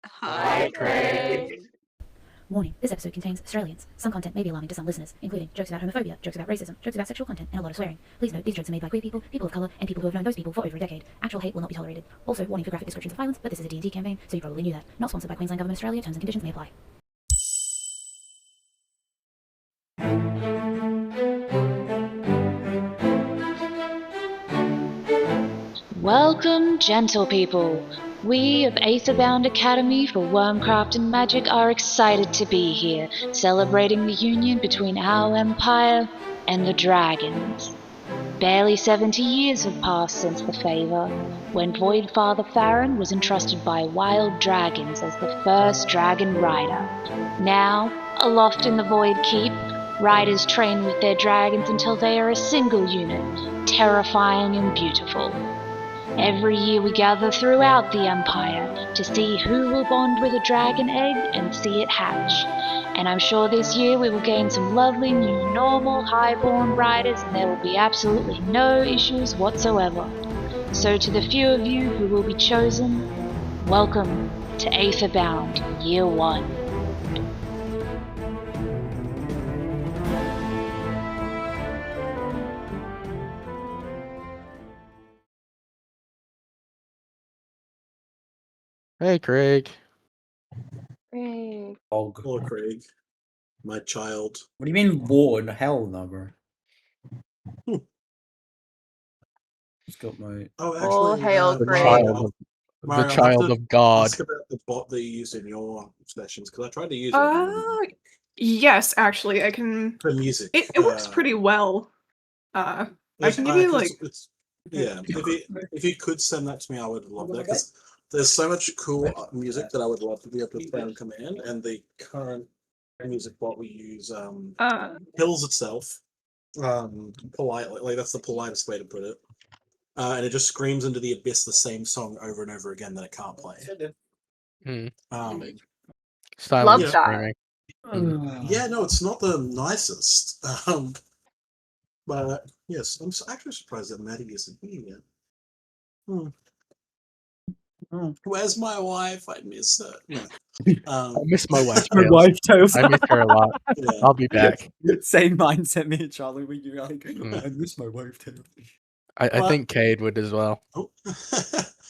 Hi, Craig. Warning, this episode contains Sterenlys. Some content may be alarming to some listeners, including jokes about homophobia, jokes about racism, jokes about sexual content, and a lot of swearing. Please note, these jokes are made by queer people, people of color, and people who have known those people for over a decade. Actual hate will not be tolerated. Also, warning for graphic descriptions of violence, but this is a D&D campaign, so you probably knew that. Not sponsored by Queensland Government Australia, terms and conditions may apply. Welcome, gentle people. We of Aetherbound Academy for Wormcraft and Magic are excited to be here, celebrating the union between our empire and the dragons. Barely 70 years have passed since the favor, when Void Father Farron was entrusted by wild dragons as the first dragon rider. Now, aloft in the Void Keep, riders train with their dragons until they are a single unit, terrifying and beautiful. Every year we gather throughout the Empire to see who will bond with a dragon egg and see it hatch. And I'm sure this year we will gain some lovely new normal highborn riders and there will be absolutely no issues whatsoever. So to the few of you who will be chosen, welcome to Aetherbound Year 1. Hey, Craig. Craig. Dog. Hello, Craig. My child. What do you mean born? Hell no, bro. Just got my. Oh, All actually, hail The Craig. child of God. Ask about the bot that you used in your sessions, because I tried to use it Yes, actually, I can. for music. It works pretty well. I can give you like. Yeah, if you could send that to me, I would love that, because there's so much cool music that I would love to be able to play on command, and the current music bot we use kills itself politely. Like, that's the politest way to put it. And it just screams into the abyss the same song over and over again that it can't play. Love Silent that. screaming. Yeah, no, it's not the nicest. But yes, I'm actually surprised that Maddie isn't here yet. Where's my wife? I miss her. No. I miss my wife. My Tails. wife Tails. I miss her a lot. Yeah. I'll be back. Same mindset, me and Charlie. When you're like, I miss my wife Tails. I think Cade would as well. Oh.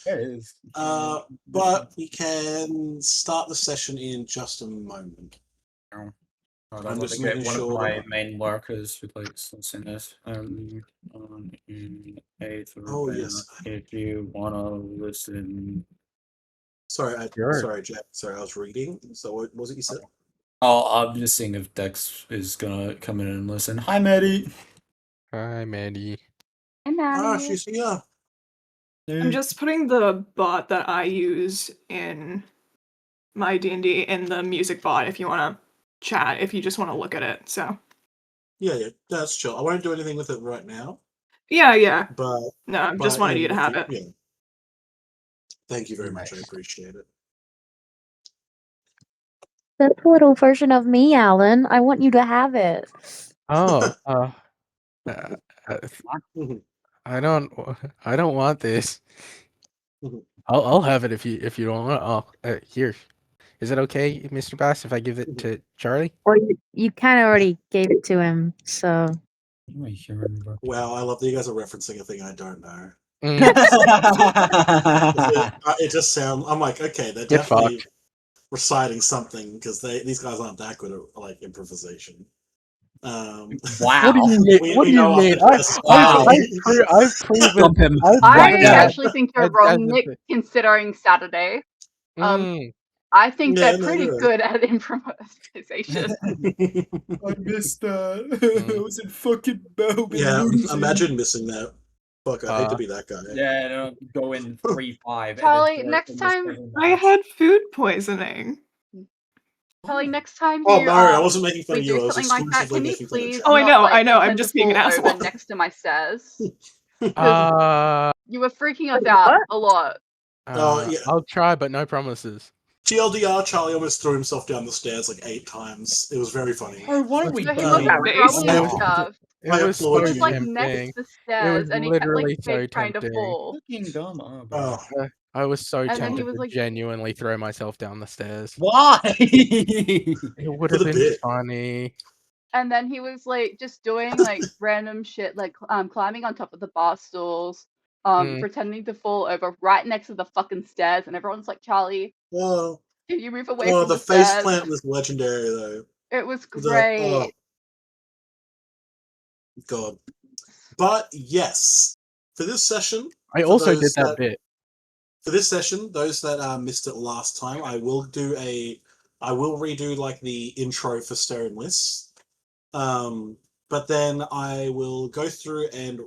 There it is. But we can start the session in just a moment. I'm just get one of my main workers who plays some singers. In Aetherbound, Oh, yes. If you wanna listen. Sorry, Sure. sorry, Jack. Sorry, I was reading. So what was it you said? Oh, I'm just seeing if Dex is gonna come in and listen. Hi, Maddie. Hi, Mandy. Hey, Maddie. She's here. I'm just putting the bot that I use in my D&D in the music bot if you want to chat, if you just want to look at it. So Yeah, that's chill. I won't do anything with it right now. yeah. But No, I just wanted you to have it. Yeah. Thank you very much. I appreciate it. That's a little version of me, Alan. I want you to have it. Oh, I don't want this. I'll have it if you don't want. Oh, here. Is it okay, Mr. Bass, if I give it to Charlie? Or you kind of already gave it to him, so. Wow, I love that you guys are referencing a thing I don't know. It just sounds. I'm like, okay, they're definitely reciting something, because these guys aren't that good at like improvisation. Wow. What do you mean? What do you mean? I've proven. I actually think you're wrong, Nick, considering Saturday. I think they're pretty good at improvisation. I missed that. I was in fucking Melbourne. Yeah, imagine missing that. Fuck, I hate to be that guy. Yeah, no, go in 3-5. Charlie, next time I had food poisoning. Charlie, next time Oh, Mario, I wasn't making fun of you. do I was something like that, exclusively can you making fun of please? Charlie. Oh, I know. I'm pretend just to being an fall over asshole. next to my stairs. Uh, You were freaking us out a lot. Yeah. I'll try, but no promises. TLDR, Charlie almost threw himself down the stairs like 8 times. It was very funny. Oh, what are we So he doing? wasn't throwing stuff. It was so applaud He was like tempting. next to the stairs, and he kept literally like so trying to tempting. fall. Fucking dumb. Oh. I was so And then he tempted was to like, genuinely throw myself down the stairs. Why? It would For have the been bit. funny. and then he was like just doing like random shit, like climbing on top of the bar stools, Mm. pretending to fall over right next to the fucking stairs, and everyone's like, Charlie, Oh, can you move away from the the face stairs? plant was legendary though. It was Oh great. god. But yes, for this session, I for also did those that bit. for this session, those that missed it last time, I will redo like the intro for Sterenlys. But then I will go through and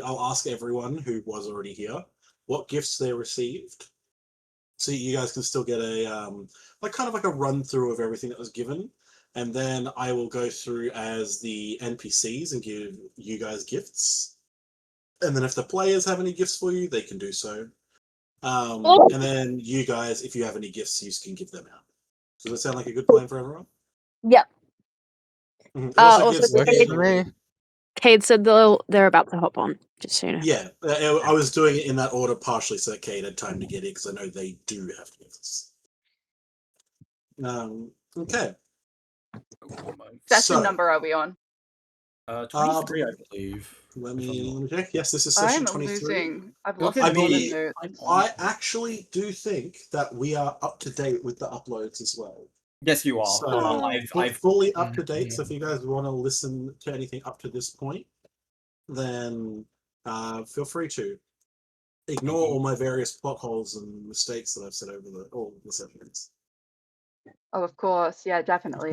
I'll ask everyone who was already here what gifts they received. So you guys can still get a like kind of like a run through of everything that was given. And then I will go through as the NPCs and give you guys gifts. And then if the players have any gifts for you, they can do so. And then you guys, if you have any gifts, you can give them out. Does that sound like a good plan for everyone? Yep. It also Also, gives Works for me. Cade said they're about to hop on. Just so you know. Yeah, I was doing it in that order partially so that Kate had time to get it because I know they do have gifts. Okay. Session number are we on? 23, I believe. Let me check. Yes, this is I session am 23. losing. I've lost Okay, my golden notes. I actually do think that we are up to date with the uploads as well. Yes, you are. So I've fully up to date. So if you guys want to listen to anything up to this point, then feel free to ignore all my various plot holes and mistakes that I've said over all the sessions. Oh, of course. Yeah, definitely.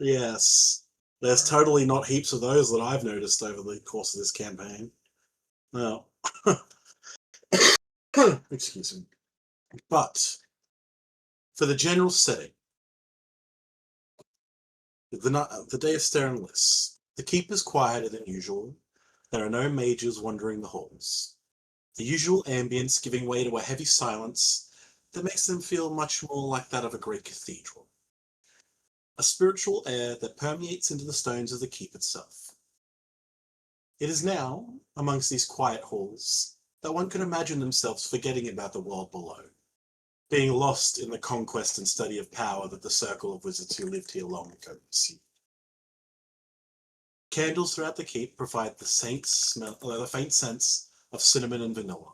Yes. There's totally not heaps of those that I've noticed over the course of this campaign. No. Excuse me. But for the general setting, the day of Sterenlys, the keep is quieter than usual. There are no mages wandering the halls. The usual ambience giving way to a heavy silence that makes them feel much more like that of a great cathedral. A spiritual air that permeates into the stones of the keep itself. It is now, amongst these quiet halls, that one can imagine themselves forgetting about the world below, being lost in the conquest and study of power that the circle of wizards who lived here long ago received. Candles throughout the keep provide the faint sense of cinnamon and vanilla.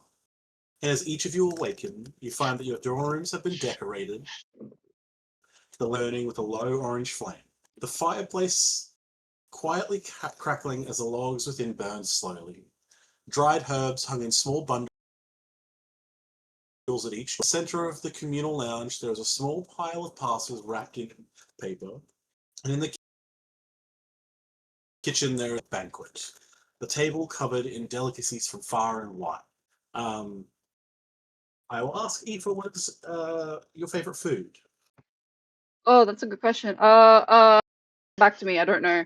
And as each of you awaken, you find that your dorm rooms have been decorated, the learning with a low orange flame. The fireplace quietly crackling as the logs within burn slowly. Dried herbs hung in small bundles at each. In the center of the communal lounge, there is a small pile of parcels wrapped in paper. And in the kitchen, there is a banquet. The table covered in delicacies from far and wide. I will ask Eva, what is your favorite food? Oh, that's a good question. Back to me. I don't know.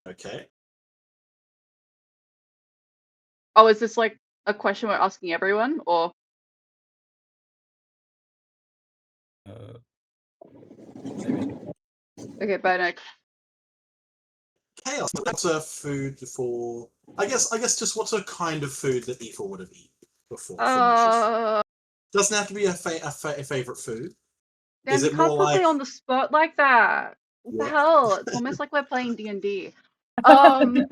Okay. Oh, is this like a question we're asking everyone, or? Okay, bye, Nick. Chaos. What's a food for? I guess just what's a kind of food that Eva would have eaten before? Doesn't have to be a favorite food. Dan, Is you it can't more put like me on the spot like that. What the hell? It's almost like we're playing D&D. Oh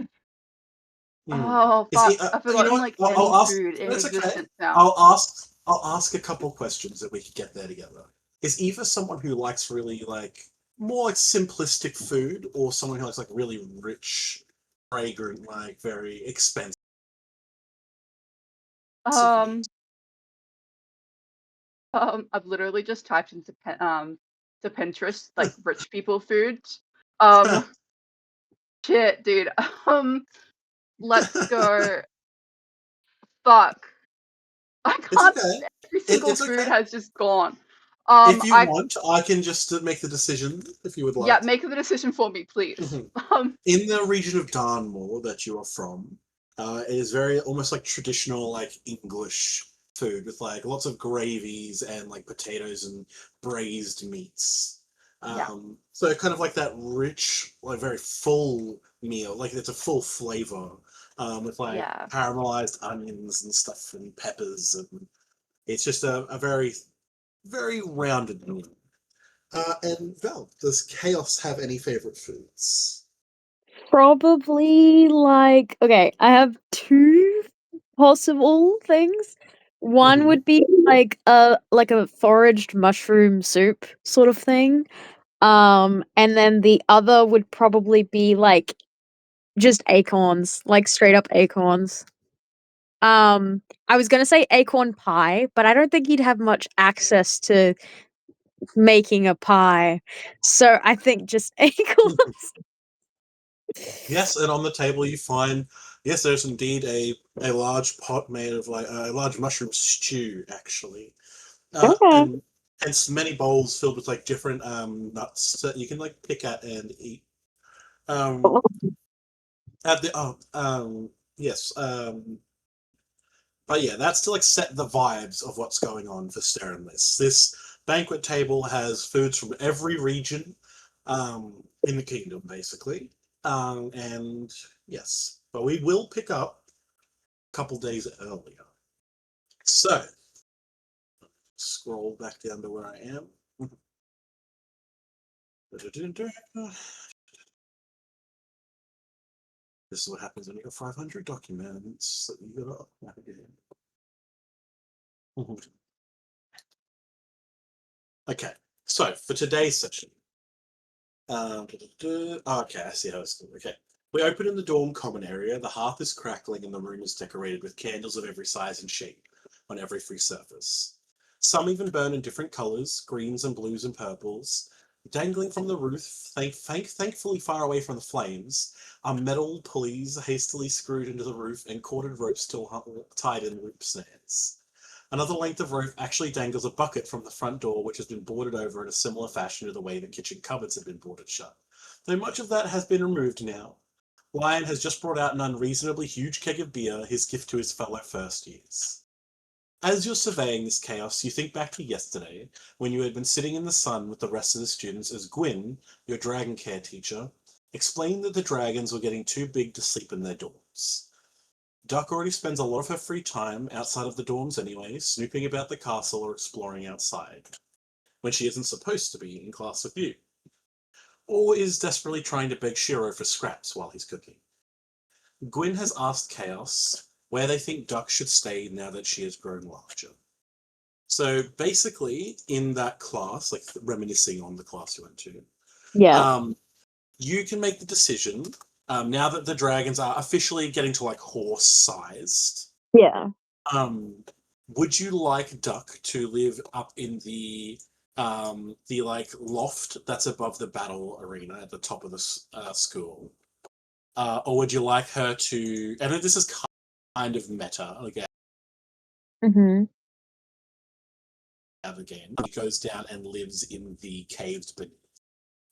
fuck! I've forgotten like I'll any ask. food in It's okay. existence now. I'll ask a couple questions that we could get there together. Is Eva someone who likes really like more like simplistic food, or someone who likes like really rich, fragrant, like very expensive? I've literally just typed into to Pinterest like rich people foods. Shit, dude. Let's go. Fuck. I can't. Okay. Every single It's food okay. has just gone. If you want, I can just make the decision if you would like. Yeah, make the decision for me, please. In the region of Darnmore that you are from, it is very almost like traditional like English food with like lots of gravies and like potatoes and braised meats. So kind of like that rich, like very full meal, like it's a full flavor with like caramelized onions and stuff and peppers and It's just a very, very rounded meal. And Val, does Chaos have any favorite foods? Probably like okay, I have two possible things. One would be like a foraged mushroom soup sort of thing. And then the other would probably be like just acorns, like straight up acorns. I was gonna say acorn pie, but I don't think he'd have much access to making a pie. So I think just acorns. Yes, and on the table you find, yes, there's indeed a large pot made of like a large mushroom stew, actually, Okay. and many bowls filled with like different nuts that you can like pick at and eat. Um, at the yes, but yeah, that's to like set the vibes of what's going on for Sterenlys. This banquet table has foods from every region in the kingdom, basically. And yes, but we will pick up a couple days earlier. So, scroll back down to where I am. This is what happens when you got 500 documents that you gotta navigate. Okay, so for today's session, okay, I see how it's going. Okay, we open in the dorm common area. The hearth is crackling and the room is decorated with candles of every size and shape on every free surface. Some even burn in different colors, greens and blues and purples. Dangling from the roof, thankfully far away from the flames, are metal pulleys hastily screwed into the roof and corded ropes still tied in loop snares. Another length of rope actually dangles a bucket from the front door, which has been boarded over in a similar fashion to the way the kitchen cupboards have been boarded shut. Though much of that has been removed now, Lion has just brought out an unreasonably huge keg of beer, his gift to his fellow first years. As you're surveying this chaos, you think back to yesterday, when you had been sitting in the sun with the rest of the students as Gwyn, your dragon care teacher, explained that the dragons were getting too big to sleep in their dorms. Duck already spends a lot of her free time outside of the dorms anyway, snooping about the castle or exploring outside, when she isn't supposed to be in class with you. Or is desperately trying to beg Shiro for scraps while he's cooking. Gwyn has asked Chaos where they think Duck should stay now that she has grown larger. So basically, in that class, like reminiscing on the class you went to, Yeah. you can make the decision now that the dragons are officially getting to like horse-sized. Yeah. Would you like Duck to live up in the like loft that's above the battle arena at the top of the school, or would you like her to? And this is kind of meta again. Mm-hmm. Again, he goes down and lives in the caves beneath.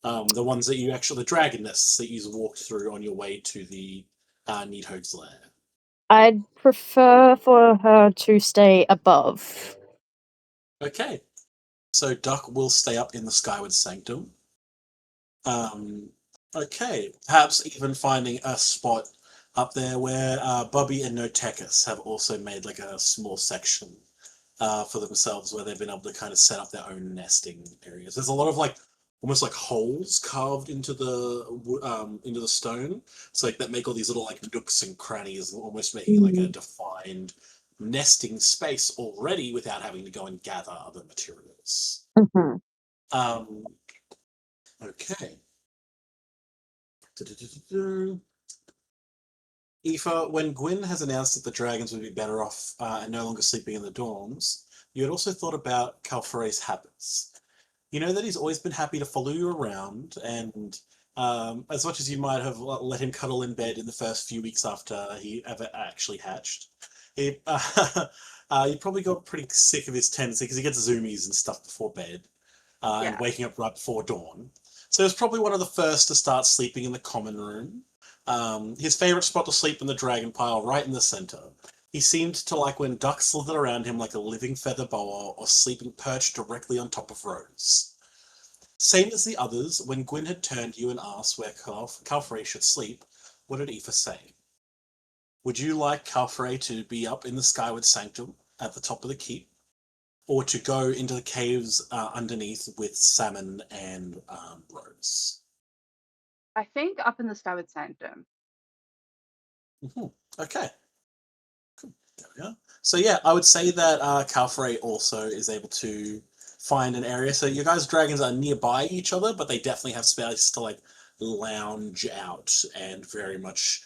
The ones that you actually, the dragon nests that you walked through on your way to the Needhog's lair. I'd prefer for her to stay above. Okay. So Duck will stay up in the Skyward Sanctum. Okay. Perhaps even finding a spot up there where Bubby and Notekis have also made like a small section for themselves where they've been able to kind of set up their own nesting areas. There's a lot of like almost like holes carved into the stone, so like that make all these little like nooks and crannies, almost making like a defined nesting space already without having to go and gather other materials. Okay. Aoife, when Gwyn has announced that the dragons would be better off and no longer sleeping in the dorms, you had also thought about Calfare's habits. You know that he's always been happy to follow you around, and as much as you might have let him cuddle in bed in the first few weeks after he ever actually hatched, you probably got pretty sick of his tendency because he gets zoomies and stuff before bed and waking up right before dawn. So he was probably one of the first to start sleeping in the common room. His favourite spot to sleep in the dragon pile, right in the centre. He seemed to like when Duck slithered around him like a living feather boa or sleeping perched directly on top of Rose. Same as the others, when Gwyn had turned to you and asked where Calfrey should sleep, what did Aoife say? Would you like Calfrey to be up in the Skyward Sanctum at the top of the keep? or to go into the caves underneath with Salmon and Rose? I think up in the Skyward Sanctum. Okay. Cool. There we are. So yeah, I would say that Calfrey also is able to find an area. So your guys' dragons are nearby each other, but they definitely have space to like lounge out and very much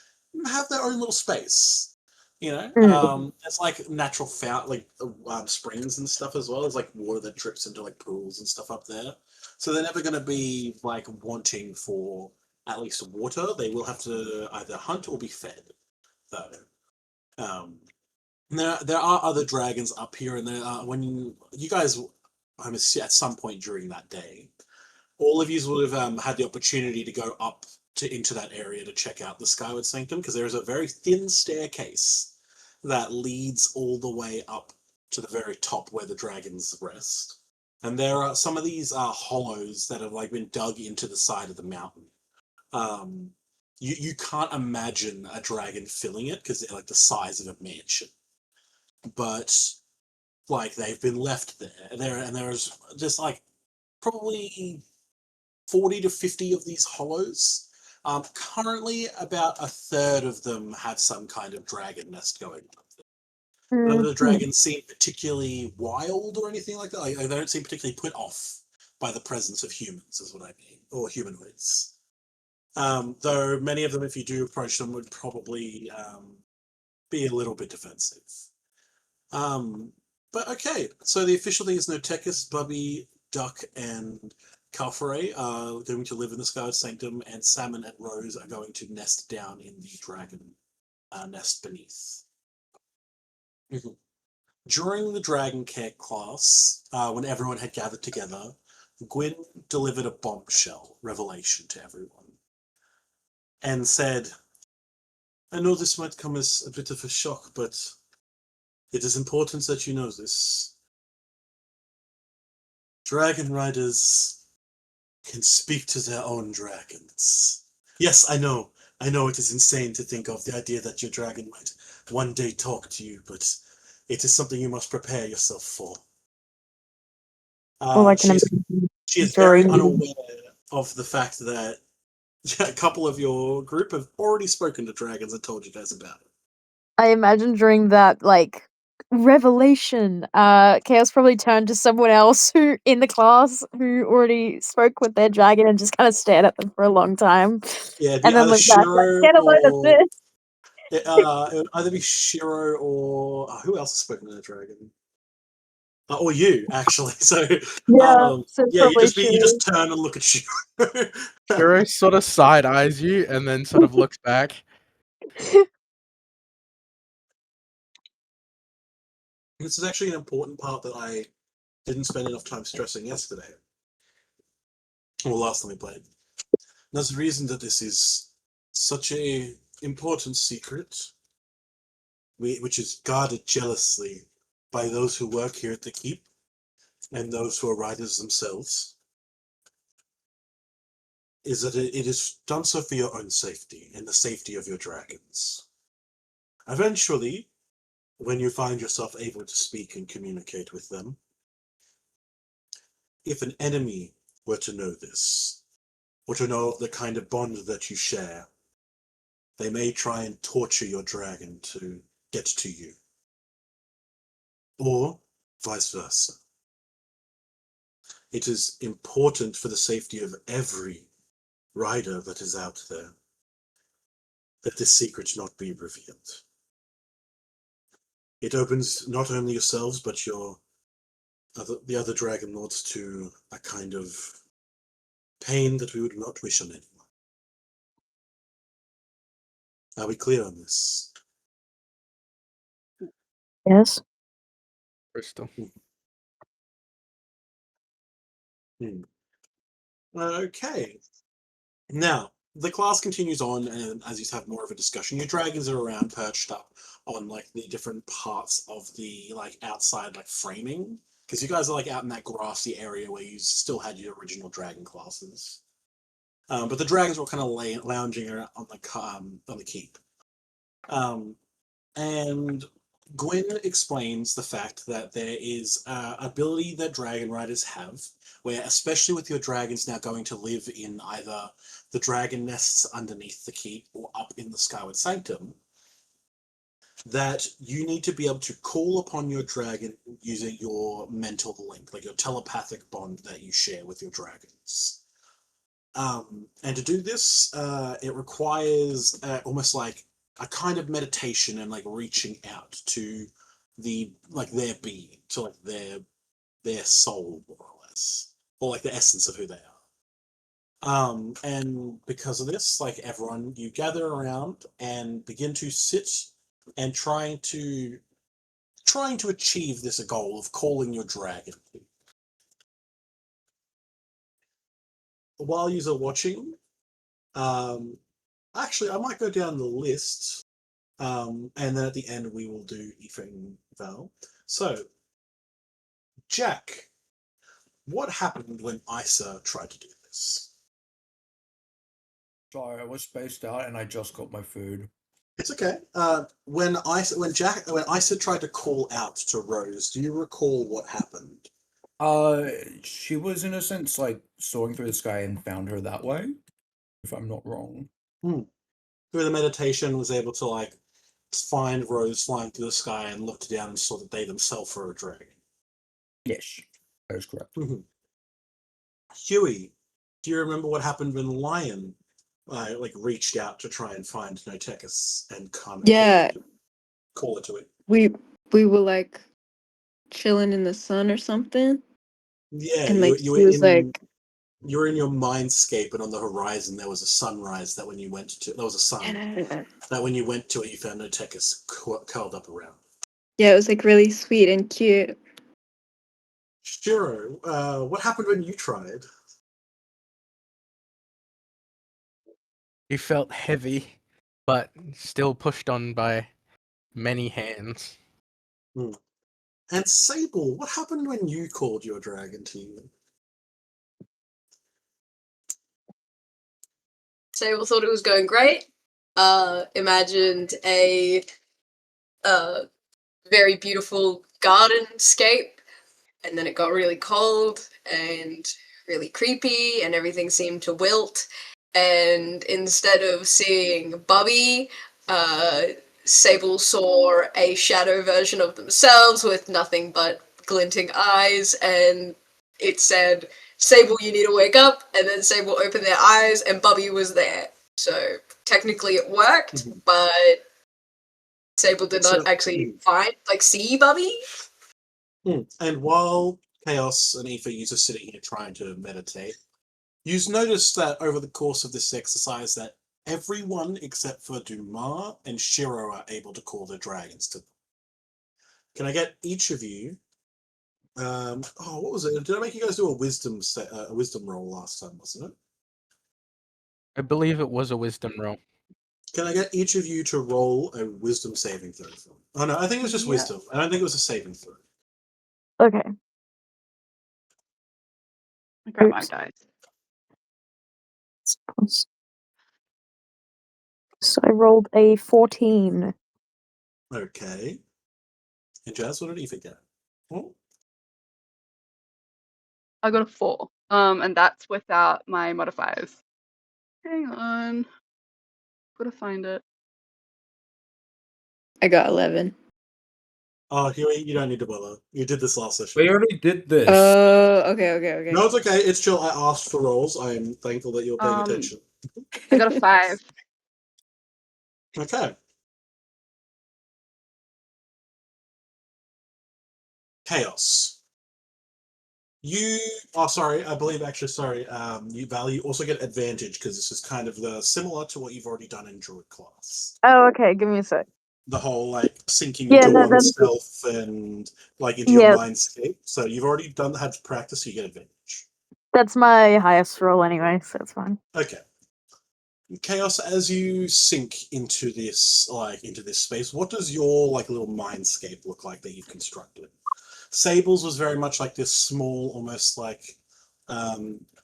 have their own little space. You know, it's like natural springs and stuff as well. There's like water that drips into like pools and stuff up there. So they're never going to be like wanting for at least water. They will have to either hunt or be fed, though. There are other dragons up here, and there are, when you guys, I'm assuming at some point during that day, all of you would have had the opportunity to go up into that area to check out the Skyward Sanctum, because there is a very thin staircase that leads all the way up to the very top where the dragons rest. And there are some of these hollows that have like been dug into the side of the mountain. You can't imagine a dragon filling it because they're like the size of a mansion. But like they've been left there, and there's just like probably 40 to 50 of these hollows. Currently, about a third of them have some kind of dragon nest going up there. None of the dragons seem particularly wild or anything like that. Like, they don't seem particularly put off by the presence of humans, is what I mean, or humanoids. Though many of them, if you do approach them, would probably be a little bit defensive. But okay, so the official thing is Notekis, Bubby, Duck, and Calfrey are going to live in the Skyward Sanctum, and Salmon and Rose are going to nest down in the dragon nest beneath. During the Dragon Care class, when everyone had gathered together, Gwyn delivered a bombshell revelation to everyone and said, I know this might come as a bit of a shock, but it is important that you know this. Dragon riders can speak to their own dragons. Yes, I know it is insane to think of the idea that your dragon might one day talk to you, but it is something you must prepare yourself for. She is very unaware of the fact that a couple of your group have already spoken to dragons and told you guys about it. I imagine during that, like, revelation, Chaos probably turned to someone else who in the class who already spoke with their dragon and just kind of stared at them for a long time. Yeah, and then looked back like, get a load of this. It would either be Shiro or who else has spoken to the dragon? Or you, actually. So yeah, you just turn and look at Shiro. Shiro sort of side eyes you and then sort of looks back. This is actually an important part that I didn't spend enough time stressing yesterday. Or last time we played. There's the reason that this is such a important secret, which is guarded jealously by those who work here at the keep and those who are riders themselves, is that it is done so for your own safety and the safety of your dragons. Eventually, when you find yourself able to speak and communicate with them, if an enemy were to know this, or to know the kind of bond that you share, they may try and torture your dragon to get to you. Or vice versa. It is important for the safety of every rider that is out there that this secret not be revealed. It opens not only yourselves, but the other dragon lords to a kind of pain that we would not wish on anyone. Are we clear on this? Yes. Crystal. Okay. Now, the class continues on, and as you have more of a discussion, your dragons are around perched up on like the different parts of the like outside like framing, because you guys are like out in that grassy area where you still had your original dragon classes. But the dragons were kind of lounging around on the keep. And Gwyn explains the fact that there is ability that dragon riders have, where especially with your dragons now going to live in either the dragon nests underneath the keep or up in the Skyward Sanctum, that you need to be able to call upon your dragon using your mental link, like your telepathic bond that you share with your dragons. And to do this, it requires almost like a kind of meditation and like reaching out to their being, to like their soul, more or less, or like the essence of who they are. And because of this, like everyone, you gather around and begin to sit and trying to achieve this goal of calling your dragon. While you're watching, actually, I might go down the list, and then at the end we will do Aoife and Val. So, Jack, what happened when Isa tried to do this? Sorry, I was spaced out and I just got my food. It's okay. When Isa tried to call out to Rose, do you recall what happened? She was in a sense like soaring through the sky and found her that way, if I'm not wrong. Through the meditation, was able to like find Rose flying through the sky and looked down and saw that they themselves were a dragon. Yes, that is correct. Huey, do you remember what happened when Lion reached out to try and find Notekis and come and call it to it? We were like chilling in the sun or something. Yeah, and like you he was like, you were in your mindscape, and on the horizon there was a sunrise. That when you went to, there was a sun. That when you went to it, you found Notekis curled up around. Yeah, it was like really sweet and cute. Shiro, what happened when you tried? He felt heavy, but still pushed on by many hands. And Sable, what happened when you called your dragon to you? Sable thought it was going great. Imagined a very beautiful gardenscape, and then it got really cold and really creepy, and everything seemed to wilt. And instead of seeing Bubby, Sable saw a shadow version of themselves with nothing but glinting eyes, and it said, "Sable, you need to wake up," and then Sable opened their eyes and Bubby was there. So technically it worked, but Sable did not actually see Bubby. And while Chaos and Aoife, you are sitting here trying to meditate, you've noticed that over the course of this exercise that everyone except for Dumar and Shiro are able to call their dragons to them. Can I get each of you? What was it? Did I make you guys do a wisdom roll last time? Wasn't it? I believe it was a wisdom roll. Can I get each of you to roll a wisdom saving throw? Oh no, I think it was just wisdom. I don't think it was a saving throw. Okay. I grab my dice. So I rolled a 14. Okay. And Jazz, what did Aoife get? Oh. I got a 4. And that's without my modifiers. Hang on. Gotta find it. I got 11. Oh, Huey, you don't need to bother. You did this last session. We already did this. Okay. No, it's okay. It's chill. I asked for rolls. I am thankful that you're paying attention. I got a 5. Okay. Chaos. I believe you, Val, you also get advantage because this is kind of similar to what you've already done in Druid class. Oh, okay. Give me a sec. The whole sinking into oneself and into your mindscape. So you've already had practice, so you get advantage. That's my highest roll anyway, so it's fine. Okay. Chaos, as you sink into this space, what does your little mindscape look like that you've constructed? Sable's was very much like this small, almost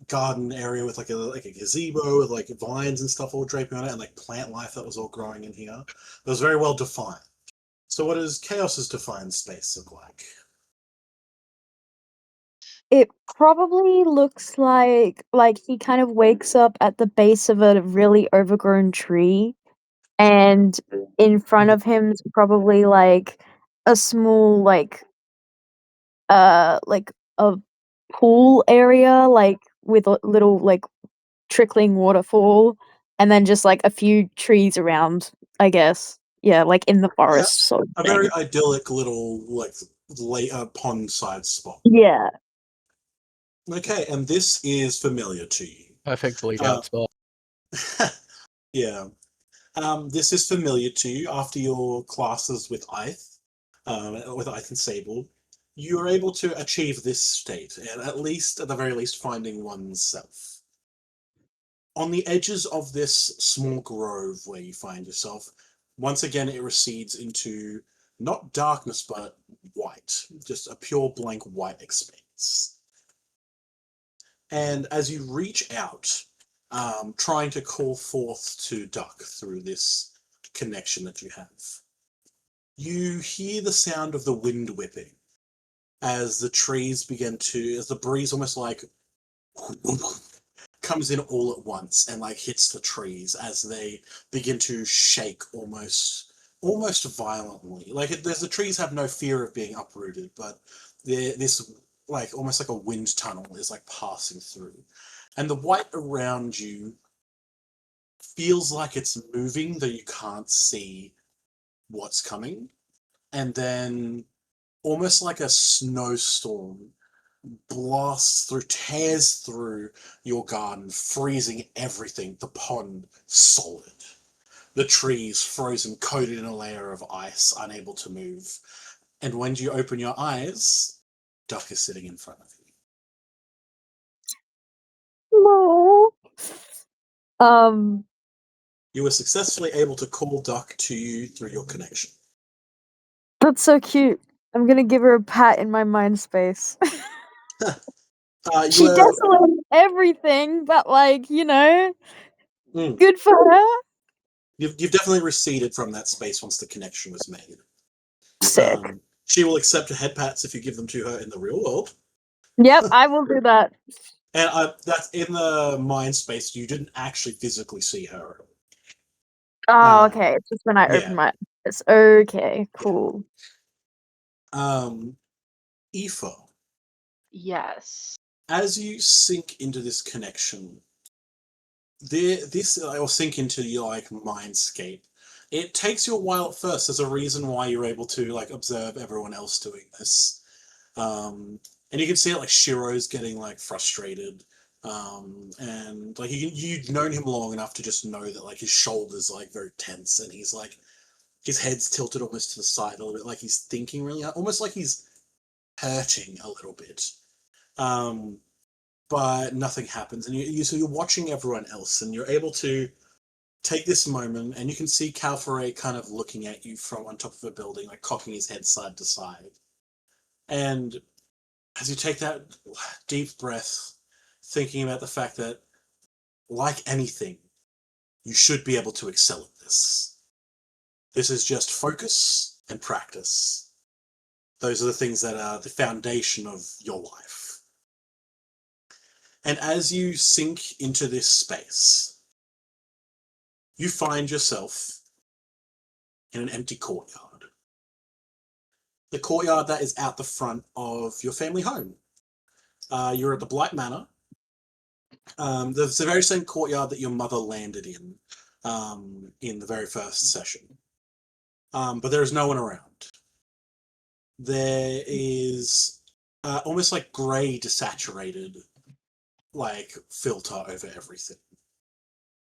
garden area with a gazebo with vines and stuff all draping on it, and plant life that was all growing in here. It was very well defined. So what does Chaos's defined space look like? It probably looks like he kind of wakes up at the base of a really overgrown tree, and in front of him is probably like a small like a pool area like with a little like trickling waterfall, and then just like a few trees around, I guess. Yeah, like in the forest sort of A thing. very idyllic little pond-side spot. Yeah. Okay, and this is familiar to you. Perfect bleed out spot. Yeah. This is familiar to you after your classes with Ith, with Ith and Sable. You are able to achieve this state, and at the very least, finding oneself. On the edges of this small grove where you find yourself, once again it recedes into not darkness but white, just a pure blank white expanse. And as you reach out, trying to call forth to Duck through this connection that you have, you hear the sound of the wind whipping as the trees as the breeze almost like comes in all at once and like hits the trees as they begin to shake almost violently. Like the trees have no fear of being uprooted, but this like almost like a wind tunnel is like passing through, and the white around you feels like it's moving, though you can't see what's coming. And then almost like a snowstorm tears through your garden, freezing everything, the pond solid, the trees frozen, coated in a layer of ice, unable to move. And when you open your eyes, Duck is sitting in front of you. No. You were successfully able to call Duck to you through your connection. That's so cute. I'm gonna give her a pat in my mind space. She desolated everything, but like, good for her. You've definitely receded from that space once the connection was made. Sick. She will accept head pats if you give them to her in the real world. Yep, I will do that. And that's in the mind space. You didn't actually physically see her. Oh, okay. It's just when I open my eyes. Okay, cool. Aoife. Yes. As you sink into this connection, this will sink into your like mindscape. It takes you a while at first. There's a reason why you're able to like observe everyone else doing this. And you can see it like Shiro's getting like frustrated. And like you've known him long enough to just know that like his shoulders like very tense, and he's like his head's tilted almost to the side a little bit, like he's thinking really hard, almost like he's hurting a little bit. But nothing happens, and so you're watching everyone else, and you're able to take this moment, and you can see Calfaray kind of looking at you from on top of a building, like cocking his head side to side. And as you take that deep breath, thinking about the fact that, like anything, you should be able to excel at this. This is just focus and practice. Those are the things that are the foundation of your life. And as you sink into this space, you find yourself in an empty courtyard. The courtyard that is out the front of your family home. You're at the Blight Manor. There's the very same courtyard that your mother landed in the very first session. But there is no one around. There is almost like grey desaturated like filter over everything.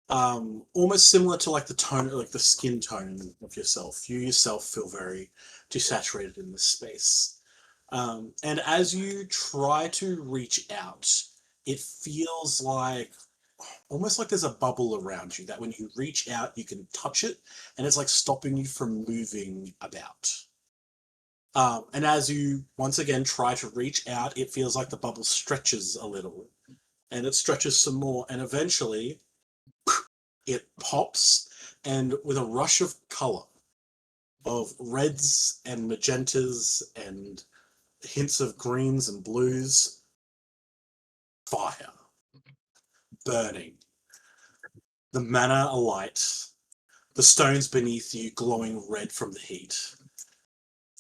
Almost similar to like the tone, like the skin tone of yourself. You yourself feel very desaturated in this space. And as you try to reach out, it feels like almost like there's a bubble around you that when you reach out, you can touch it, and it's like stopping you from moving about. And as you once again try to reach out, it feels like the bubble stretches a little, and it stretches some more, and eventually it pops, and with a rush of color, of reds and magentas and hints of greens and blues. Fire. Burning. The manor alight. The stones beneath you glowing red from the heat.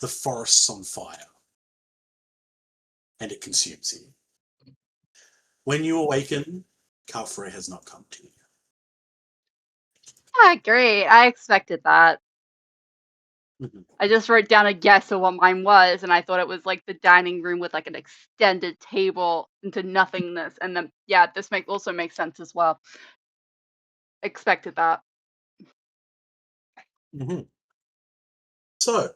The forest's on fire. And it consumes you. When you awaken, Calfrey has not come to you. Great. I expected that. Mm-hmm. I just wrote down a guess of what mine was, and I thought it was like the dining room with like an extended table into nothingness. And then, yeah, this also makes sense as well. Expected that. Mm-hmm. So,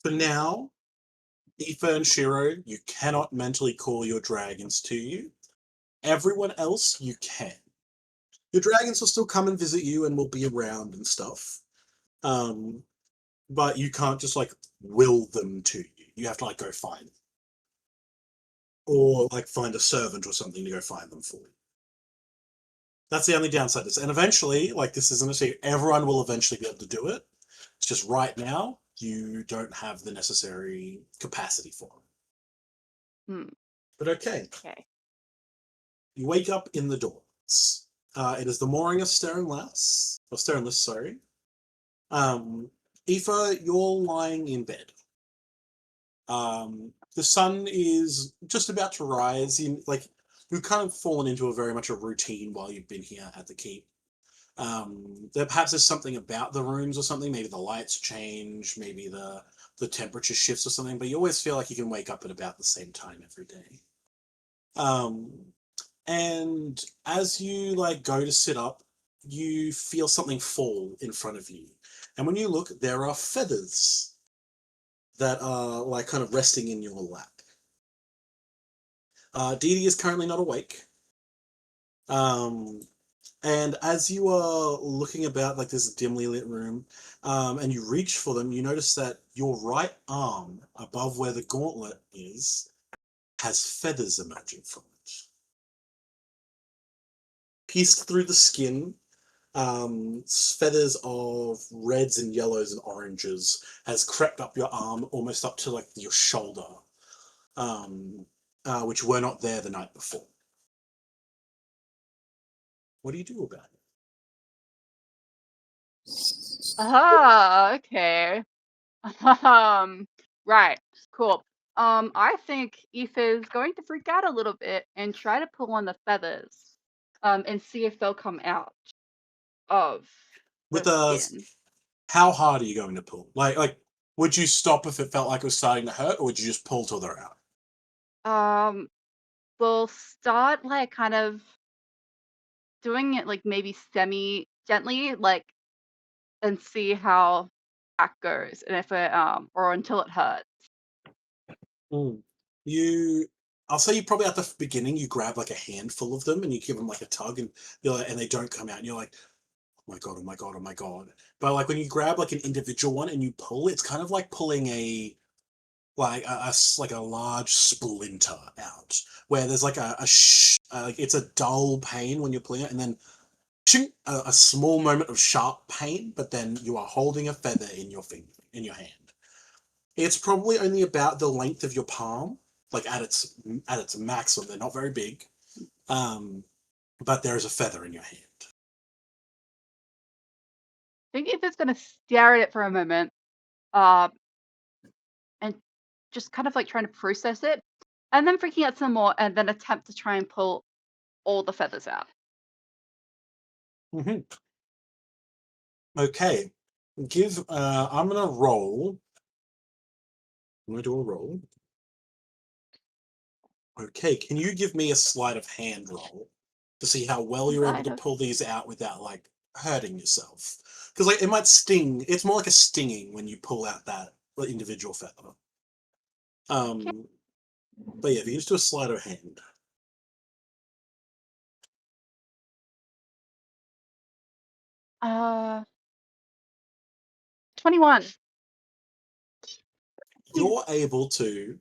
for now, Aoife and Shiro, you cannot mentally call your dragons to you. Everyone else, you can. Your dragons will still come and visit you and will be around and stuff. But you can't just like will them to you. You have to like go find them. Or like find a servant or something to go find them for you. That's the only downside to this. And eventually, like this isn't a secret, everyone will eventually be able to do it. It's just right now, you don't have the necessary capacity for it. But okay. You wake up in the dawns. It is the morning of Sterenlys, sorry. Aoife, you're lying in bed. The sun is just about to rise. You've kind of fallen into a very much a routine while you've been here at the keep. Perhaps there's something about the rooms or something. Maybe the lights change. Maybe the temperature shifts or something. But you always feel like you can wake up at about the same time every day. And as you like go to sit up, you feel something fall in front of you. And when you look, there are feathers that are like kind of resting in your lap. Dee Dee is currently not awake. And as you are looking about like this dimly lit room, and you reach for them, you notice that your right arm, above where the gauntlet is, has feathers emerging from it. Pierced through the skin, feathers of reds and yellows and oranges has crept up your arm almost up to like your shoulder, which were not there the night before. What do you do about it? Okay. Right. Cool. I think Aoife is going to freak out a little bit and try to pull on the feathers, and see if they'll come out of the skin. How hard are you going to pull? Like, would you stop if it felt like it was starting to hurt, or would you just pull till they're out? We'll start like kind of doing it like maybe semi gently, like, and see how that goes, and if it or until it hurts. I'll say you probably at the beginning you grab like a handful of them and you give them like a tug and and they don't come out and you're like, oh my god, oh my god, oh my god. But like when you grab like an individual one and you pull, it's kind of like pulling a large splinter out, where there's like it's a dull pain when you're pulling it, and then a small moment of sharp pain, but then you are holding a feather in your hand. It's probably only about the length of your palm, like at its maximum. They're not very big, but there is a feather in your hand. I think if it's gonna stare at it for a moment, and just kind of like trying to process it, and then freaking out some more, and then attempt to try and pull all the feathers out. Okay, I'm gonna roll. I'm gonna do a roll. Okay, can you give me a sleight of hand roll to see how well you're able to pull these out without like hurting yourself? Because like it might sting. It's more like a stinging when you pull out that individual feather. But yeah, if you just do a sleight of hand. 21. You're able to,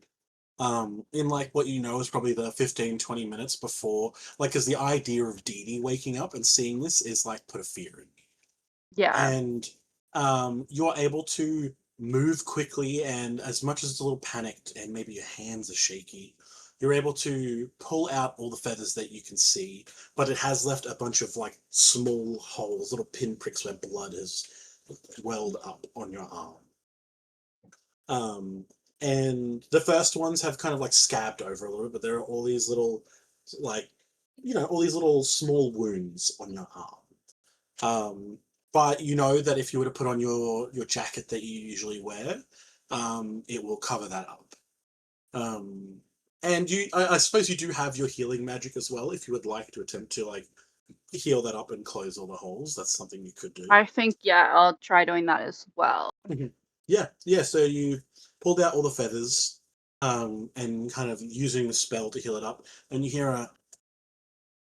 in like what you know is probably the 15-20 minutes before, like, because the idea of Dee Dee waking up and seeing this is like put a fear in you. Yeah. and you're able to move quickly, and as much as it's a little panicked and maybe your hands are shaky, you're able to pull out all the feathers that you can see, but it has left a bunch of like small holes, little pinpricks where blood has welled up on your arm. And the first ones have kind of like scabbed over a little bit, but there are all these little, like, all these little small wounds on your arm. But you know that if you were to put on your jacket that you usually wear, it will cover that up. And I suppose you do have your healing magic as well. If you would like to attempt to like heal that up and close all the holes, that's something you could do. I think, yeah, I'll try doing that as well. Yeah. So you pulled out all the feathers, and kind of using the spell to heal it up, and you hear a,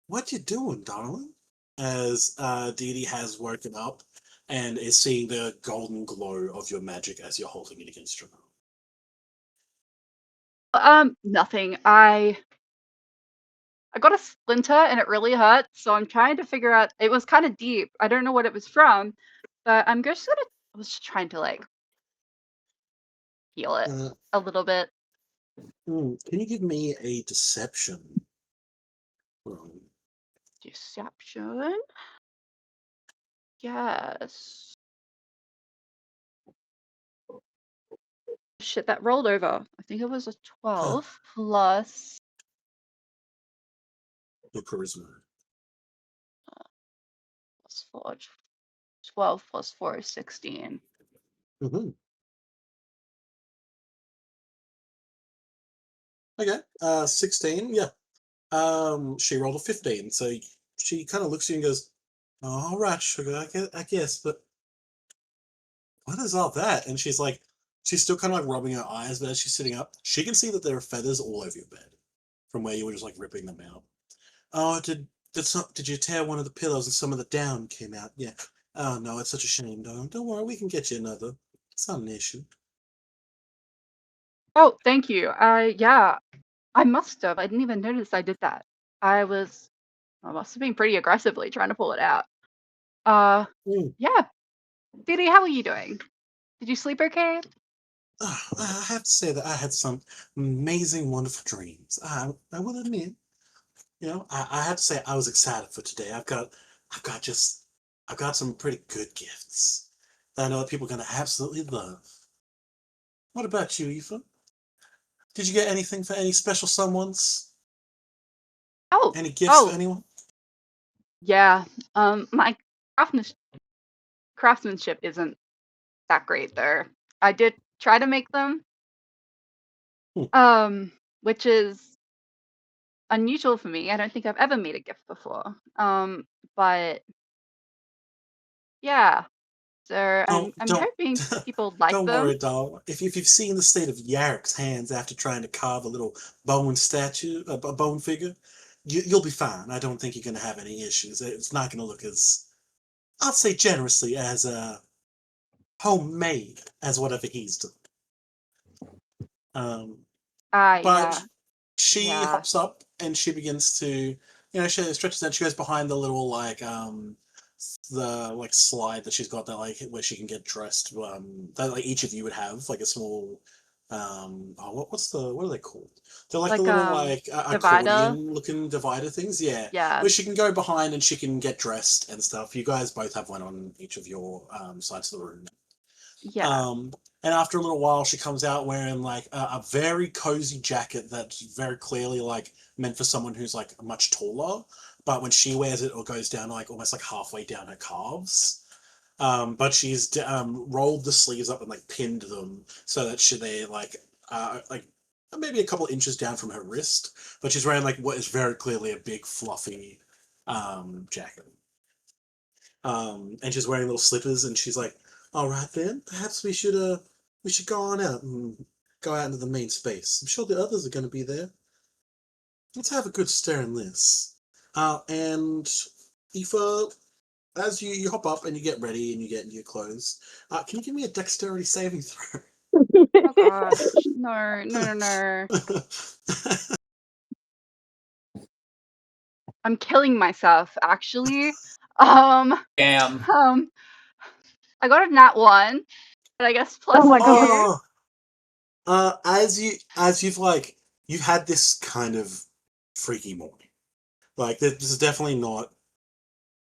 "What you doing, darling?" As Dee Dee has woken up and is seeing the golden glow of your magic as you're holding it against her mouth. Nothing. I got a splinter and it really hurts, so I'm trying to figure out. It was kind of deep. I don't know what it was from, but I was just trying to like heal it a little bit. Can you give me a deception? Deception? Yes. Shit, that rolled over. I think it was a 12 plus Your charisma. plus 4. 12 plus 4 is 16. Mm-hmm. Okay. 16. Yeah. She rolled a 15, so she kind of looks at you and goes, "All right, sugar, I guess, but what is all that?" And she's like, she's still kind of like rubbing her eyes, but as she's sitting up, she can see that there are feathers all over your bed from where you were just like ripping them out. "Oh, did you tear one of the pillows and some of the down came out?" "Yeah." "Oh no, it's such a shame, darling. Don't worry, we can get you another. It's not an issue." Oh, thank you. Yeah, I must have. I didn't even notice I did that. I must have been pretty aggressively trying to pull it out. Yeah. Didi, how are you doing? Did you sleep okay? I have to say that I had some amazing, wonderful dreams. I will admit, I have to say I was excited for today. I've got some pretty good gifts that I know that people are going to absolutely love. What about you, Eva? Did you get anything for any special someones? Oh, Any gifts for anyone? yeah. My craftsmanship isn't that great there. I did try to make them, which is unusual for me. I don't think I've ever made a gift before. But yeah, so Oh, I'm don't hoping people like don't them. worry, doll. If you've seen the state of Yarek's hands after trying to carve a little bone statue, a bone figure, you'll be fine. I don't think you're going to have any issues. It's not going to look as, I'll say generously, as homemade as whatever he's done. But Yeah. she Yeah. hops up and she begins to, she stretches out. She goes behind the little the like slide that she's got that like where she can get dressed. That like each of you would have like a small, what are they called? They're like the Like little like divider. accordion looking divider things. Yeah. Yeah. Where she can go behind and she can get dressed and stuff. You guys both have one on each of your sides of the room. Yeah. And after a little while, she comes out wearing like a very cozy jacket that's very clearly like meant for someone who's like much taller. But when she wears it, it goes down like almost like halfway down her calves. But she's rolled the sleeves up and like pinned them so that they're like maybe a couple inches down from her wrist. But she's wearing like what is very clearly a big fluffy jacket. And she's wearing little slippers, and she's like, "All right then, perhaps we should go on out and go out into the main space. I'm sure the others are going to be there. Let's have a good Sterenlys." And Aoife, as you hop up and you get ready and you get into your clothes, can you give me a dexterity saving throw? Oh gosh. No. I'm killing myself, actually. Damn. I got a nat 1, but I guess plus Oh my 2. god. As you've had this kind of freaky morning. Like this is definitely not,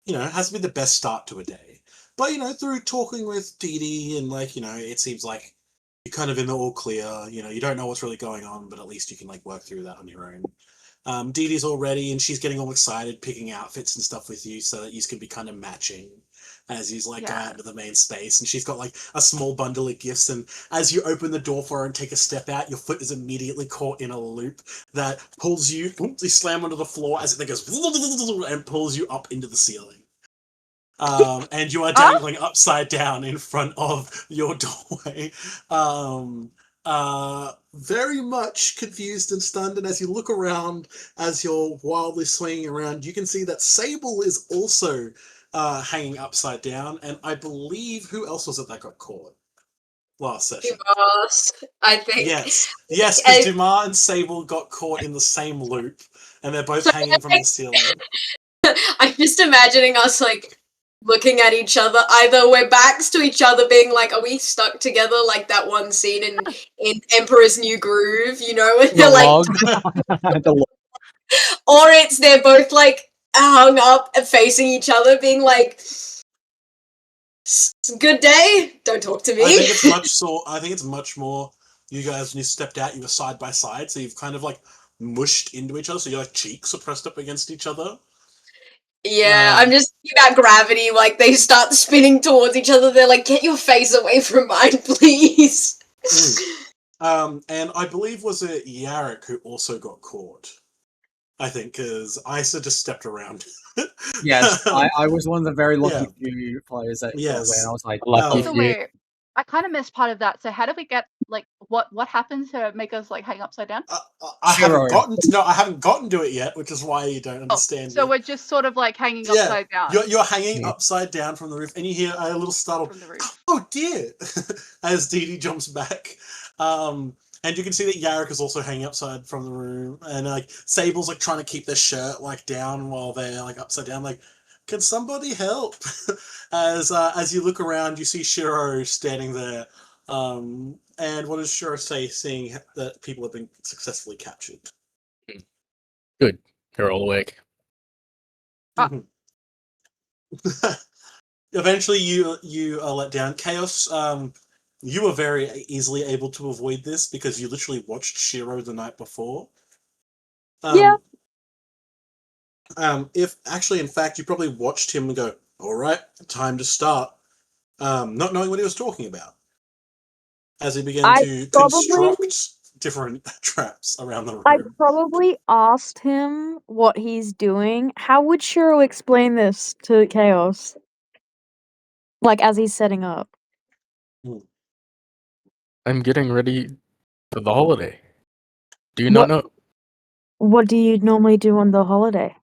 it has to be the best start to a day. But through talking with Dee Dee and it seems like you're kind of in the all clear. You don't know what's really going on, but at least you can work through that on your own. Dee Dee's all ready and she's getting all excited, picking outfits and stuff with you so that you can be kind of matching as you go out into the main space. And she's got a small bundle of gifts, and as you open the door for her and take a step out, your foot is immediately caught in a loop that pulls you, you slam onto the floor as it then goes and pulls you up into the ceiling. And you are dangling upside down in front of your doorway. Very much confused and stunned, and as you look around, as you're wildly swinging around, you can see that Sable is also hanging upside down, and I believe, who else was it that got caught last session? Dumas, I think. Yes, because Dumas and Sable got caught in the same loop, and they're both hanging from the ceiling. I'm just imagining us looking at each other, either we're backs to each other being are we stuck together like that one scene in Emperor's New Groove, when they're or it's they're both hung up and facing each other being good day, don't talk to me. I think it's much more you guys, when you stepped out, you were side by side, so you've kind of mushed into each other, so your cheeks are pressed up against each other. Yeah, I'm just thinking about gravity, they start spinning towards each other, they're get your face away from mine, please. And I believe was it Yarrick who also got caught? I think, because Isa just stepped around. Yes, I was one of the very lucky few players that got away, and I was lucky So wait, I kind of missed part of that. So how did we get what happened to make us hang upside down? I haven't gotten to it yet, which is why you don't understand. So we're just sort of hanging upside down. You're hanging upside down from the roof, and you hear a little startled, from the roof. "Oh dear!" as Dee Dee jumps back. And you can see that Yarrick is also hanging upside from the room, and Sable's trying to keep their shirt down while they're upside down. Can somebody help? As you look around, you see Shiro standing there. And what does Shiro say, seeing that people have been successfully captured? Good, you're all awake. Eventually, you are let down. Chaos. You were very easily able to avoid this because you literally watched Shiro the night before. Yeah. If actually, in fact, you probably watched him go, "All right, time to start," not knowing what he was talking about, as he began to construct different traps around the room. I probably asked him what he's doing. How would Shiro explain this to Chaos? As he's setting up. I'm getting ready for the holiday. Do you not know? What do you normally do on the holiday?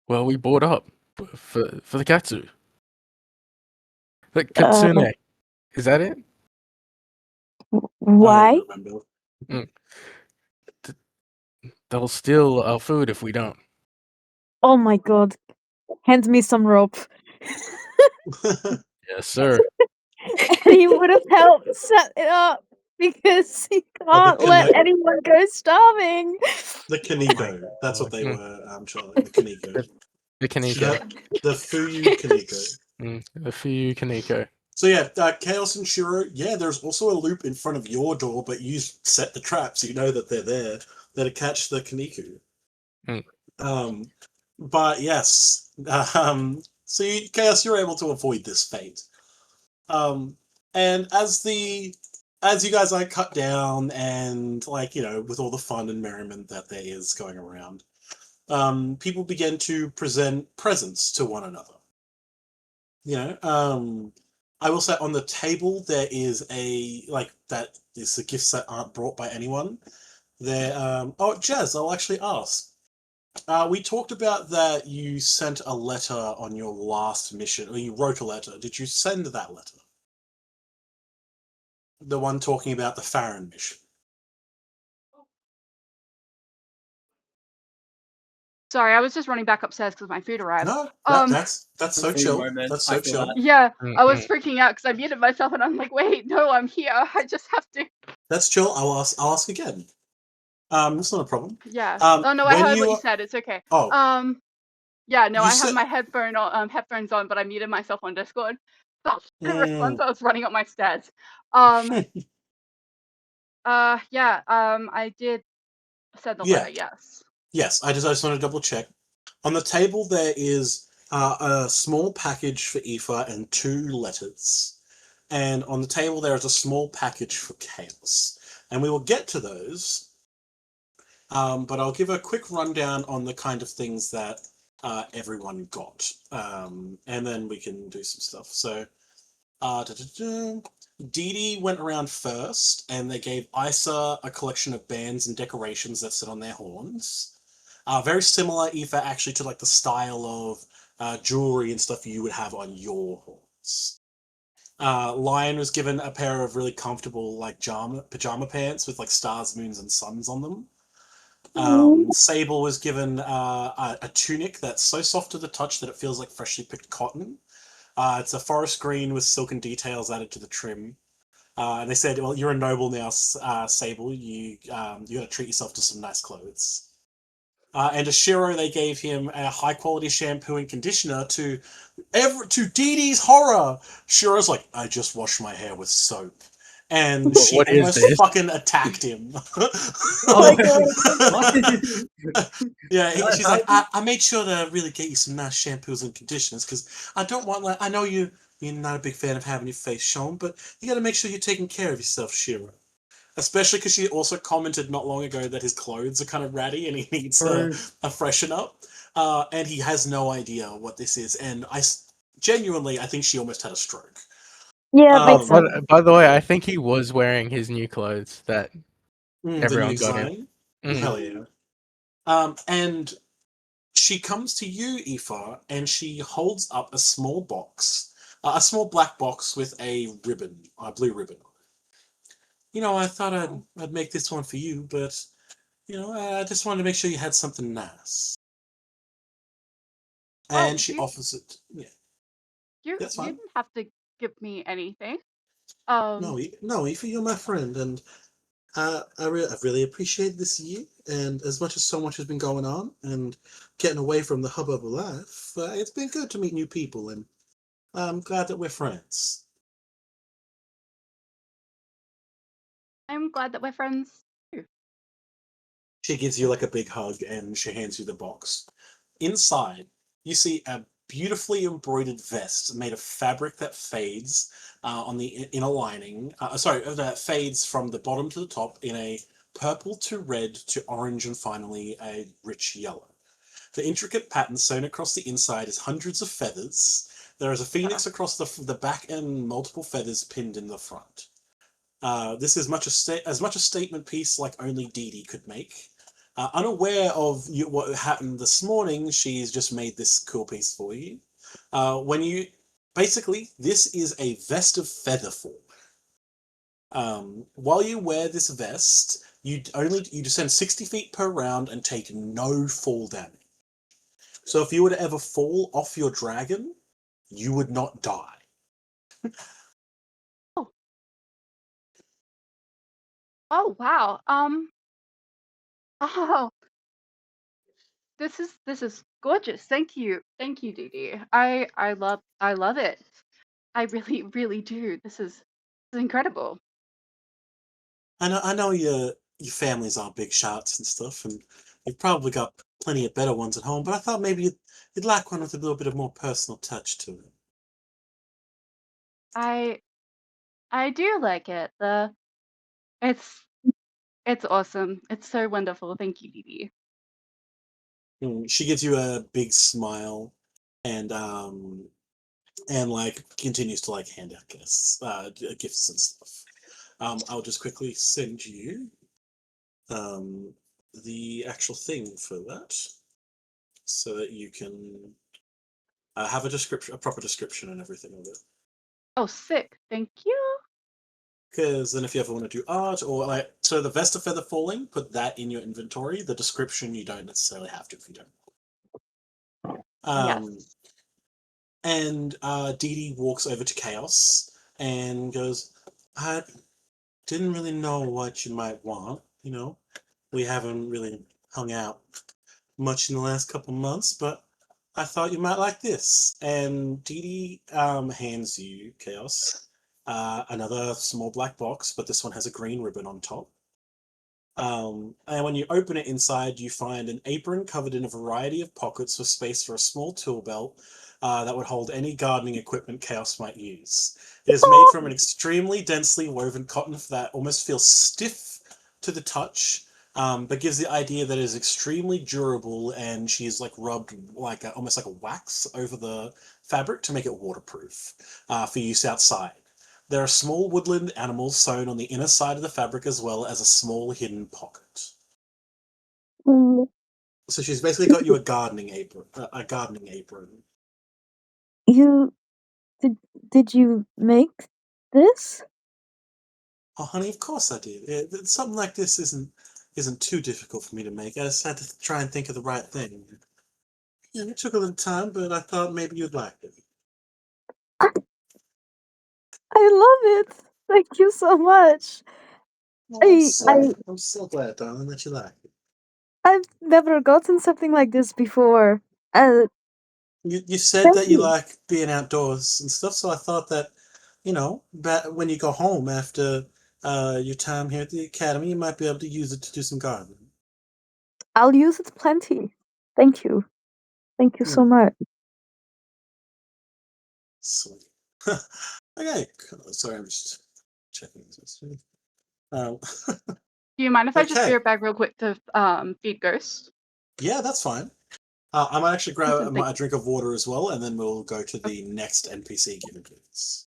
Well, we bought up for the katsu. The kitsune. Is that it? Why? They'll steal our food if we don't. Oh my god. Hand me some rope. Yes, sir. And he would have helped set it up because he can't let anyone go starving. The Kaneko. That's what they were, Charlie. The Kaneko. The Kaneko. The Fuyu Kaneko. The Fuyu Kaneko. So yeah, Chaos and Shiro, there's also a loop in front of your door, but you set the trap so you know that they're there. They're to catch the Kaneko. But yes, so Chaos, you're able to avoid this fate. And as you guys cut down and with all the fun and merriment that there is going around, people begin to present presents to one another. I will say on the table there is that is the gifts that aren't brought by anyone. There Jazz, I'll actually ask. We talked about that you sent a letter on your last mission, or you wrote a letter. Did you send that letter? The one talking about the Farron mission. Sorry, I was just running back upstairs because my food arrived. No, that's so Food chill. moment, That's I so feel chill. that. Yeah, I was freaking out because I muted myself and I'm like, wait, no, I'm here. I just have to. That's chill. I'll ask again. That's not a problem. Yeah. Oh no, I when heard what you you said. It's okay. oh Yeah, no, you I have said my headphones on, but I muted myself on Discord. So I was trying to respond, mm, so I was running up my stairs. Yeah, I did send the yeah. letter, yes. Yes, I just want to double check. On the table there is a small package for Aoife and 2 letters. And on the table there is a small package for Chaos. And we will get to those. But I'll give a quick rundown on the kind of things that everyone got. And then we can do some stuff. So Dee Dee went around first, and they gave Isa a collection of bands and decorations that sit on their horns. Very similar, Aoife, actually, to like the style of jewelry and stuff you would have on your horns. Lion was given a pair of really comfortable like pajama pants with like stars, moons, and suns on them. Sable was given a tunic that's so soft to the touch that it feels like freshly picked cotton. It's a forest green with silken details added to the trim. And they said, "Well, you're a noble now, Sable. You got to treat yourself to some nice clothes." And to Shiro, they gave him a high quality shampoo and conditioner. To Dee Dee's horror, Shiro's like, "I just washed my hair with soap." And she What is almost this? fucking attacked him. Oh, yeah, she's like, I made sure to really get you some nice shampoos and conditioners because I don't want like I know you're not a big fan of having your face shown, but you got to make sure you're taking care of yourself, Shiro. Especially because she also commented not long ago that his clothes are kind of ratty and he needs a freshen up, and he has no idea what this is. And genuinely, I think she almost had a stroke. Yeah, it makes sense. By the way, I think he was wearing his new clothes that the new everyone got him. design. Hell yeah. And she comes to you, Aoife, and she holds up a small box, a small black box with a ribbon, a blue ribbon. I thought I'd make this one for you, but I just wanted to make sure you had something nice. And she offers it. Yeah, that's You fine. didn't have to give me anything. No, Aoife, you're my friend, and I've really appreciated this year. And as much as so much has been going on and getting away from the hubbub of life, it's been good to meet new people, and I'm glad that we're friends. I'm glad that we're friends too. She gives you like a big hug and she hands you the box. Inside, you see a beautifully embroidered vest made of fabric that fades on the inner lining. That fades from the bottom to the top in a purple to red to orange and finally a rich yellow. The intricate pattern sewn across the inside is hundreds of feathers. There is a phoenix across the back and multiple feathers pinned in the front. This is as much a statement piece like only Dee Dee could make. Unaware of what happened this morning, she's just made this cool piece for you. This is a vest of feather fall. While you wear this vest, you descend 60 feet per round and take no fall damage. So if you were to ever fall off your dragon, you would not die. Oh wow. Oh, this is gorgeous. Thank you, Dee Dee. I love it. I really really do. This is incredible. I know your families are big shots and stuff, and you've probably got plenty of better ones at home. But I thought maybe you'd like one with a little bit of more personal touch to it. I do like it. It's it's awesome. It's so wonderful. Thank you, Dee Dee. She gives you a big smile, and like continues to like hand out gifts and stuff. I'll just quickly send you the actual thing for that, so that you can have a proper description and everything of it. Oh, sick. Thank you. Because then if you ever want to do art or the vest of feather falling, put that in your inventory. The description you don't necessarily have to if you don't. And Dee Dee walks over to Chaos and goes, I didn't really know what you might want, you know. We haven't really hung out much in the last couple months, but I thought you might like this. And Dee Dee hands you, Chaos, another small black box, but this one has a green ribbon on top. And when you open it inside, you find an apron covered in a variety of pockets with space for a small tool belt that would hold any gardening equipment Chaos might use. It is made from an extremely densely woven cotton that almost feels stiff to the touch, but gives the idea that it is extremely durable, and she's like rubbed like almost like a wax over the fabric to make it waterproof for use outside. There are small woodland animals sewn on the inner side of the fabric as well as a small hidden pocket. Mm. So she's basically got you a gardening apron. You did you make this? Oh, honey, of course I did. Something like this isn't too difficult for me to make. I just had to try and think of the right thing. Yeah, it took a little time, but I thought maybe you'd like it. I love it. Thank you so much. I'm so glad, darling, that you like it. I've never gotten something like this before. You said Thank that you you. like being outdoors and stuff, so I thought that, you know, when you go home after your time here at the academy, you might be able to use it to do some gardening. I'll use it plenty. Thank you. Thank you so much. Sweet. Okay, sorry, I'm just checking this. Do you mind if I just be Okay. right back real quick to feed Ghost? Yeah, that's fine. I might actually grab Awesome, thank a drink of water as well, and then we'll go to the next NPC given please.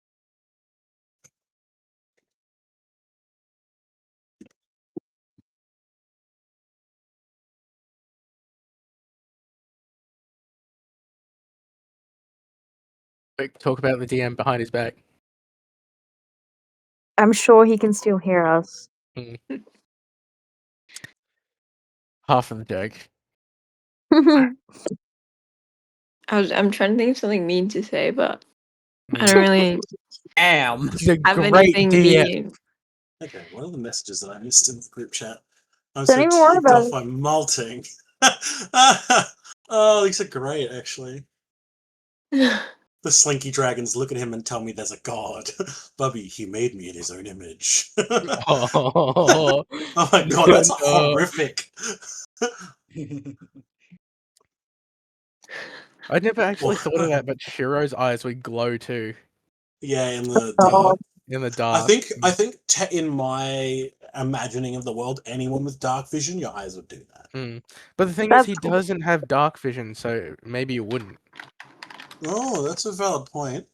Quick, talk about the DM behind his back. I'm sure he can still hear us. Half of the joke. I'm trying to think of something mean to say, but I don't really He's a have great anything DM. mean. Okay, what are the messages that I missed in the group chat? I'm Don't so even worry ticked about off it. by malting. Oh, these are great, actually. The Slinky Dragons look at him and tell me there's a god. Bubby, he made me in his own image. Oh my god, that's no. horrific. I never actually thought of that, but Shiro's eyes would glow too. Yeah, in the dark. In the dark. I think in my imagining of the world, anyone with dark vision, your eyes would do that. But the thing is, he doesn't have dark vision, so maybe you wouldn't. Oh, that's a valid point.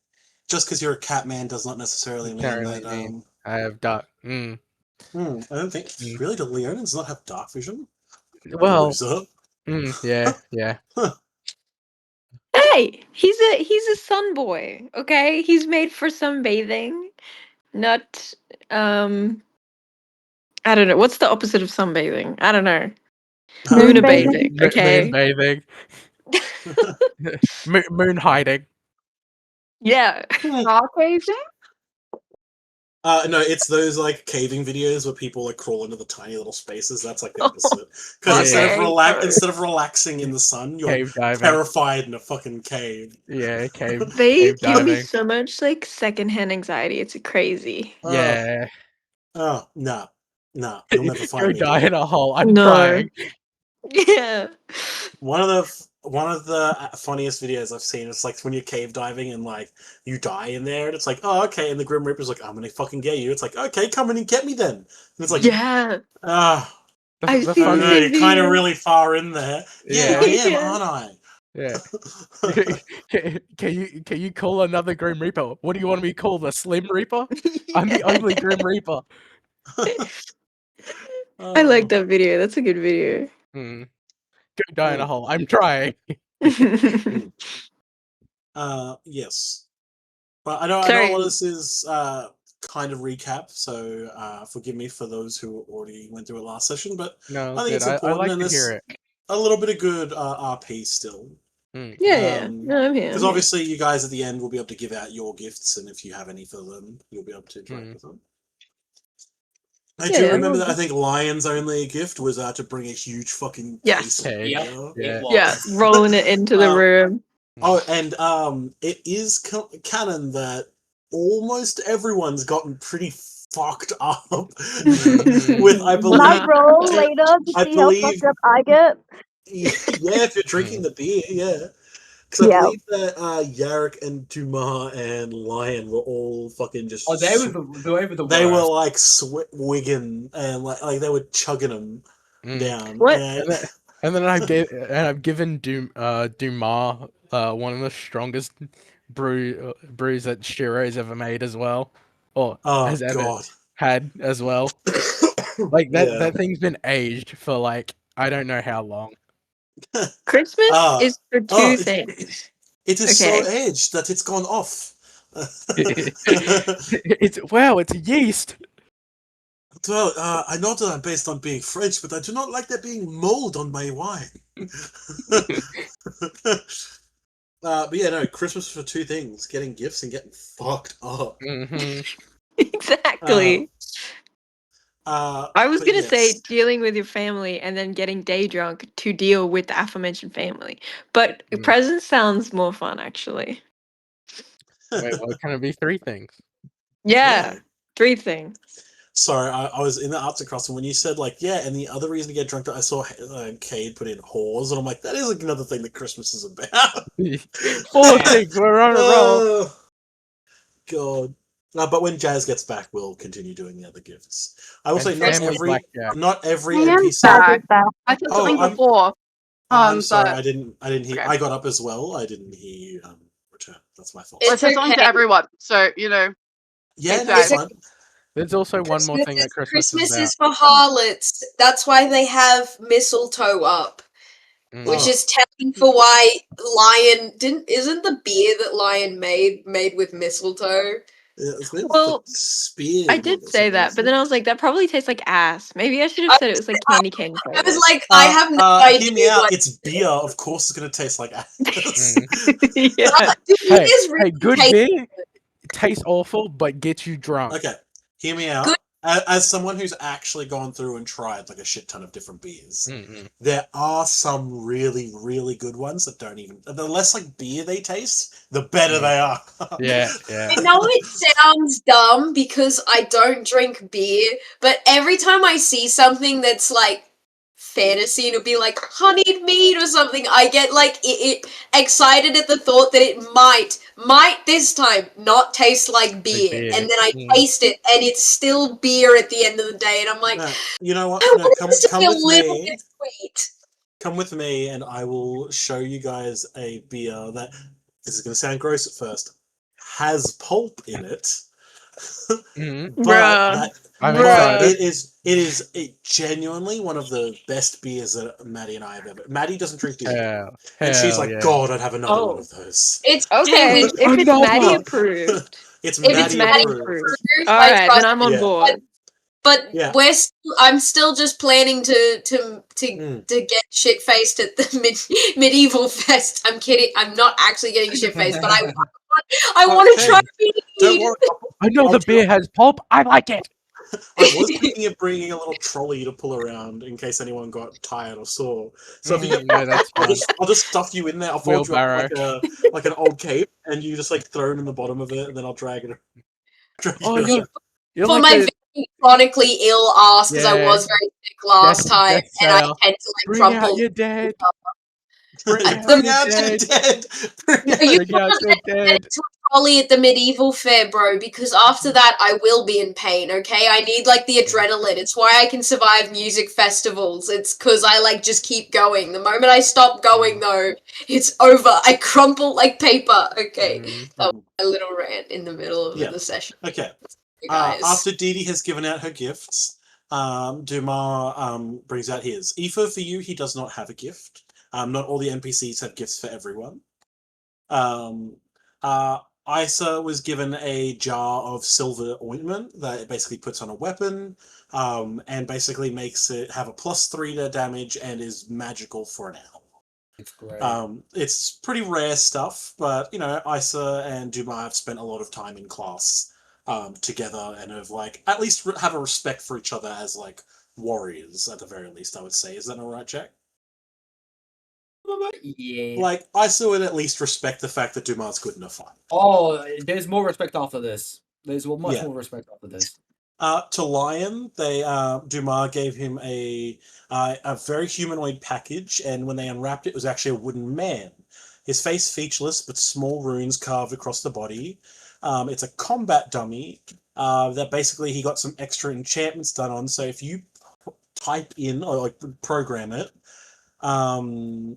Just because you're a cat man does not necessarily mean that. I have dark. I don't think really. Do Leonins not have dark vision? Well, Loser. Yeah. Hey, he's a sun boy, okay? He's made for sunbathing, not I don't know. What's the opposite of sunbathing? I don't know. Moon bathing, okay? Moon bathing. Moon hiding. Yeah. Stargazing? No, it's those like caving videos where people like crawl into the tiny little spaces. That's like the opposite. Because instead of relaxing in the sun, you're terrified in a fucking cave. Yeah, cave. They cave give me diving. so much like secondhand anxiety. It's crazy. Yeah. Oh no, you'll never find me. Go die in a hole. I'm No. trying. Yeah. One of the funniest videos I've seen is like when you're cave diving and like you die in there and it's like, oh okay, and the Grim Reaper's like, I'm gonna fucking get you. It's like, okay, come in and get me then. And it's like, yeah. I don't know, you're kind of really far in there. Yeah, I am, aren't I? Yeah. Can you call another Grim Reaper? What do you want me to call, the Slim Reaper? I'm the only Grim Reaper. I like that video. That's a good video. Go die in a hole. I'm trying. Yes. But I know a lot of this is kind of recap, so forgive me for those who already went through it last session, but No, I think it's I important like and to there's hear it. a little bit of good RP still. Yeah. No, I'm here. Because obviously, you guys at the end will be able to give out your gifts, and if you have any for them, you'll be able to interact with them. I do remember that. I think Lion's only gift was to bring a huge fucking case of beer. Yeah, rolling it into the room. Oh, and it is canon that almost everyone's gotten pretty fucked up with, I believe. Can I roll later to see how fucked up I get? Yeah, if you're drinking the beer, yeah. Because I believe that Yarrick and Dumar and Lion were all fucking just. Oh, they were the They were worst. like wigging and like they were chugging them down. What? And then I've given Dumar one of the strongest brews that Shiro's ever made as well, or has ever had as well. Like that thing's been aged for like I don't know how long. Christmas is for two things. It is so aged that it's gone off. It's yeast. Well, I know that I'm based on being French, but I do not like there being mold on my wine. But yeah, no, Christmas for two things: getting gifts and getting fucked up. Exactly. I was gonna say yes. dealing with your family and then getting day drunk to deal with the aforementioned family, but presents sounds more fun actually. Wait, what can it be? 3 things? Yeah, 3 things. Sorry, I was in the arts and crafts, and when you said like, yeah, and the other reason to get drunk, I saw Cade put in whores, and I'm like, that is like another thing that Christmas is about. 4 things, we're on a roll. God. But when Jazz gets back, we'll continue doing the other gifts. I will say not every NPC. I said something before. I'm sorry, I didn't hear. Okay. I got up as well. I didn't hear you return. That's my fault. I said something to everyone, so you know. Yeah, that's fine. There's also one more thing that Christmas is for harlots. That's why they have mistletoe up. Which is telling for why Lion isn't the beer that Lion made with mistletoe. Yeah, it's made well, spear. I did say that, but then I was like, that probably tastes like ass. Maybe I should have said it was like candy cane flavored. I was like, I have no idea. Hear me out. It's beer. Of course, it's gonna taste like ass. Yeah. Hey, good beer tastes awful, but gets you drunk. Okay, hear me out. As someone who's actually gone through and tried like a shit ton of different beers, there are some really, really good ones that don't even. The less like beer they taste, the better they are. Yeah. I know it sounds dumb because I don't drink beer, but every time I see something that's like fantasy and it'll be like honeyed mead or something, I get like it excited at the thought that it might this time not taste like beer. And then I taste it and it's still beer at the end of the day, and I'm like, you know what? I want come this to be a with little me. bit sweet. Come with me and I will show you guys a beer that, this is going to sound gross at first, has pulp in it. But it is genuinely one of the best beers that Maddie and I have ever. Maddie doesn't drink beer, and she's like, God, I'd have another one of those. It's okay. If it's Maddie approved, it's Maddie approved. All right, then I'm on board. But I'm still just planning to get shit faced at the medieval fest. I'm kidding. I'm not actually getting shit faced, but I want to try. Don't worry. I know the beer has pulp. I like it. I was thinking of bringing a little trolley to pull around in case anyone got tired or sore. So if you I'll just stuff you in there. I'll fold you up like an old cape, and you just like throw it in the bottom of it, and then I'll drag it. For my very chronically ill ass, because I was very sick last time, and I tend to like crumple. Bring out your dead. Bring out your dead. You can't get to a trolley at the medieval fair, bro, because after that I will be in pain, okay? I need like the adrenaline. It's why I can survive music festivals. It's because I like just keep going. The moment I stop going though, it's over. I crumple like paper. Okay. That was a little rant in the middle of the session. Okay. After Dee Dee has given out her gifts, Dumar brings out his. Aoife, for you, he does not have a gift. Not all the NPCs have gifts for everyone. Isa was given a jar of silver ointment that it basically puts on a weapon, and basically makes it have a +3 to damage and is magical for an hour. It's great. It's pretty rare stuff, but Isa and Dumas have spent a lot of time in class together and have at least have a respect for each other as warriors at the very least. I would say, is that all right, Jack? Yeah. Isa would at least respect the fact that Dumas is good in a fight. Oh, there's more respect after this. There's much more respect after this. To Lion, Dumas gave him a very humanoid package, and when they unwrapped it, it was actually a wooden man. His face featureless, but small runes carved across the body. It's a combat dummy that basically he got some extra enchantments done on. So if you type in or program it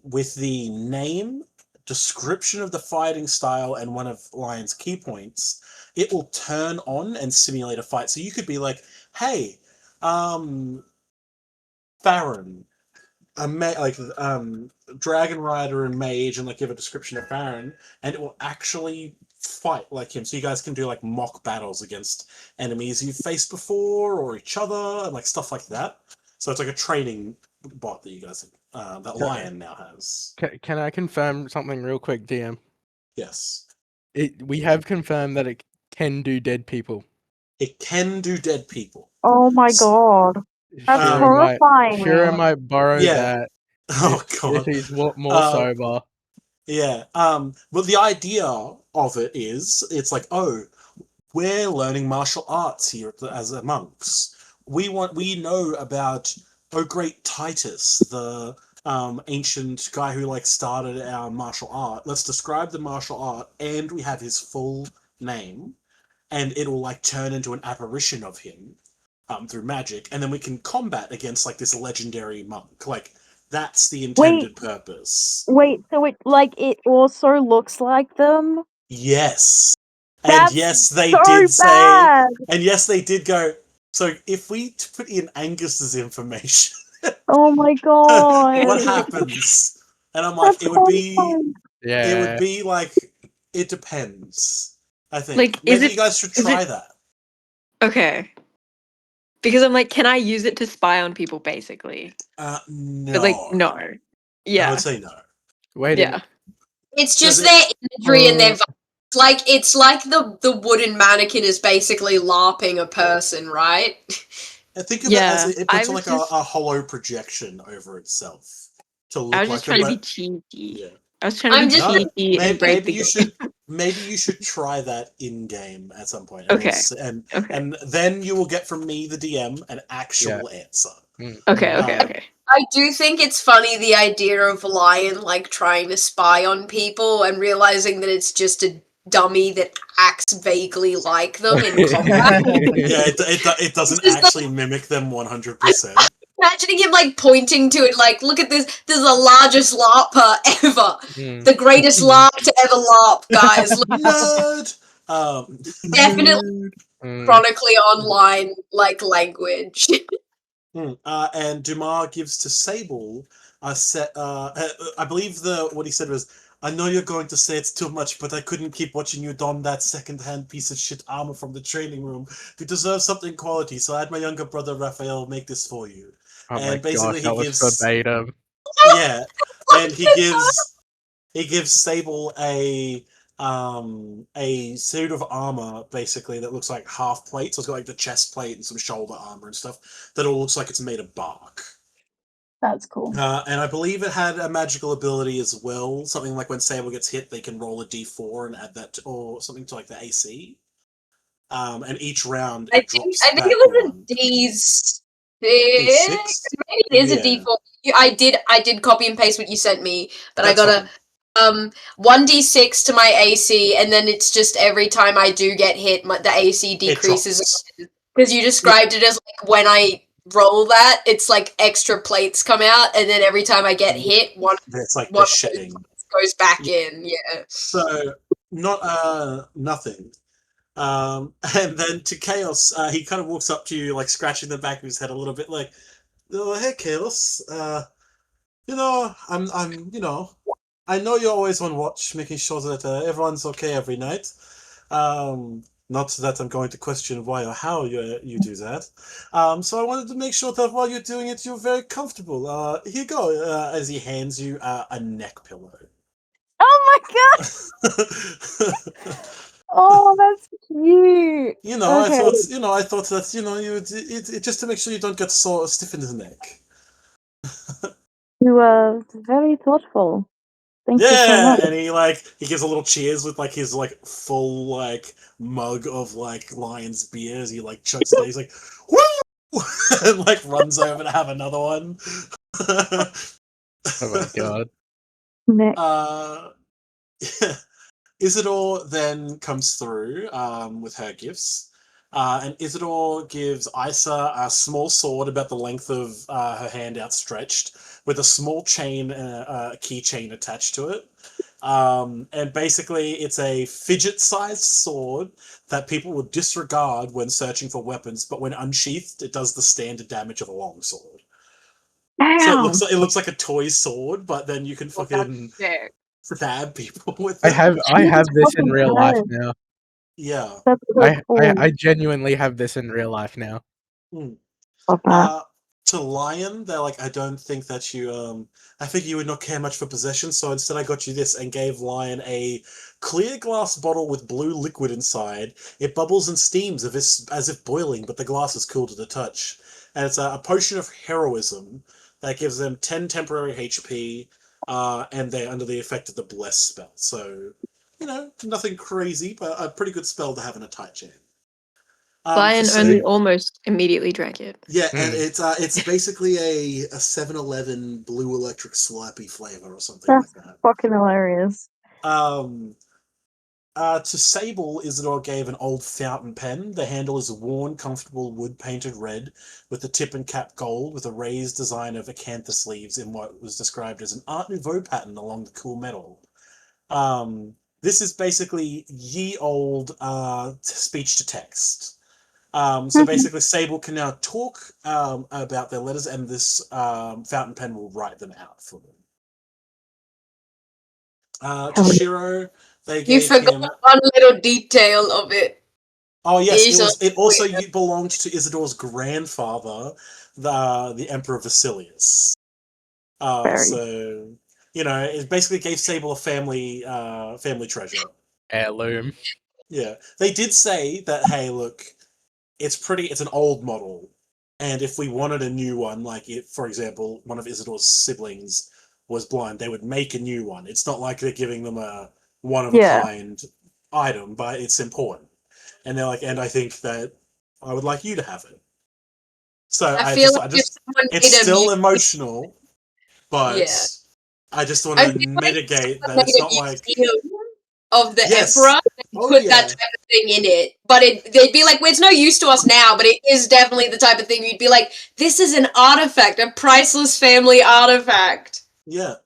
with the name, description of the fighting style, and one of Lion's key points, it will turn on and simulate a fight. So you could be like, hey, Farron, Dragon Rider and Mage, and give a description of Farron, and it will actually fight like him. So you guys can do mock battles against enemies you've faced before or each other and stuff like that. So it's like a training bot that you guys that Lion now has. Can I confirm something real quick, DM? Yes. We have confirmed that it can do dead people. It can do dead people. Oh my god. That's horrifying. Shira might borrow that. Oh god. If he's more sober. Yeah. Well, the idea of it is, it's we're learning martial arts here as monks. We know about great Titus, the ancient guy who started our martial art. Let's describe the martial art, and we have his full name, and it'll turn into an apparition of him through magic, and then we can combat against this legendary monk. That's the intended purpose. Wait, so it also looks like them? Yes. That's and yes, they so did say, bad. and yes, they did go, so if we put in Angus's information, oh my god, what happens? And I'm like, it would be it depends. I think maybe you guys should try that. Okay. Because I'm can I use it to spy on people, basically? No. But no. Yeah. I would say no. Wait. Yeah. It's just their imagery and their vibes. It's like the wooden mannequin is basically LARPing a person, right? I think of it as it puts a hollow projection over itself to look I was just trying to be cheeky. Yeah. I was trying to be cheeky and break the game. Maybe you should try that in game at some point. Okay. And then you will get from me, the DM, an actual answer. Okay. I do think it's funny, the idea of Lion trying to spy on people and realizing that it's just a dummy that acts vaguely like them in combat. Yeah, it doesn't actually mimic them 100%. Imagining him pointing to it, look at this is the largest LARPer ever. The greatest LARP to ever LARP, guys. Nerd! Definitely chronically online language. And Dumas gives to Sable a set. I believe what he said was, "I know you're going to say it's too much, but I couldn't keep watching you don that second-hand piece of shit armor from the training room. You deserve something quality, so I had my younger brother Raphael make this for you." Oh and my basically gosh, that was verbatim. Yeah, and he gives Sable a suit of armor, basically, that looks like half plate. So it's got the chest plate and some shoulder armor and stuff that all looks like it's made of bark. That's cool. And I believe it had a magical ability as well. Something like when Sable gets hit, they can roll a d4 and add that or something to the AC. And each round I think it was a D6. Maybe it is a D4. I did copy and paste what you sent me, but I got a 1d6 to my AC, and then it's just every time I do get hit, the AC decreases. Because you described it as when I roll that, it's extra plates come out, and then every time I get hit, one the shedding goes back in. Yeah. So nothing. And then to Chaos, he kind of walks up to you, scratching the back of his head a little bit, "Oh, hey, Chaos. I'm I know you're always on watch, making sure that everyone's okay every night. Not that I'm going to question why or how you do that. So I wanted to make sure that while you're doing it, you're very comfortable. Here you go, as he hands you a neck pillow. Oh my god! Oh, that's cute. You know, I Okay. thought that it just to make sure you don't get sore stiff in the neck. You are very thoughtful. Thank you so Yeah, much. and he gives a little cheers with his full mug of lion's beer as he chugs it down. He's like, woo, and runs over to have another one. Oh my god. Next. Isidore then comes through with her gifts. And Isidore gives Isa a small sword about the length of her hand outstretched, with a small chain, a keychain attached to it. And basically, it's a fidget-sized sword that people would disregard when searching for weapons, but when unsheathed, it does the standard damage of a long sword. So it looks like a toy sword, but then you can fucking stab people with it. I have this in real life now. Yeah. That's so cool. I genuinely have this in real life now. To Lion, they're like, I don't think that you I think you would not care much for possession, so instead I got you this and gave Lion a clear glass bottle with blue liquid inside. It bubbles and steams as if boiling, but the glass is cool to the touch. And it's a potion of heroism that gives them 10 temporary HP, and they're under the effect of the Bless spell. So, nothing crazy, but a pretty good spell to have in a tight jam. Lion only almost immediately drank it. Yeah, and it's basically a 7-Eleven blue electric Slurpee flavor or something like that. Fucking hilarious. To Sable, Isidore gave an old fountain pen. The handle is a worn, comfortable wood painted red, with the tip and cap gold, with a raised design of acanthus leaves in what was described as an Art Nouveau pattern along the cool metal. This is basically ye old speech to text. So basically, Sable can now talk about their letters, and this fountain pen will write them out for them. To Shiro, they gave him one little detail of it. Oh yes, it also belonged to Isidore's grandfather, the Emperor Vasilius. So it basically gave Sable a family treasure. Heirloom. Yeah, they did say that. Hey, look. It's an old model, and if we wanted a new one, for example, one of Isidore's siblings was blind, they would make a new one. It's not like they're giving them a one-of-a-kind item, but it's important. And they're like, and I think that I would like you to have it. So it's still emotional, but I just want to mitigate that it's not like... of the Emperor and put that type of thing in it. But they'd be like, well, it's no use to us now, but it is definitely the type of thing you'd be like, this is an artifact, a priceless family artifact. Yeah.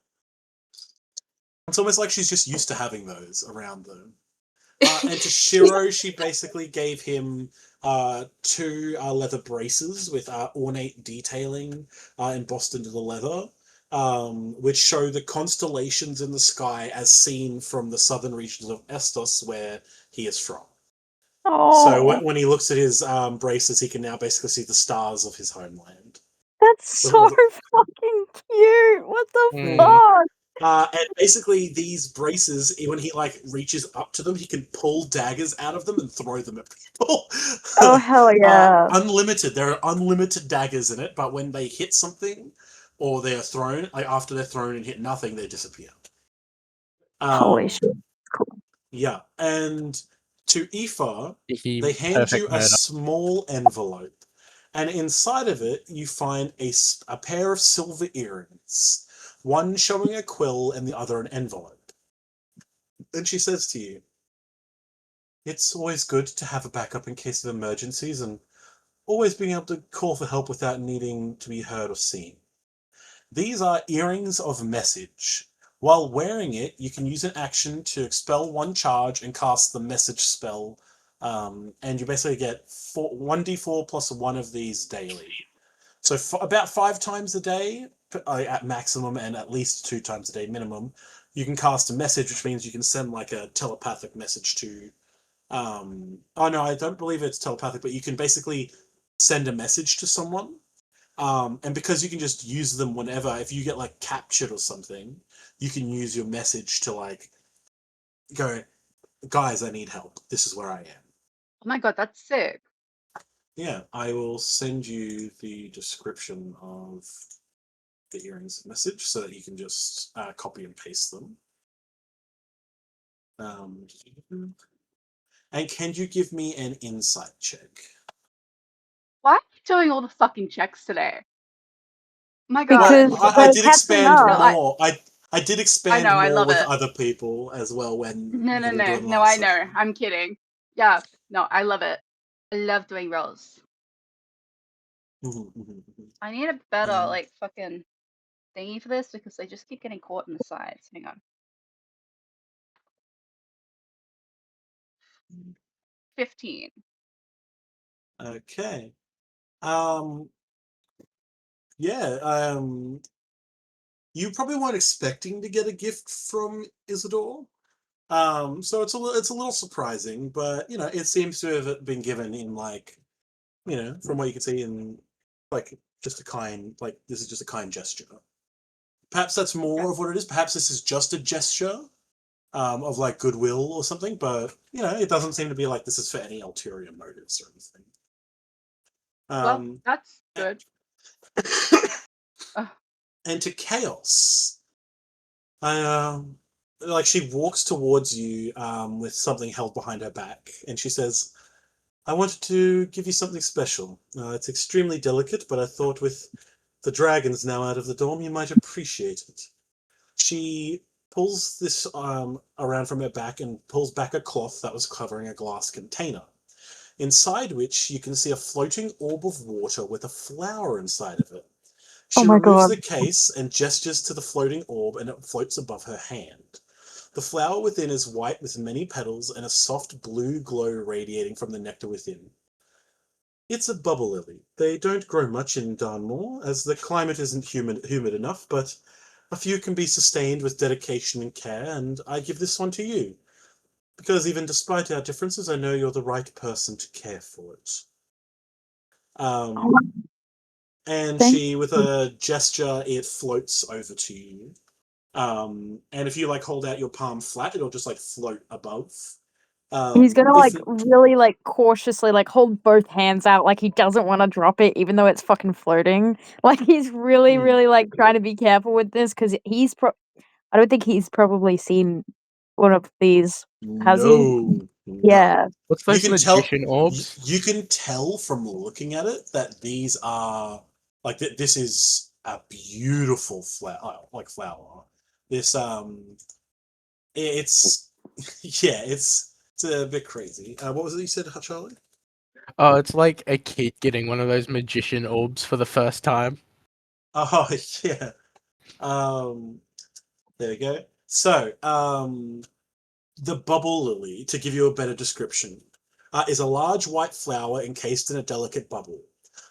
It's almost like she's just used to having those around them. And to Shiro, she basically gave him 2 leather braces with ornate detailing embossed into the leather. Which show the constellations in the sky as seen from the southern regions of Estos, where he is from. Oh. So when he looks at his braces, he can now basically see the stars of his homeland. That's so fucking cute. What the fuck? And basically, these braces, when he reaches up to them, he can pull daggers out of them and throw them at people. Oh hell yeah! Unlimited. There are unlimited daggers in it, but when they hit something, or they're thrown, after they're thrown and hit nothing, they disappear. Holy shit. Cool. Yeah, and to Aoife, they hand you a small envelope, and inside of it, you find a pair of silver earrings, one showing a quill and the other an envelope. And she says to you, it's always good to have a backup in case of emergencies, and always being able to call for help without needing to be heard or seen. These are earrings of message. While wearing it, you can use an action to expel 1 charge and cast the message spell, and you basically get 1d4 plus 1 of these daily. So about 5 times a day at maximum, and at least 2 times a day minimum, you can cast a message, which means you can send a telepathic message to Oh no, I don't believe it's telepathic, but you can basically send a message to someone. And because you can just use them whenever, if you get like captured or something, you can use your message to like go, guys, I need help. This is where I am. Oh my god, that's sick. Yeah, I will send you the description of the earrings message so that you can just copy and paste them. And can you give me an insight check? Why are you doing all the fucking checks today? My Because god. I did expand No, more. I did I expand know, I more love with it. other people as well when No, no, we were no. doing No, last I know. session. I'm kidding. Yeah. No, I love it. I love doing rolls. I need a better, like, fucking thingy for this because I just keep getting caught in the sides. Hang on. 15. Okay. Yeah, you probably weren't expecting to get a gift from Isidore. So it's a little surprising, but you know, it seems to have been given in like, you know, from what you can see in like just a kind, like this is just a kind gesture. Perhaps that's more of what it is. Perhaps this is just a gesture of like goodwill or something, but you know, it doesn't seem to be like this is for any ulterior motives or anything. Well, that's good. And to Chaos, like she walks towards you with something held behind her back, and she says, "I wanted to give you something special. It's extremely delicate, but I thought with the dragons now out of the dorm, you might appreciate it." She pulls this around from her back and pulls back a cloth that was covering a glass container, inside which you can see a floating orb of water with a flower inside of it. Oh She my removes god. the case and gestures to the floating orb, and it floats above her hand. The flower within is white with many petals and a soft blue glow radiating from the nectar within. It's a bubble lily. They don't grow much in Darnmore, as the climate isn't humid enough, but a few can be sustained with dedication and care, and I give this one to you. Because even despite our differences, I know you're the right person to care for it. And she, with a gesture, it floats over to you. And if you like hold out your palm flat, it'll just like float above. He's gonna If like really like cautiously like hold both hands out like he doesn't want to drop it even though it's fucking floating. Like he's really like trying to be careful with this because I don't think he's probably seen one of these. Has he? no, Yeah. What's you those can tell. magician orbs? You can tell from looking at it that these are like this is a beautiful flower, like flower. This it's yeah, it's a bit crazy. What was it you said, Charlie? Oh, it's like a kid getting one of those magician orbs for the first time. Oh yeah. There we go. So, the bubble lily, to give you a better description, is a large white flower encased in a delicate bubble.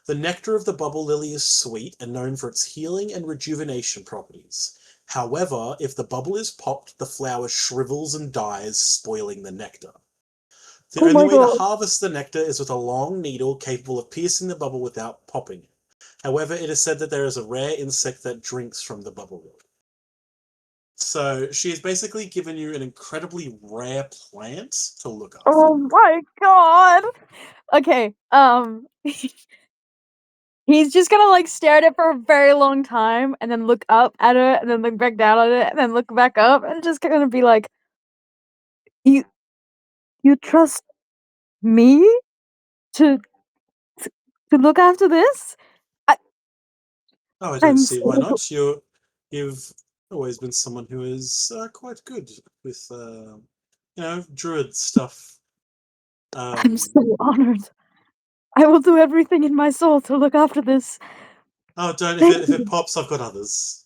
The nectar of the bubble lily is sweet and known for its healing and rejuvenation properties. However, if the bubble is popped, the flower shrivels and dies, spoiling the nectar. The Oh only my way to god. harvest the nectar is with a long needle capable of piercing the bubble without popping it. However, it is said that there is a rare insect that drinks from the bubble lily. So she has basically given you an incredibly rare plant to look after. Oh my god. Okay. He's just gonna like stare at it for a very long time and then look up at it and then look back down at it and then look back up and just gonna be like, You trust me to to look after this? Oh, I don't I'm see why so not. You've always been someone who is quite good with druid stuff. I'm so honored. I will do everything in my soul to look after this. Oh, don't! Thank If it you. pops, I've got others.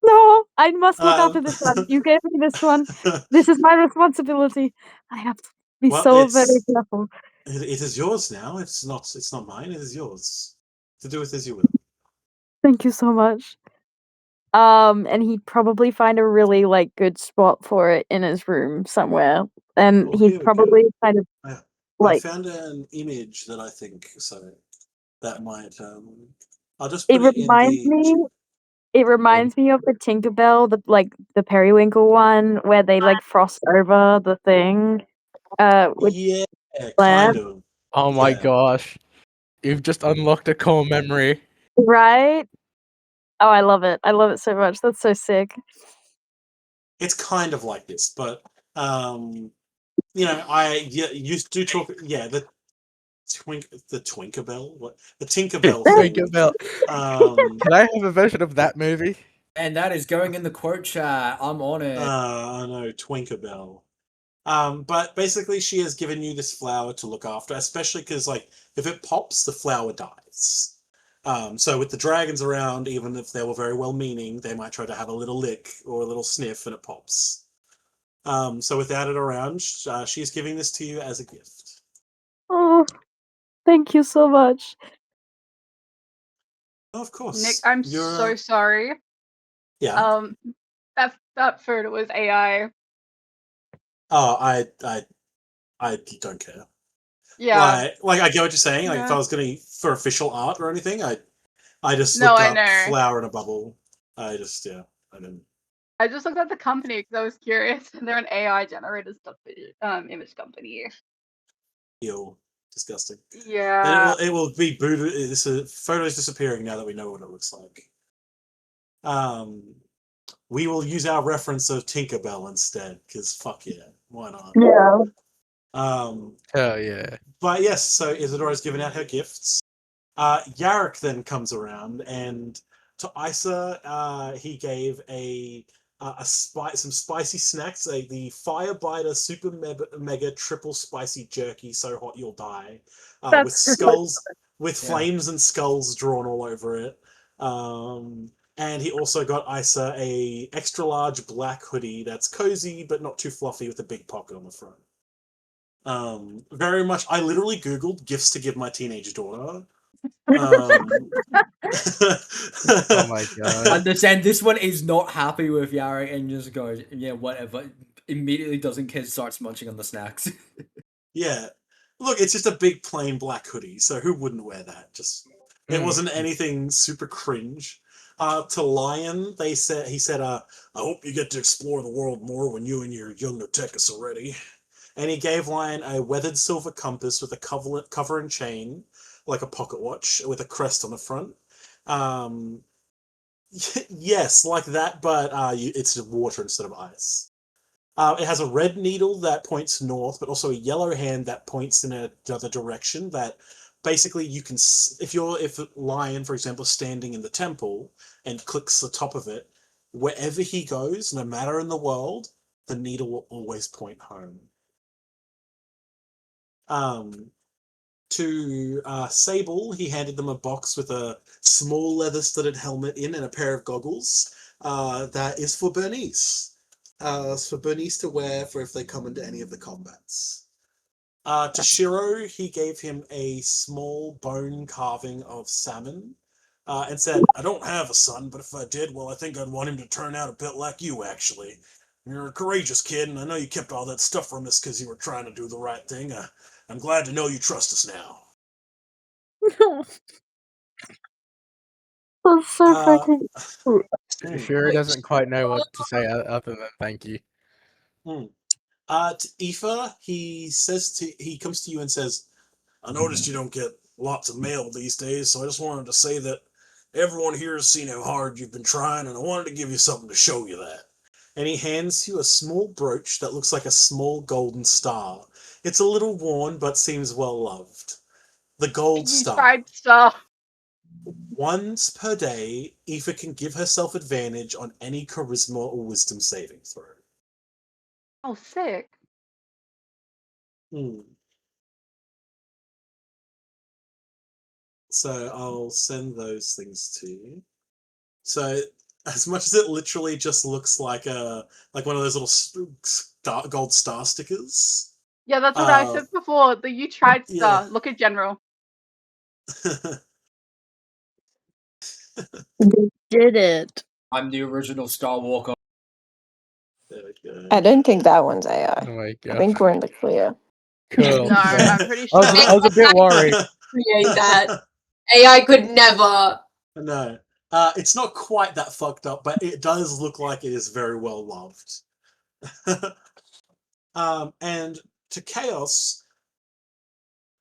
No, I must look Um, after this one. You gave me this one. This is my responsibility. I have to be well, so very careful. it is yours now. It's not mine. It is yours. To do with as you will. Thank you so much. And he'd probably find a really like good spot for it in his room somewhere. and he'd probably kind of I found an image that I think that might. I'll just put it in the. It reminds me of the Tinkerbell, the Periwinkle one, where they frost over the thing. Yeah, kind of. Oh my gosh, you've just unlocked a core memory. Right? Oh, I love it. I love it so much. That's so sick. It's kind of like this, but you do talk. Yeah, the Twinkerbell, what the Tinkerbell thing. Tinkerbell. Can I have a version of that movie? And that is going in the quote chat. I'm on it. I know, Twinkerbell. But basically, she has given you this flower to look after, especially because, if it pops, the flower dies. So with the dragons around, even if they were very well-meaning, they might try to have a little lick or a little sniff, and it pops. So without it around, she's giving this to you as a gift. Oh, thank you so much. Oh, of course. Nick, I'm so sorry. Yeah. That photo was AI. Oh, I don't care. Yeah. Like I get what you're saying. Like if I was going for official art or anything, I just looked up flower in a bubble. I didn't. I just looked at the company because I was curious. They're an AI generated stuff image company. Ew, disgusting. Yeah. It will be booted. This photo is disappearing now that we know what it looks like. We will use our reference of Tinkerbell instead, because fuck yeah, why not? Yeah. Oh yeah. But yes, so Isadora's given out her gifts. Yarrick then comes around, and to Isa, he gave some spicy snacks, the Firebiter Super Mega Triple Spicy Jerky, so hot you'll die, with skulls, with flames and skulls drawn all over it. And he also got Isa a extra large black hoodie that's cozy but not too fluffy with a big pocket on the front. Very much. I literally Googled gifts to give my teenage daughter. Oh my god. Understand, this one is not happy with Yarrick and just goes, yeah, whatever. Immediately doesn't care, starts munching on the snacks. Yeah. Look, it's just a big plain black hoodie, so who wouldn't wear that? It wasn't anything super cringe. To Lion, he said, I hope you get to explore the world more when you and your young Notekis are ready. And he gave Lion a weathered silver compass with a cover and chain, like a pocket watch, with a crest on the front. Yes, like that, but it's water instead of ice. It has a red needle that points north, but also a yellow hand that points in another direction. That basically you can, if Lion, for example, is standing in the temple and clicks the top of it, wherever he goes, no matter in the world, the needle will always point home. To Sable, he handed them a box with a small leather-studded helmet and a pair of goggles. That is for Bernice. It's for Bernice to wear for if they come into any of the combats. To Shiro, he gave him a small bone carving of salmon and said, I don't have a son, but if I did, well, I think I'd want him to turn out a bit like you, actually. You're a courageous kid, and I know you kept all that stuff from us because you were trying to do the right thing. I'm glad to know you trust us now. That's so fucking cute. Shiro doesn't quite know what to say other than thank you. To Aoife, he comes to you and says, I noticed you don't get lots of mail these days, so I just wanted to say that everyone here has seen how hard you've been trying, and I wanted to give you something to show you that. And he hands you a small brooch that looks like a small golden star. It's a little worn, but seems well loved. The gold star. Once per day, Aoife can give herself advantage on any charisma or wisdom saving throw. Oh, sick. So I'll send those things to you. So as much as it literally just looks like one of those little gold star stickers. Yeah, that's what I said before. The You Tried star. Look at General. They did it. I'm the original Skywalker. There I don't think that one's AI. Oh my I think god. we're in the clear. Cool. No, I'm pretty sure. I was a bit worried. Create that. AI could never. No. It's not quite that fucked up, but it does look like it is very well loved. And to Chaos,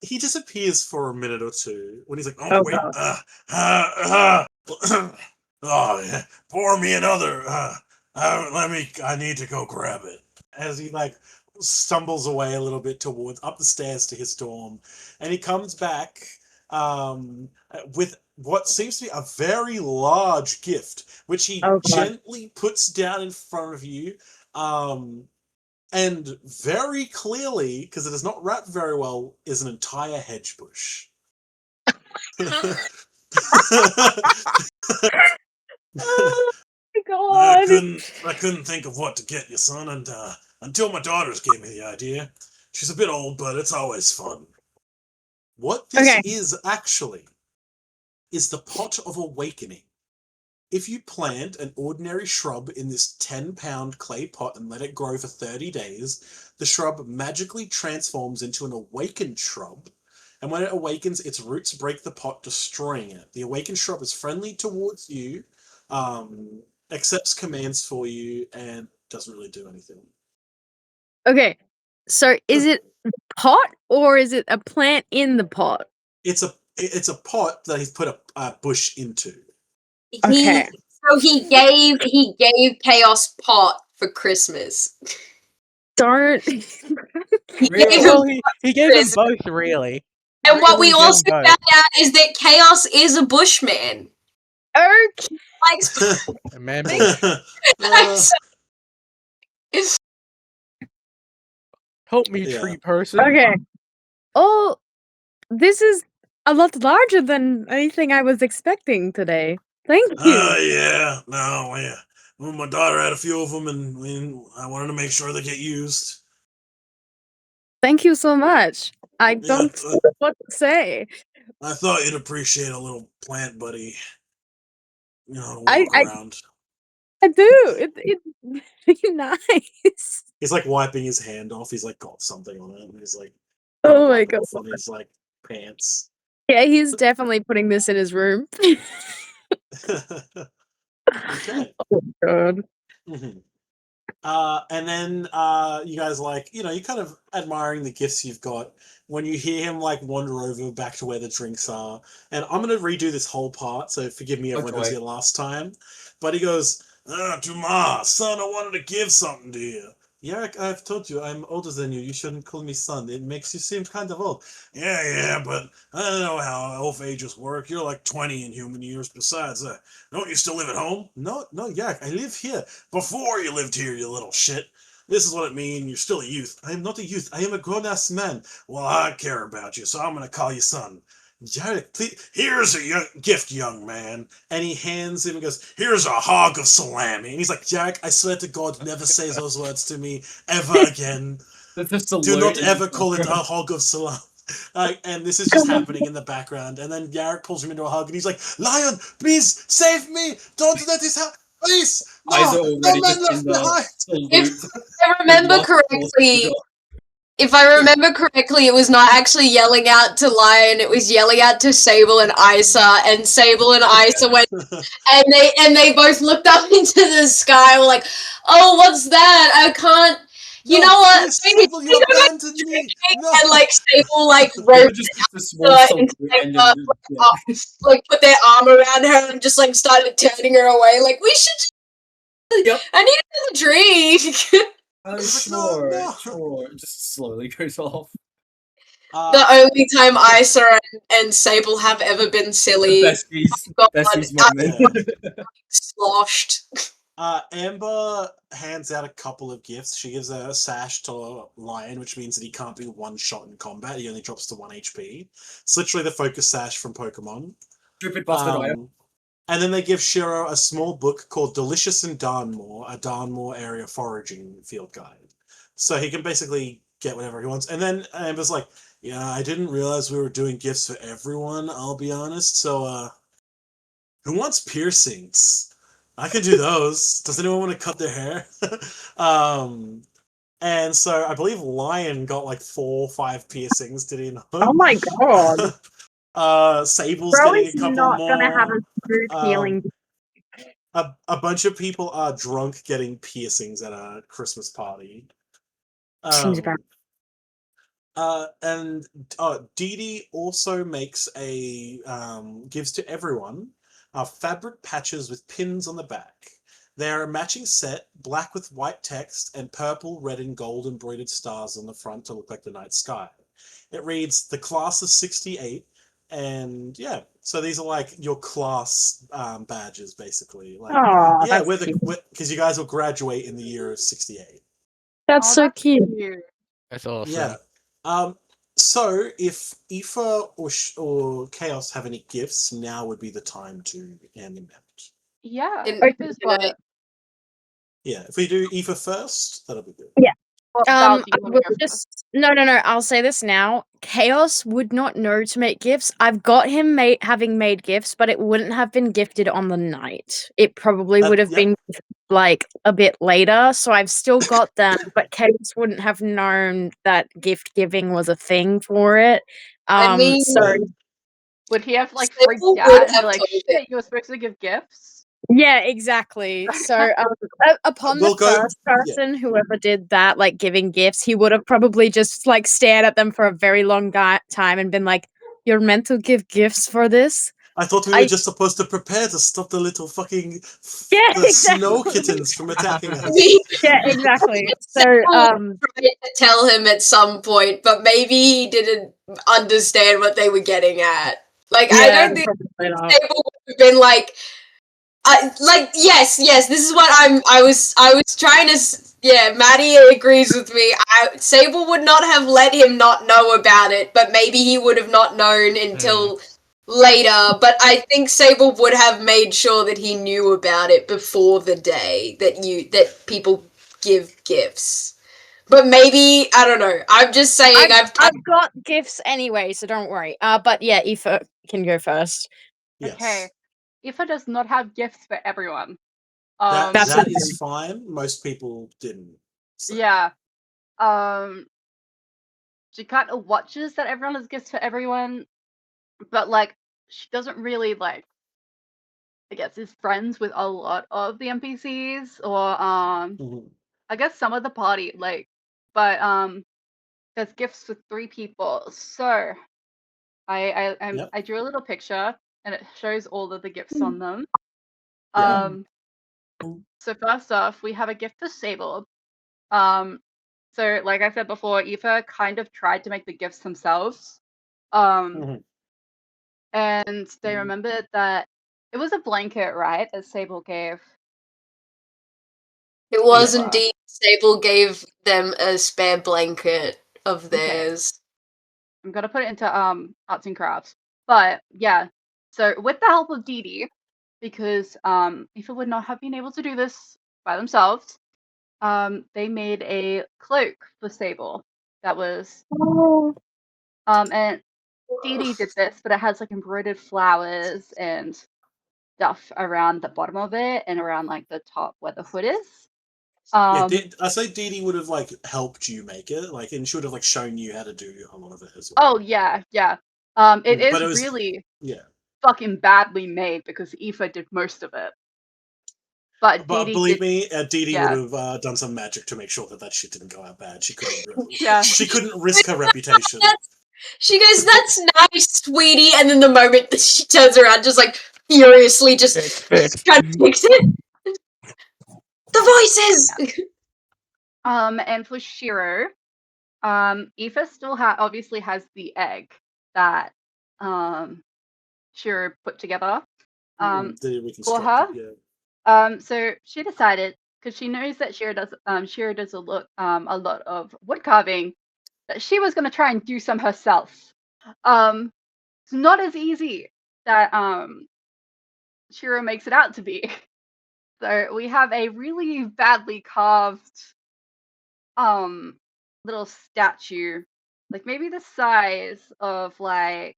he disappears for a minute or two when he's like, "Oh, wait, oh yeah, pour me another. I need to go grab it." As he like stumbles away a little bit towards up the stairs to his dorm, and he comes back with what seems to be a very large gift, which he gently puts down in front of you. And very clearly, because it is not wrapped very well, is an entire hedge bush. Oh my god! I couldn't think of what to get you, son, and until my daughters gave me the idea. She's a bit old, but it's always fun. What this is actually is the Pot of Awakening. If you plant an ordinary shrub in this 10-pound clay pot and let it grow for 30 days, the shrub magically transforms into an awakened shrub. And when it awakens, its roots break the pot, destroying it. The awakened shrub is friendly towards you, accepts commands for you, and doesn't really do anything. Okay, so is it a pot or is it a plant in the pot? It's a pot that he's put a bush into. So he gave Chaos Pot for Christmas. Don't. He gave them both, really. And what we also found out is that Chaos is a bushman. Okay. A man Help me, tree person. Okay. Oh, this is a lot larger than anything I was expecting today. Thank you. Yeah. No, yeah. Well, my daughter had a few of them, and I wanted to make sure they get used. Thank you so much. I don't know what to say. I thought you'd appreciate a little plant buddy. You know, to walk around. I do. It's nice. He's like wiping his hand off. He's like got something on it, and he's like, oh my god, on his like pants. Yeah, he's definitely putting this in his room. Okay. Oh god. Mm-hmm. And then you guys you're kind of admiring the gifts you've got when you hear him like wander over back to where the drinks are. And I'm gonna redo this whole part, so forgive me everyone who was here last time. But he goes, Dumas, son, I wanted to give something to you. Yarrick, I've told you I'm older than you. You shouldn't call me son. It makes you seem kind of old. Yeah, but I don't know how elf ages work. You're like 20 in human years. Besides, don't you still live at home? No, Yarrick, I live here. Before you lived here, you little shit. This is what it means. You're still a youth. I am not a youth. I am a grown-ass man. Well, I care about you, so I'm going to call you son. Yarrick, please, here's a gift, young man. And he hands him and goes, here's a hog of salami. And he's like, Yarrick, I swear to God, never say those words to me ever again. Do not ever call it a hog of salami. And this is just happening in the background. And then Yarrick pulls him into a hug and he's like, Lion, please save me. Don't let this happen. Please. No man left behind. If I remember correctly, it was not actually yelling out to Lion, it was yelling out to Sable and Isa, and Sable and Isa went and they both looked up into the sky, were like, oh, what's that? I can't you know what? Sable, you abandoned me. No. And like Sable like wrote like put their arm around her and just like started turning her away, like we should just I need another drink. Oh, sure. Just slowly goes off. The only time Isa and Sable have ever been silly. Besties moment. Sloshed. Amber hands out a couple of gifts. She gives a sash to Lion, which means that he can't be one shot in combat. He only drops to 1 HP. It's literally the focus sash from Pokemon. Stupid bastard and then they give Shiro a small book called Delicious in Darnmoor, a Darnmoor area foraging field guide. So he can basically get whatever he wants. And then Amber's like, yeah, I didn't realize we were doing gifts for everyone, I'll be honest. So, who wants piercings? I can do those. Does anyone want to cut their hair? And so I believe Lion got like 4 or 5 piercings. Did he not? Oh my god. Sable's Bro getting is a couple not gonna have more. a smooth feeling. A bunch of people are drunk getting piercings at a Christmas party. Seems about. And Dee Dee also makes gives to everyone fabric patches with pins on the back. They are a matching set, black with white text and purple, red, and gold embroidered stars on the front to look like the night sky. It reads the class of 68, and yeah, so these are like your class badges, basically. Like, Oh, yeah, that's cute. because you guys will graduate in the year of 68. That's so cute. That's awesome. Yeah. So if Aoife or Chaos have any gifts, now would be the time to hand them out. Yeah, Aoife's got Yeah, if we do Aoife first, that'll be good. Yeah. Val, do you I wanna will go first? just no. I'll say this now. Chaos would not know to make gifts. I've got him having made gifts, but it wouldn't have been gifted on the night. It probably would have been like a bit later. So I've still got them, but Chaos wouldn't have known that gift giving was a thing for it. I mean, So would he have like Sable freaked would out and be have like, told "Shit, you were supposed to give gifts"? yeah, exactly. So upon the first person, whoever did that, like giving gifts, he would have probably just like stared at them for a very long time and been like, "You're meant to give gifts for this." I thought we were just supposed to prepare to stop the little fucking snow kittens from attacking us. Yeah, exactly. So tried to tell him at some point, but maybe he didn't understand what they were getting at. Like, I don't think Sable would have been like, yes, this is what I was trying to. Yeah, Maddie agrees with me. Sable would not have let him not know about it, but maybe he would have not known until later. But I think Sable would have made sure that he knew about it before the day that people give gifts. But maybe I don't know. I'm just saying I've got gifts anyway, so don't worry. But yeah, Aoife can go first. Okay. Aoife does not have gifts for everyone. That is fine. Most people didn't. So. Yeah. She kind of watches that everyone has gifts for everyone, but like she doesn't really like I guess is friends with a lot of the NPCs or I guess some of the party, like but there's gifts for 3 people. So I drew a little picture and it shows all of the gifts on them. So first off, we have a gift for Sable. So like I said before, Aoife kind of tried to make the gifts themselves. And they remembered that it was a blanket, right? That Sable gave. It was indeed. Sable gave them a spare blanket of theirs. I'm gonna put it into arts and crafts. But yeah, so with the help of Dee Dee, because Aoife would not have been able to do this by themselves, they made a cloak for Sable that was and Dee Dee did this, but it has like embroidered flowers and stuff around the bottom of it and around like the top where the hood is. I say Dee Dee would have like helped you make it, like, and she would have like shown you how to do a lot of it as well. Oh yeah. It is really fucking badly made because Aoife did most of it. But believe me, Dee Dee would have done some magic to make sure that shit didn't go out bad. She couldn't. She couldn't risk her reputation. She goes, "That's nice, sweetie," and then the moment that she turns around, just like furiously, just trying to fix it. The voices. And for Shiro, Aoife still obviously has the egg that Shiro put together. For her. So she decided, because she knows that Shiro does a lot of wood carving, that she was gonna try and do some herself. It's not as easy that Shiro makes it out to be. So we have a really badly carved little statue, like maybe the size of like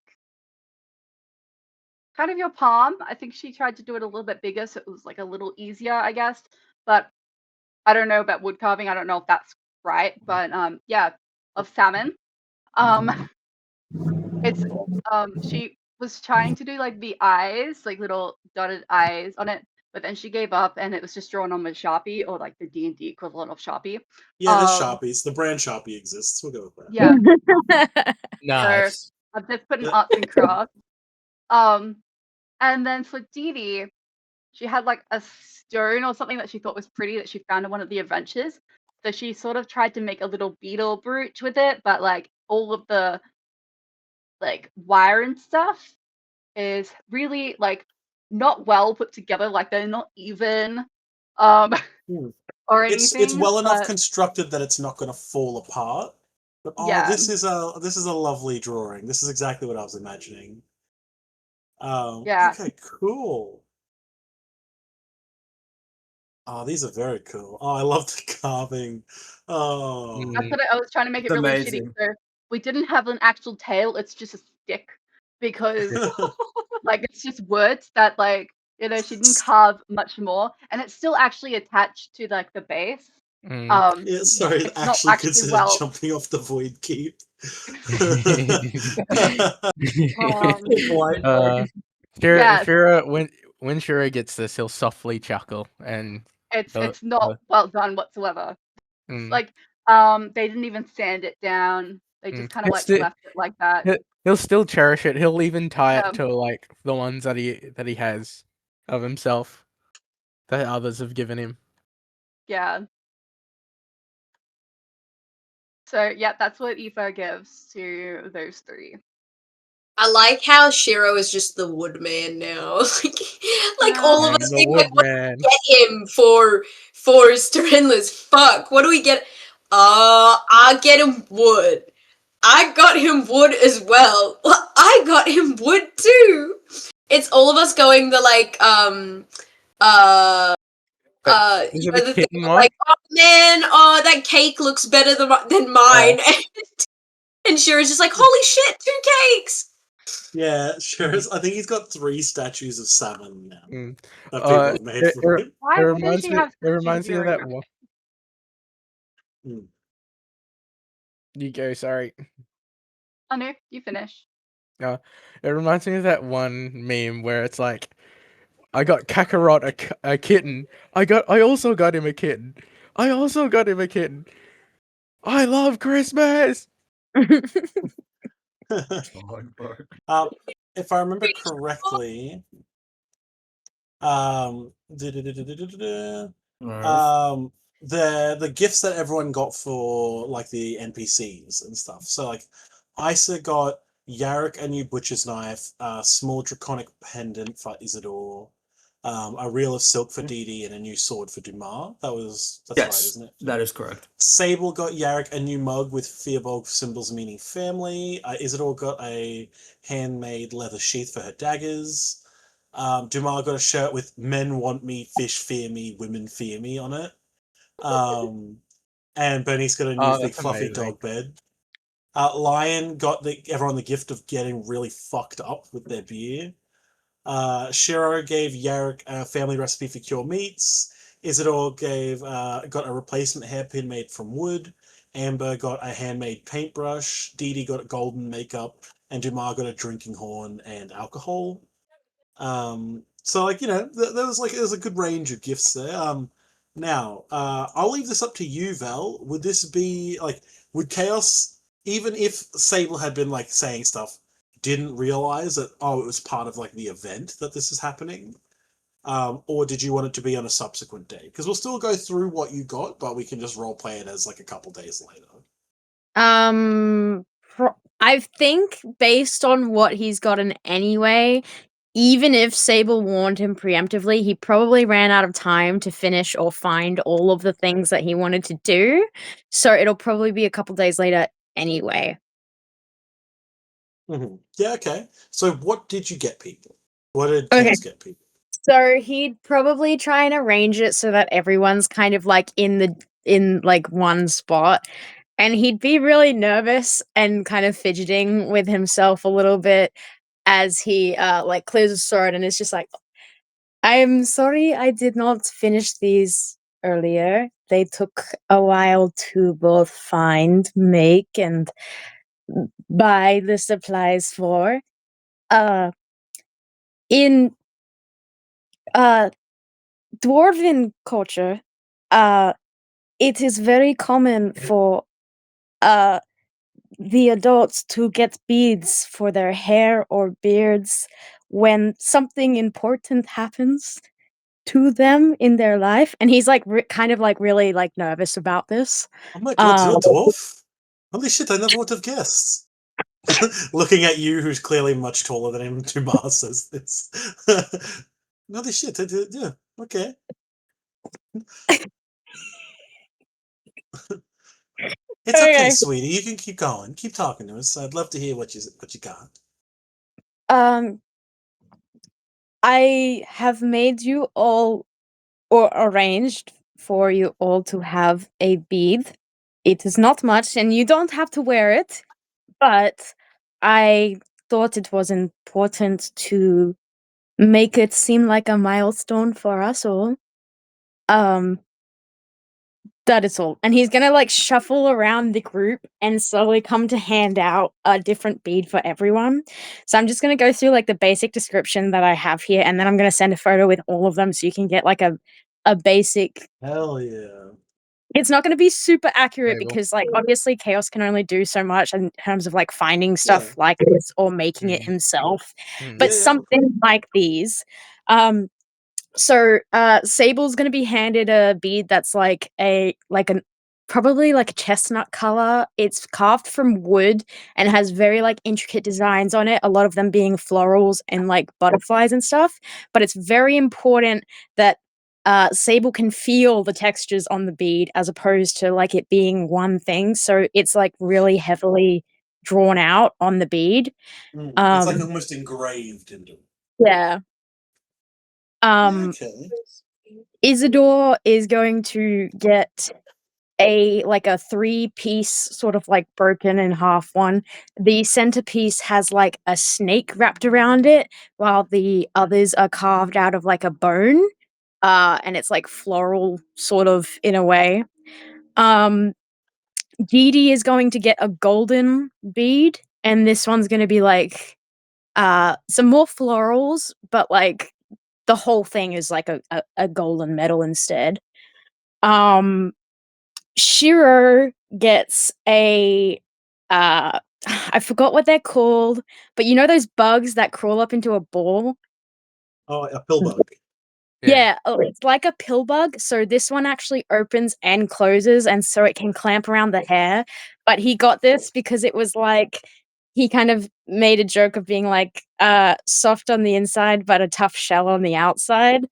kind of your palm. I think she tried to do it a little bit bigger, so it was like a little easier, I guess. But I don't know about wood carving. I don't know if that's right, but yeah, of salmon. It's she was trying to do like the eyes, like little dotted eyes on it, but then she gave up and it was just drawn on with Sharpie or like the D&D equivalent of Sharpie. Yeah, there's Sharpies. The brand Sharpie exists. We'll go with that. Yeah. Nice. So I've just put in arts and crafts. And then for Dee Dee, she had like a stone or something that she thought was pretty that she found in one of the adventures. So she sort of tried to make a little beetle brooch with it, but like all of the like wire and stuff is really like not well put together. Like they're not even or anything. It's well enough constructed that it's not going to fall apart. But yeah, this is a lovely drawing. This is exactly what I was imagining. yeah. Okay, cool. Oh, these are very cool. Oh, I love the carving. Oh, That's what I was trying to make it It's really amazing. shitty. So we didn't have an actual tail. It's just a stick because like it's just words that like you know she didn't carve much more, and it's still actually attached to like the base. yeah, sorry, It's not actually actually considered well. jumping off the void keep. Yeah. Shira, when Shira gets this, he'll softly chuckle, and It's not well done whatsoever. Like they didn't even sand it down. They just kind of like left it like that. He'll still cherish it. He'll even tie Yeah. it to like the ones that he has of himself that others have given him. Yeah. So yeah, that's what Aoife gives to those three. I like how Shiro is just the woodman now. like all of us The think like, what do woodman. we get him for Sterenlys? Fuck, what do we get? I get him wood. I got him wood as well. I got him wood too. It's all of us going the like Is you it know a the thing kitten of, one? like, oh man, oh that cake looks better than mine. And Shira's just like, holy shit, 2 cakes. Yeah, Shira's. I think he's got 3 statues of salmon now that people have made It, for him. Why wouldn't she have it reminds me of that one? one. You go, sorry. Oh no, you finish. It reminds me of that one meme where it's like, I got Kakarot a kitten. I also got him a kitten. I also got him a kitten. I love Christmas. If I remember correctly, the gifts that everyone got for like the NPCs and stuff. So like Isa got Yarrick a new butcher's knife, a small draconic pendant for Isidore, a reel of silk for Dee Dee, and a new sword for Dumas. That's right, isn't it? That is correct. Sable got Yarrick a new mug with Fearbog symbols meaning family. Isidore got a handmade leather sheath for her daggers. Dumas got a shirt with "Men want me, fish fear me, women fear me" on it. And Bernice got a new big fluffy dog bed. Lion got everyone the gift of getting really fucked up with their beer. Shiro gave Yarrick a family recipe for cure meats. Isidore got a replacement hairpin made from wood. Amber got a handmade paintbrush. Dee Dee got golden makeup, and Dumas got a drinking horn and alcohol. So like there was a good range of gifts there. Now I'll leave this up to you, Val. Would this be like would Chaos, even if Sable had been like saying stuff, didn't realize that it was part of like the event that this is happening, or did you want it to be on a subsequent day? Because we'll still go through what you got, but we can just role play it as like a couple days later. I think based on what he's gotten anyway, even if Sable warned him preemptively, he probably ran out of time to finish or find all of the things that he wanted to do. So it'll probably be a couple days later anyway. Mm-hmm. Yeah, okay. So what did you get people? What did Chaos get people? So he'd probably try and arrange it so that everyone's kind of like in like one spot. And he'd be really nervous and kind of fidgeting with himself a little bit. as he like clears his throat and is just like, I'm sorry I did not finish these earlier. They took a while to both find, make, and buy the supplies for. In dwarven culture, it is very common for the adults to get beads for their hair or beards when something important happens to them in their life. And he's like kind of like really like nervous about this. Oh my god, you're a dwarf? Holy shit, I never would have guessed. Looking at you, who's clearly much taller than him, Dumar says this. Holy shit, I did, yeah, okay. It's okay, sweetie. You can keep going. Keep talking to us. I'd love to hear what you got. I have made you all, or arranged for you all, to have a bead. It is not much, and you don't have to wear it, but I thought it was important to make it seem like a milestone for us all. That is all. And he's gonna like shuffle around the group and slowly come to hand out a different bead for everyone. So I'm just gonna go through like the basic description that I have here, and then I'm gonna send a photo with all of them so you can get like a basic. Hell yeah. It's not going to be super accurate because, like, obviously Chaos can only do so much in terms of, like, finding stuff like this or making it himself. But something like these. Sable's going to be handed a bead that's probably like a chestnut color. It's carved from wood and has very like intricate designs on it, a lot of them being florals and like butterflies and stuff. But it's very important that Sable can feel the textures on the bead as opposed to like it being one thing. So it's like really heavily drawn out on the bead. It's like almost engraved into it. Yeah. Okay. Isidore is going to get a 3-piece sort of like broken in half one. The centerpiece has like a snake wrapped around it, while the others are carved out of like a bone. And it's like floral sort of in a way. Dee is going to get a golden bead, and this one's gonna be like some more florals, but like the whole thing is like a golden medal instead. Shiro gets a I forgot what they're called, but you know those bugs that crawl up into a ball? Oh, a pill bug. Yeah, it's like a pill bug. So this one actually opens and closes, and so it can clamp around the hair. But he got this because it was like he kind of made a joke of being like soft on the inside but a tough shell on the outside.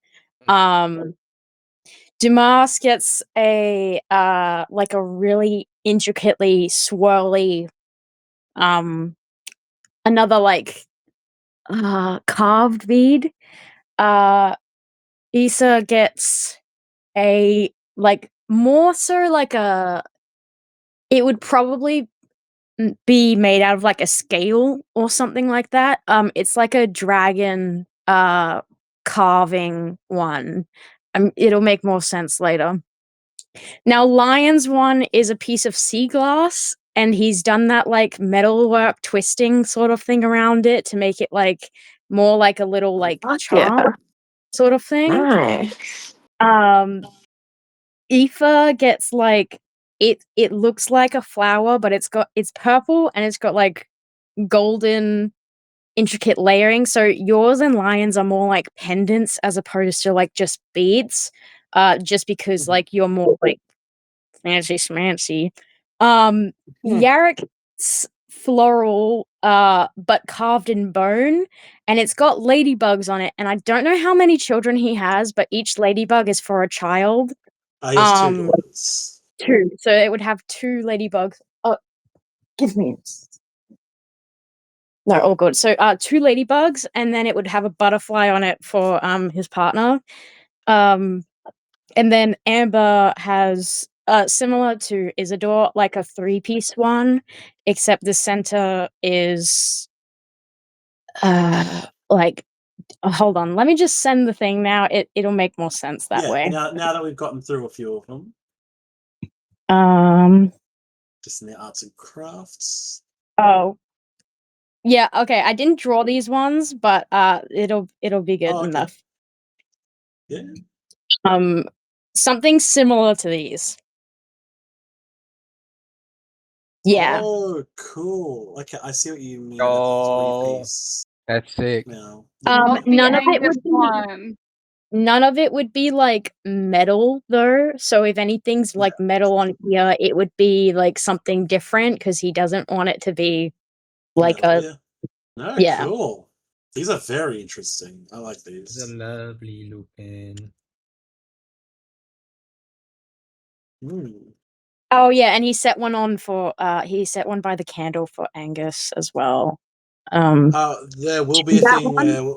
Dumas gets a like a really intricately swirly another like carved bead. Issa gets a like more so like a it would probably be made out of like a scale or something like that. It's like a dragon carving one. It'll make more sense later. Now, Lion's one is a piece of sea glass, and he's done that like metalwork twisting sort of thing around it to make it like more like a little like charm sort of thing. Nice. Aoife gets like it looks like a flower, but it's purple and it's got like golden intricate layering. So yours and Lion's are more like pendants as opposed to like just beads. Just because like you're more like fancy schmancy. Yarek's floral, but carved in bone, and it's got ladybugs on it. And I don't know how many children he has, but each ladybug is for a child. I have 2 daughters. 2. So it would have 2 ladybugs. Oh, give me. No, all good. So 2 ladybugs, and then it would have a butterfly on it for his partner. And then Amber has similar to Isidore, like a 3-piece one, except the center is Like, hold on, let me just send the thing now. It'll make more sense that way. Now that we've gotten through a few of them. Just in the arts and crafts. Oh. Yeah, okay, I didn't draw these ones, but it'll be good enough. Yeah. Something similar to these. Yeah. Oh, cool. Okay, I see what you mean. Oh, that's sick. No. None of it would be like metal though. So if anything's like metal on here, it would be like something different because he doesn't want it to be like Cool. These are very interesting. I like these. They're lovely looking. Oh yeah, and he set one on for he set one by the candle for Angus as well. There will be a thing where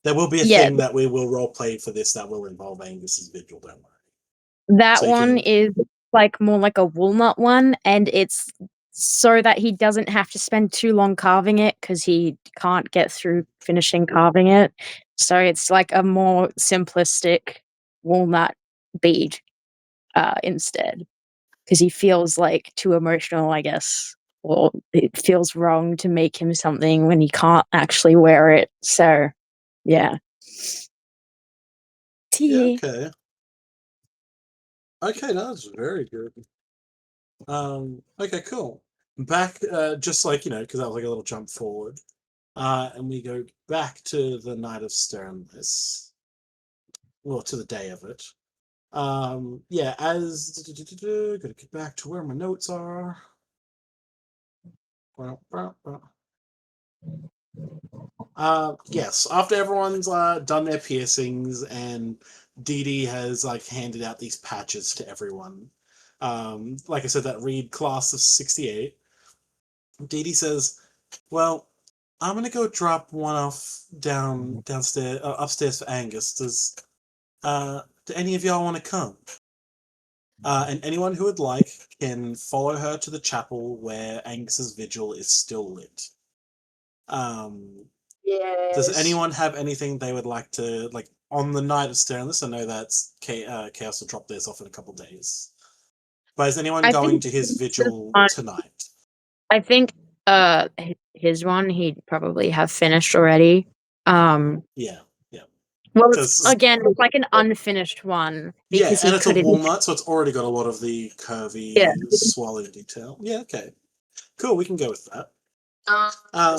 there will be a thing that we will roleplay for this that will involve Angus's vigil, don't worry. That one is like more like a walnut one, and it's so that he doesn't have to spend too long carving it because he can't get through finishing carving it. So it's like a more simplistic walnut bead instead, because he feels like too emotional, I guess, or it feels wrong to make him something when he can't actually wear it. So, yeah. Yeah, okay. Okay, that's very good. Okay, cool. Back, just like, because that was like a little jump forward. And we go back to the night of Sterenlys. Well, to the day of it. Yeah, gotta get back to where my notes are. Yes, after everyone's done their piercings and Dee Dee has like handed out these patches to everyone. Like I said, that Reed class of 68. Dee Dee says, "Well, I'm gonna go drop one off downstairs, upstairs for Angus. Do any of y'all want to come? And anyone who would like can follow her to the chapel where Angus's vigil is still lit. Does anyone have anything they would like to, like, on the night of Sterenlys? I know that's Chaos will drop theirs off in a couple days. But is anyone going to his vigil tonight? I think his one he'd probably have finished already. Yeah. Well, again, it's like an unfinished one. Yeah, and it's a walnut, so it's already got a lot of the curvy swallow detail. Yeah, okay. Cool, we can go with that.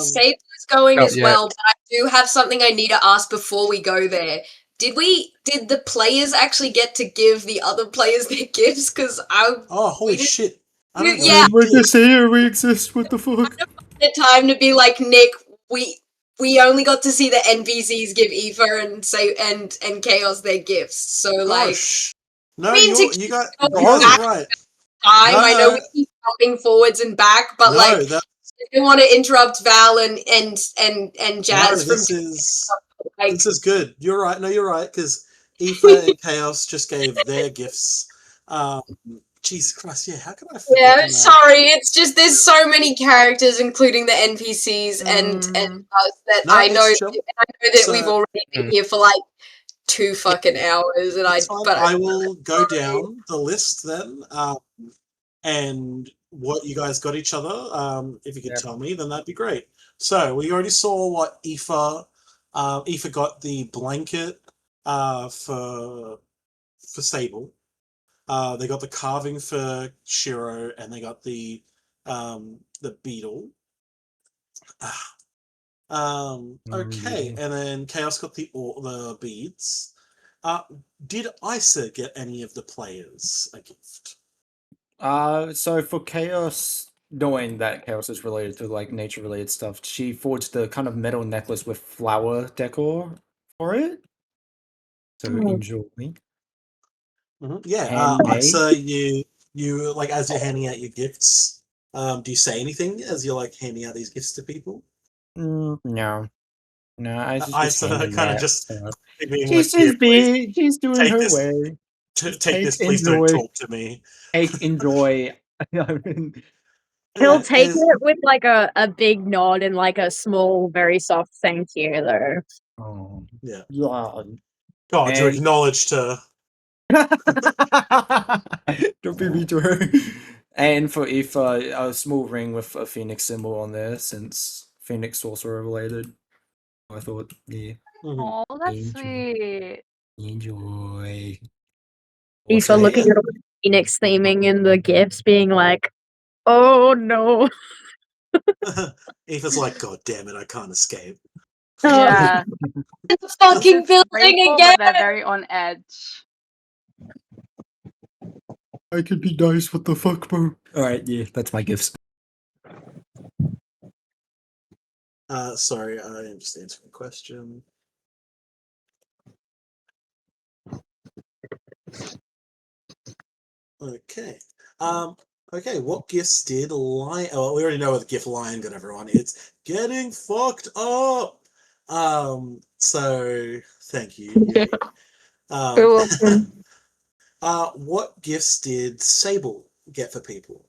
Scape is going as well, but I do have something I need to ask before we go there. Did the players actually get to give the other players their gifts? Because holy shit. Yeah. We're just here, we exist, what the fuck? The time to be like, Nick, we only got to see the NPCs give Aoife and Chaos their gifts. So like no, you got right. I know we keep jumping forwards and back, but I didn't want to interrupt Val and Jazz this is good. You're right. No, you're right, because Aoife and Chaos just gave their gifts. Jesus Christ, yeah, how can I forget? Yeah, sorry, it's just there's so many characters, including the NPCs and us that I know that we've already been here for like 2 fucking hours, and I will go down the list then, and what you guys got each other. If you could tell me, then that'd be great. So we already saw what Aoife got the blanket for Sable. They got the carving for Shiro, and they got the beetle. Okay, and then Chaos got the beads. Did Isa get any of the players a gift? So for Chaos, knowing that Chaos is related to like nature related stuff, she forged the kind of metal necklace with flower decor for it. So enjoy. Yeah, Isa, you like, as you're handing out your gifts, do you say anything as you're like handing out these gifts to people? No, I Isa kind of just she's she's doing her way. Take this, please don't talk to me. Enjoy. He'll take it with like a big nod and like a small, very soft thank you, though. Oh, yeah. God. God, you acknowledged her. Don't be mean to her. And for Aoife, a small ring with a phoenix symbol on there, since phoenix sorcerer related. I thought, yeah. Oh, that's sweet. Enjoy. Aoife looking at all the phoenix theming in the gifts, being like, "Oh no." Aoife's like, God damn it, I can't escape. Yeah. It's fucking This is building playful, again. but they're very on edge. I could be nice, what the fuck, bro? Alright, yeah, that's my gifts. Sorry, I am just answering a question. Okay. Okay, what gifts did Lion... Oh, we already know what the gift Lion got, everyone. It's getting fucked up! So, thank you. Yeah. Um, You're welcome. what gifts did Sable get for people?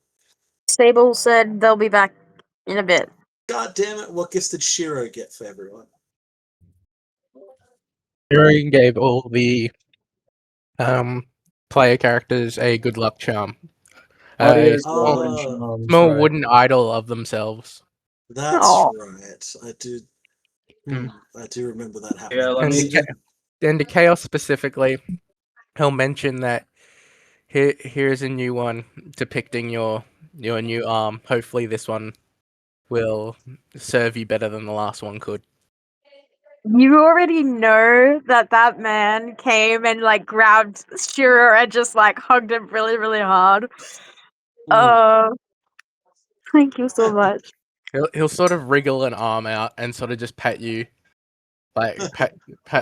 Sable said they'll be back in a bit. God damn it, what gifts did Shiro get for everyone? Shiro gave all the player characters a good luck charm. A small right. wooden idol of themselves. That's right. I do. Mm. I do remember that happening. Yeah, let me And to Chaos specifically, he'll mention that here's a new one depicting your new arm. Hopefully, this one will serve you better than the last one could. You already know that that man came and like grabbed Shiro and just like hugged him really, really hard. Thank you so much. He'll sort of wriggle an arm out and sort of just pat you, like pat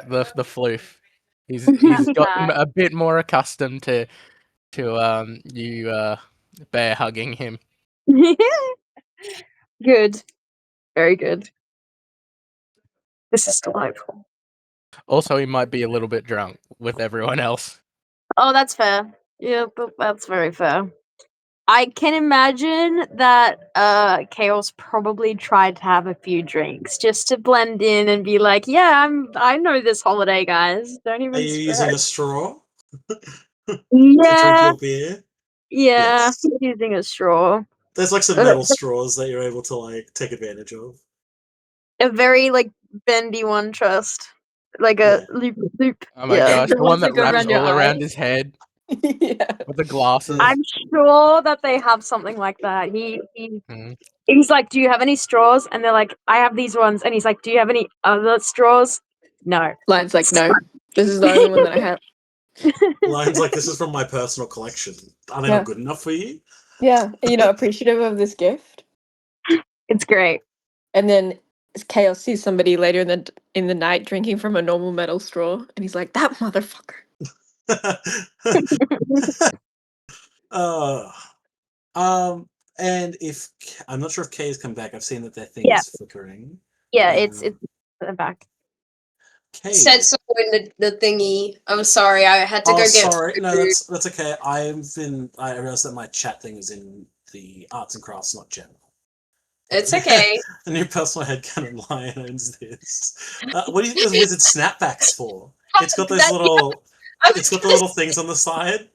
the floof. He's gotten a bit more accustomed to you bear hugging him. Good. Very good. This is delightful. Also, he might be a little bit drunk with everyone else. Oh, that's fair. Yeah, that's very fair. I can imagine that Chaos probably tried to have a few drinks just to blend in and be like, "Yeah, I know this holiday, guys. Don't Are even you stress." using a straw to drink Yeah, your beer? yeah, Yes. using a straw. There's like some metal straws that you're able to like take advantage of. A very like bendy one, trust. Like a loop. Oh my Yeah. gosh, the one that go wraps around your all around eyes. his head Yeah. with the glasses. I'm sure that they have something like that. He's like, "Do you have any straws?" And they're like, "I have these ones." And he's like, "Do you have any other straws?" No. Lion's like, no, this is the only one that I have. Lion's like, this is from my personal collection. Are they Yeah. not good enough for you? Yeah, you know, appreciative of this gift. It's great. And then Chaos sees somebody later in the night drinking from a normal metal straw, and he's like, "That motherfucker." And if I'm not sure if Kay has come back, I've seen that their thing Yeah. is flickering. Yeah, it's back. Kay. Said so in the thingy. I'm sorry, I had to go get. Sorry, no, that's okay. I realized that my chat thing is in the arts and crafts, not general. It's okay. The new personal headcanon Lion owns this. What do you think those wizard snapbacks for? It's got those little. It's got the little things on the side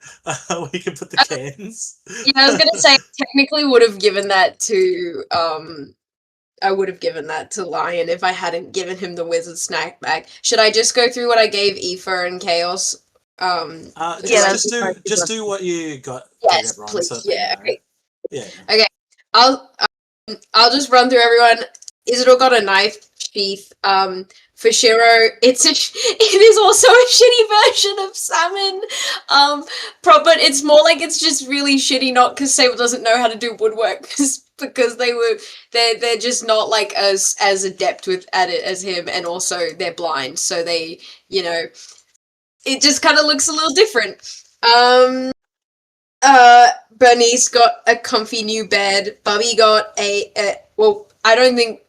where you can put the cans. Yeah, I was gonna say technically would have given that to I would have given that to Lion if I hadn't given him the wizard snack bag. Should I just go through what I gave Aoife and Chaos? Just do what you got. Yes, everyone, please. so Yeah. okay. Yeah. Okay. I'll just run through everyone. Isidore got a knife sheath. For Shiro, it is also a shitty version of salmon. But it's more like it's just really shitty, not because Sable doesn't know how to do woodwork, because they're just not like as adept at it as him, and also they're blind, so they, it just kind of looks a little different. Bernice got a comfy new bed. Bubby got well, I don't think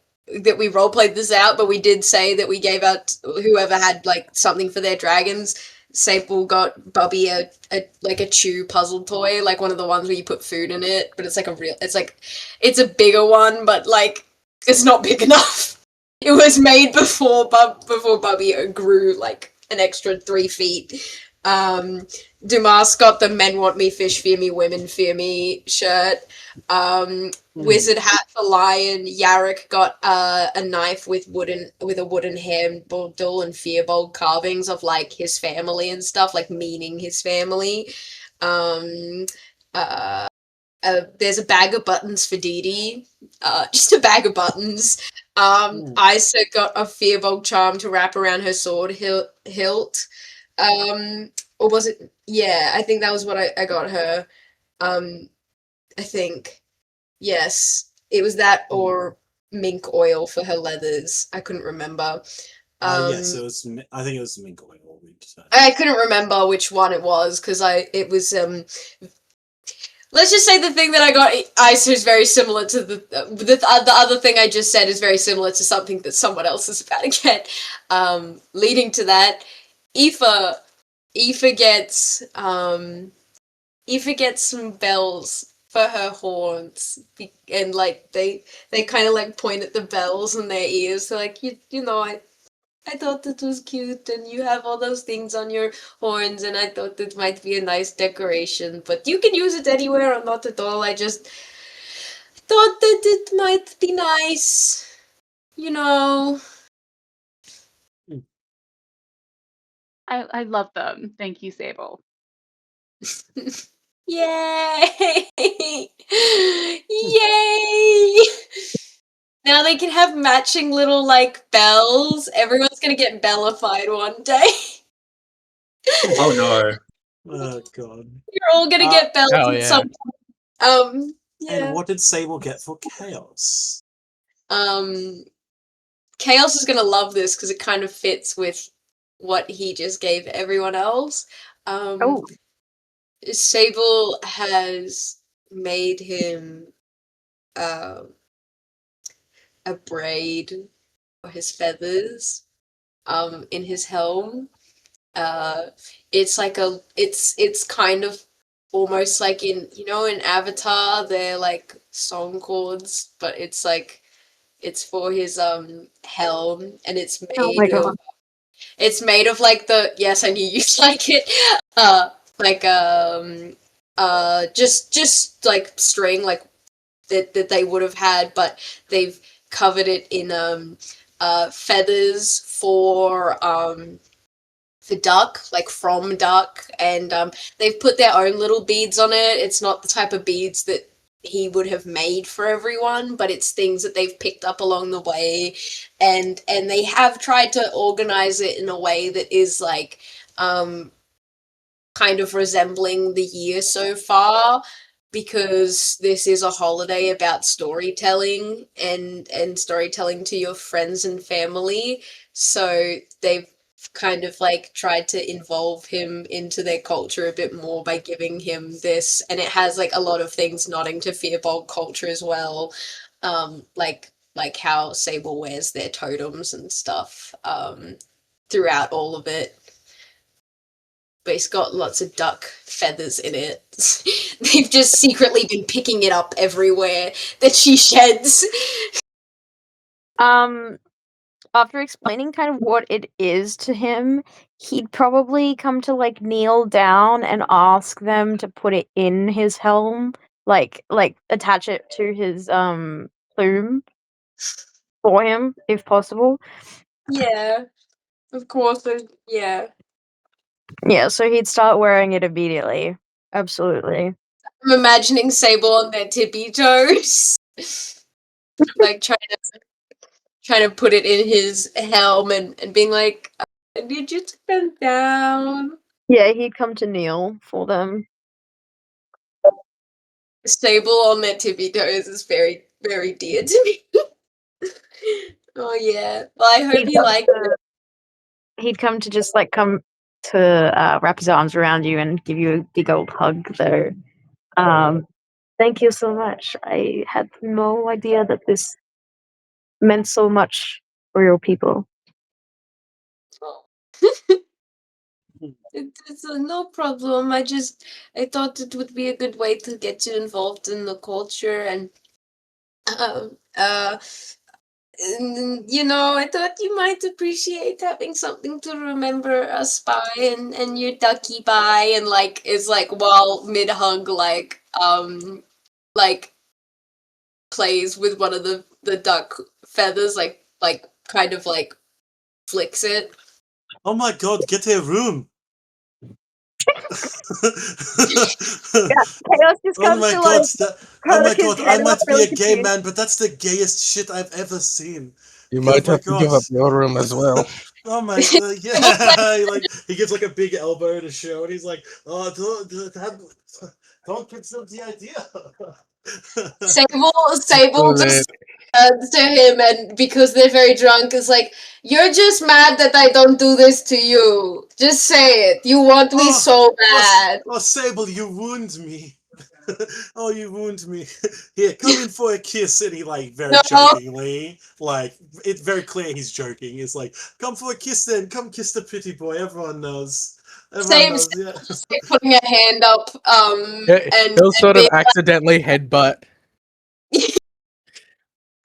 that we roleplayed this out, but we did say that we gave out whoever had like something for their dragons. Sable got Bubby a chew puzzle toy, like one of the ones where you put food in it, but it's it's a bigger one, but like it's not big enough. It was made before Bubby grew like an extra 3 feet. Dumas got the "Men Want Me, Fish Fear Me, Women Fear Me" shirt. Wizard hat for Lion. Yarrick got a knife with a wooden handle and Fearbold carvings of like his family and stuff, like meaning his family. There's a bag of buttons for Dee Dee. Just a bag of buttons. Isa got a Fearbold charm to wrap around her sword hilt. Or was it? Yeah, I think that was what I got her. I think. Yes, it was that or mink oil for her leathers. I couldn't remember. Yes, it was. I think it was mink oil. I couldn't remember which one it was because it was Let's just say the thing that I got Isa is very similar to the other thing I just said is very similar to something that someone else is about to get. Leading to that, Aoife gets some bells for her horns, and like they kind of like point at the bells in their ears. So like you know I thought that was cute, and you have all those things on your horns, and I thought it might be a nice decoration, but you can use it anywhere or not at all. I just thought that it might be nice, you know. I love them. Thank you, Sable. Yay! Yay! Now they can have matching little, like, bells. Everyone's gonna get bellified one day. Oh no. Oh god. You're all gonna get bells at some point. Yeah. And what did Sable get for Chaos? Chaos is gonna love this because it kind of fits with what he just gave everyone else. Sable has made him a braid for his feathers in his helm. It's like it's kind of almost like in Avatar they're like song chords, but it's like it's for his helm, and it's made of like yes, I knew you'd like it. Like just like string like that they would have had, but they've covered it in feathers for duck, like from duck, and they've put their own little beads on it. It's not the type of beads that he would have made for everyone, but it's things that they've picked up along the way, and they have tried to organize it in a way that is like kind of resembling the year so far, because this is a holiday about storytelling and storytelling to your friends and family. So they've kind of like tried to involve him into their culture a bit more by giving him this, and it has like a lot of things nodding to Fearbold culture as well, like how Sable wears their totems and stuff throughout all of it. But it's got lots of duck feathers in it. They've just secretly been picking it up everywhere that she sheds. After explaining kind of what it is to him, he'd probably come to like kneel down and ask them to put it in his helm, like attach it to his plume for him if possible. Yeah, of course. Yeah. Yeah, so he'd start wearing it immediately. Absolutely. I'm imagining Sable on their tippy toes, like trying to put it in his helm and being like, "Did you bend down?" Yeah, he'd come to kneel for them. Sable on their tippy toes is very, very dear to me. Oh yeah. Well, I hope you like it. He'd come to just like come to wrap his arms around you and give you a big old hug though. Thank you so much. I had no idea that this meant so much for your people. It's no problem. I thought it would be a good way to get you involved in the culture and um uh I thought you might appreciate having something to remember us by and your ducky by and like is like while mid hug like plays with one of the duck feathers like kind of like flicks it. Oh my god, get a room. Chaos just Oh comes my to god, oh my perk his god, I head up might be really a gay confused. man, but that's the gayest shit I've ever seen. You Oh might my have to give up god. your room as well. Oh my, yeah, like he gives like a big elbow to show, and he's like, "Oh, don't consider the idea." Sable just turns to him and because they're very drunk is like, "You're just mad that I don't do this to you. Just say it. You want me so bad." Oh, Sable, you wound me. Oh, you wound me. Here, come in for a kiss. And he, like, very jokingly, like, it's very clear he's joking. He's like, come for a kiss then. Come kiss the pretty boy. Everyone knows. Everyone Same, knows, yeah. putting a hand up, He'll sort of being like, accidentally headbutt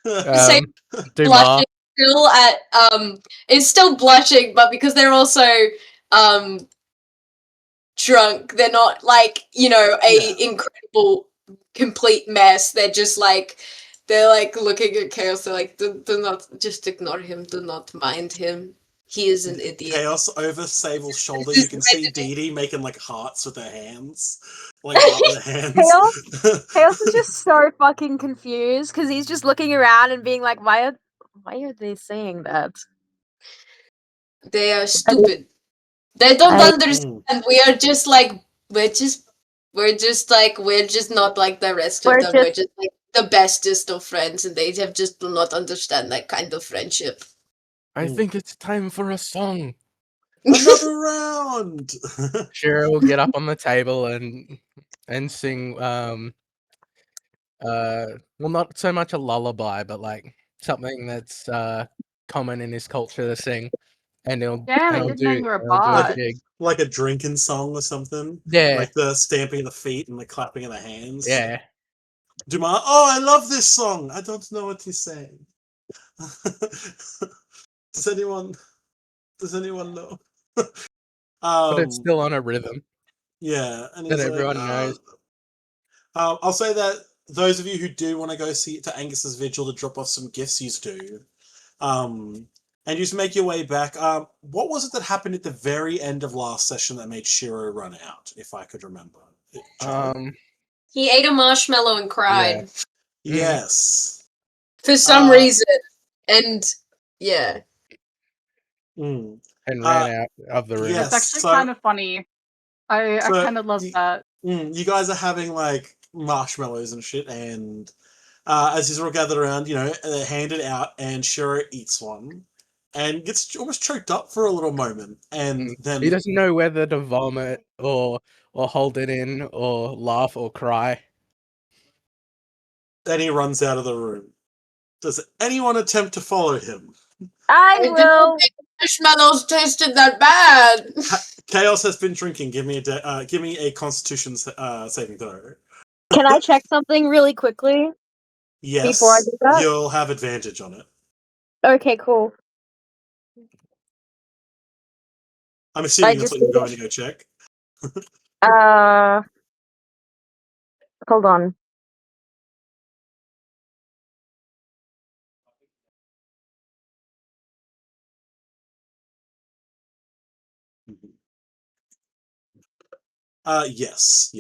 Same Dumar. blushing still at is still blushing, but because they're also um drunk, they're not like, incredible complete mess. They're just like they're like looking at Chaos, they're like, do not just ignore him, do not mind him. He is an idiot. Chaos over Sable's shoulder. You can see Dee Dee making like hearts with her hands. Like heart with her hands. Chaos is just so fucking confused because he's just looking around and being like, why are they saying that? They are stupid. They don't understand. We are just like we're just not like the rest of them. We're just like the bestest of friends, and they have just do not understand that kind of friendship. I think it's time for a song. Another round. Shiro will get up on the table and sing well, not so much a lullaby, but like something that's common in his culture to sing. And he'll Damn, I and he'll didn't know do you were a he'll do a bot. jig. Like a drinking song or something. Yeah. Like the stamping of the feet and the clapping of the hands. Yeah. Dumar, oh, I love this song. I don't know what he's saying. Does anyone know? But it's still on a rhythm. Yeah, and that he's everyone like, knows. I'll say that those of you who do want to go see to Angus's vigil to drop off some gifts, you do. And you just make your way back. What was it that happened at the very end of last session that made Shiro run out, if I could remember? He ate a marshmallow and cried. Yeah. Yes. For some reason. And yeah. And ran out of the room. Yes, It's actually kind of funny. I kind of love that. You guys are having like marshmallows and shit, and as he's all gathered around, they're handed out, and Shiro eats one and gets almost choked up for a little moment, and then he doesn't know whether to vomit or hold it in or laugh or cry. Then he runs out of the room. Does anyone attempt to follow him? I will. Marshmallows tasted that bad. Chaos has been drinking. Give me a Constitution saving throw. Can I check something really quickly? Yes. Before I do that? You'll have advantage on it. Okay, cool. I'm assuming that's what you're going to go check. Hold on. Yes.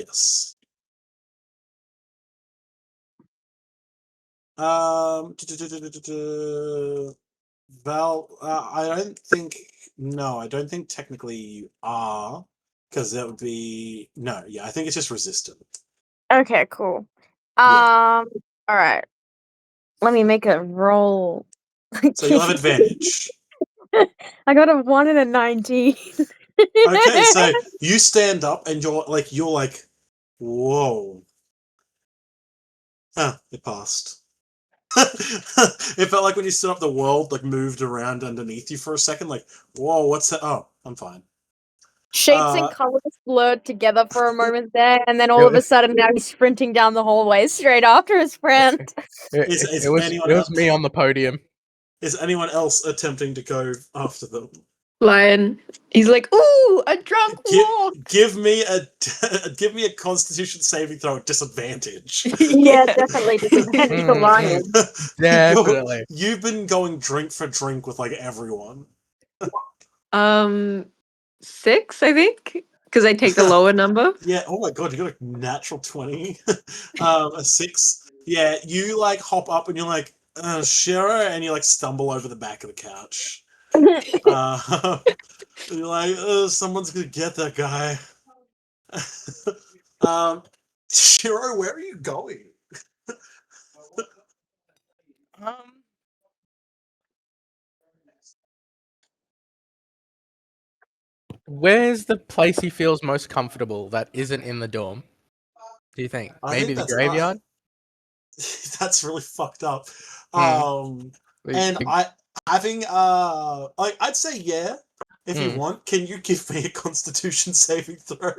Val, I don't think technically you are, because that would be, no, yeah, I think it's just resistant. Okay, cool. Yeah. Alright. Let me make a roll. So you'll have advantage. I got a 1 and a 19. Okay, so you stand up and you're like, whoa. It passed. It felt like when you stood up, the world like moved around underneath you for a second. Like, whoa, what's that? Oh, I'm fine. Shapes and colors blurred together for a moment there, and then all of a sudden now he's sprinting down the hallway straight after his friend. It was me on the podium. Is anyone else attempting to go after them? Lion. He's like, ooh, a drunk walk. Give me a Constitution saving throw at disadvantage. Yeah, definitely disadvantage for Lion. Definitely. You've been going drink for drink with like everyone. 6, I think, because I take the lower number. Yeah. Oh my god, you got a natural 20, a 6. Yeah, you like hop up and you're like, Shiro, and you like stumble over the back of the couch. You're like, someone's gonna get that guy. Shiro, where are you going? Where's the place he feels most comfortable that isn't in the dorm? Do you think? Maybe the graveyard? That's really fucked up. And I'd say yeah. If you want, can you give me a Constitution saving throw?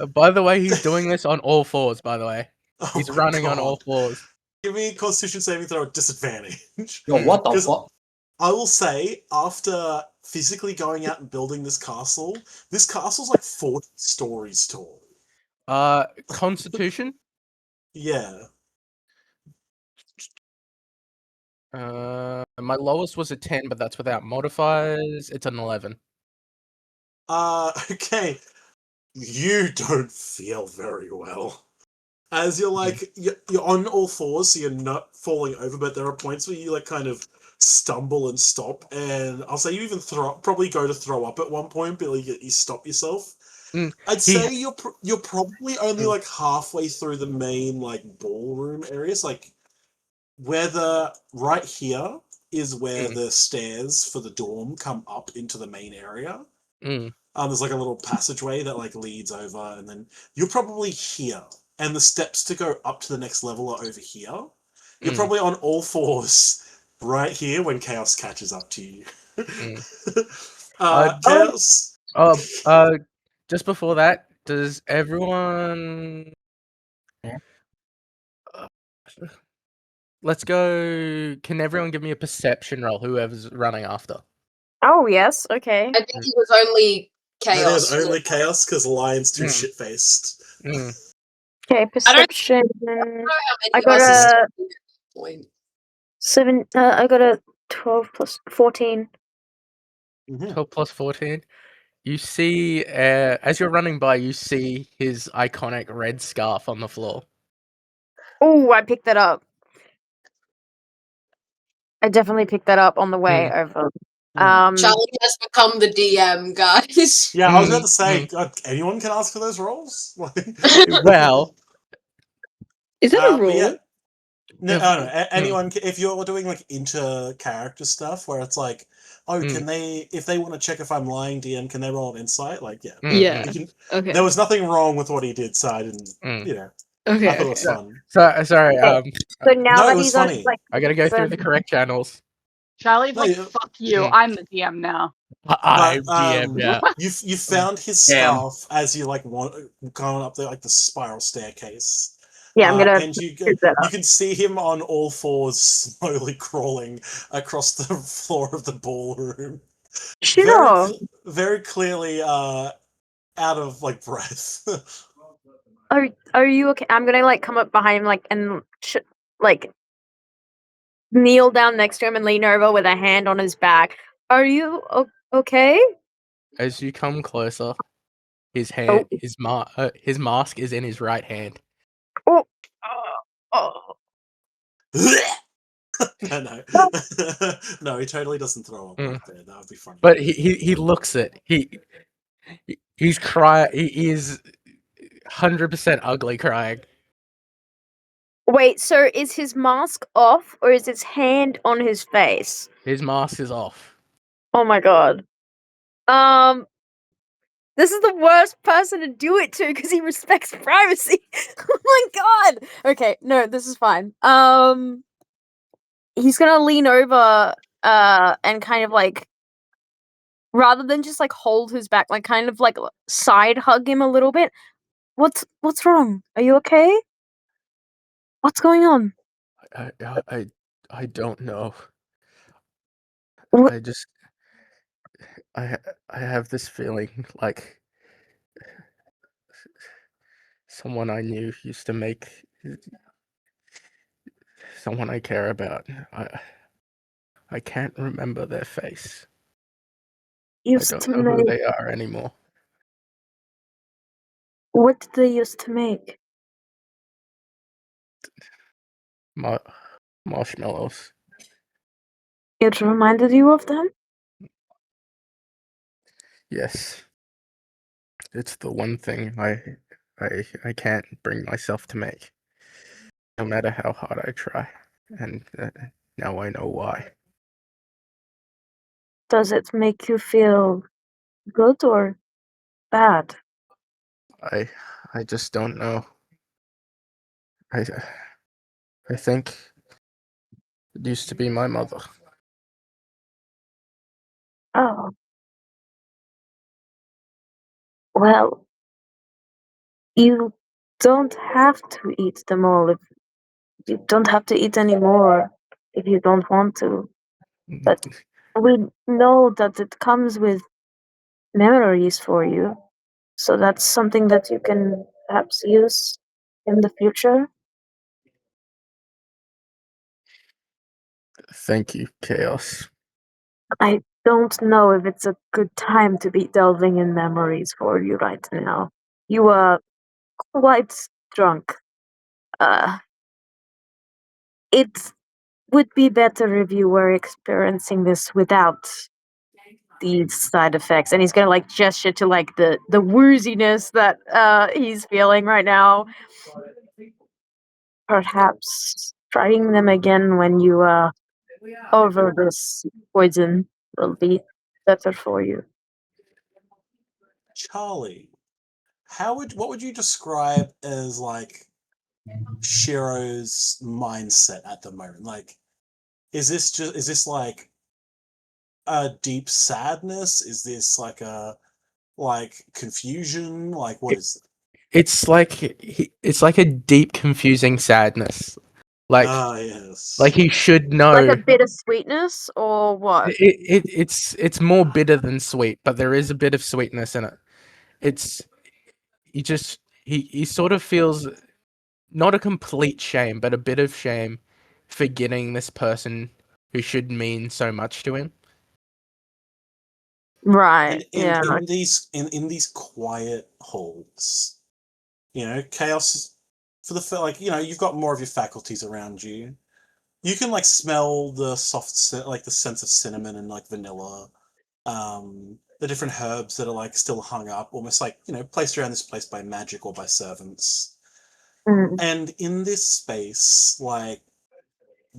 By the way, he's doing this on all fours. By the way, he's running on all fours. Give me a Constitution saving throw at disadvantage. Yo, what the fuck? I will say, after physically going out and building this castle's like 40 stories tall. Constitution? Yeah. My lowest was a 10, but that's without modifiers. It's an 11. Okay. You don't feel very well. As you're like, you're on all fours, so you're not falling over, but there are points where you like kind of stumble and stop, and I'll say you even probably go to throw up at one point, but you stop yourself. I'd say you're probably only like halfway through the main like ballroom areas, like where right here is where the stairs for the dorm come up into the main area. There's like a little passageway that like leads over, and then you're probably here, and the steps to go up to the next level are over here. You're probably on all fours right here when Chaos catches up to you. Chaos. Just before that, does everyone? Let's go. Can everyone give me a perception roll? Whoever's running after. Oh yes, okay. I think it was only Chaos. It was only Chaos because Lion's too shit-faced. Okay, perception. I got a 7. I got a 12 plus 14. 12 plus 14. You see, as you're running by, you see his iconic red scarf on the floor. Oh, I picked that up. I definitely picked that up on the way over. Charlie has become the DM, guys. Yeah, I was about to say, anyone can ask for those rolls? Well, is that a rule? Yeah. No, anyone. If you're doing like inter-character stuff, where it's like, can they, if they want to check if I'm lying, DM, can they roll an insight? Like, yeah, Okay. There was nothing wrong with what he did, so I didn't. Okay. I thought it was fun. Sorry. So now that he's on, like, I gotta go through the correct channels. Charlie's like, fuck you, I'm the DM now. I'm DM, yeah. You found his scarf as you like going up the spiral staircase. Yeah, I'm gonna. And you can see him on all fours, slowly crawling across the floor of the ballroom. Sure. Very clearly, out of like breath. Are you okay? I'm gonna like come up behind him, like, and like kneel down next to him and lean over with a hand on his back. Are you okay? As you come closer, his hand, his mask is in his right hand. No. No, he totally doesn't throw up like that. That would be funny. But he looks it. He's crying. He is 100% ugly crying. Wait, so is his mask off or is his hand on his face? His mask is off. Oh my god. This is the worst person to do it to because he respects privacy. Oh my god. Okay, no, this is fine. He's gonna lean over and kind of like rather than just like hold his back, like kind of like side hug him a little bit. What's wrong? Are you okay? What's going on? I don't know. What? I just I have this feeling like someone I knew used to make someone I care about. I can't remember their face. I Used don't to know who make they are anymore. what did they used to make? Marshmallows. It reminded you of them? Yes. It's the one thing I can't bring myself to make, no matter how hard I try. And now I know why. Does it make you feel good or bad? I just don't know. I I think it used to be my mother. Oh, well, you don't have to eat them all. If you don't have to eat any more if you don't want to. But we know that it comes with memories for you. So that's something that you can perhaps use in the future. Thank you, Chaos. I don't know if it's a good time to be delving in memories for you right now. You are quite drunk. Uh, it would be better if you were experiencing this without these side effects. And he's gonna like gesture to like the wooziness that he's feeling right now. Perhaps trying them again when you over this poison will be better for you. Charlie, what would you describe as like Shiro's mindset at the moment? Like, is this like a deep sadness? Is this like a confusion? Like, what It, is it? it's like a deep, confusing sadness. Like Ah, yes. like he should Like a know. bit of sweetness or what? It's more bitter than sweet, but there is a bit of sweetness in it. It's he just he sort of feels not a complete shame, but a bit of shame for getting this person who should mean so much to him. Right. And Yeah. in these quiet halls, chaos for like you've got more of your faculties around you. You can like smell the like the sense of cinnamon and like vanilla, the different herbs that are like still hung up, almost like placed around this place by magic or by servants. Mm. And in this space, like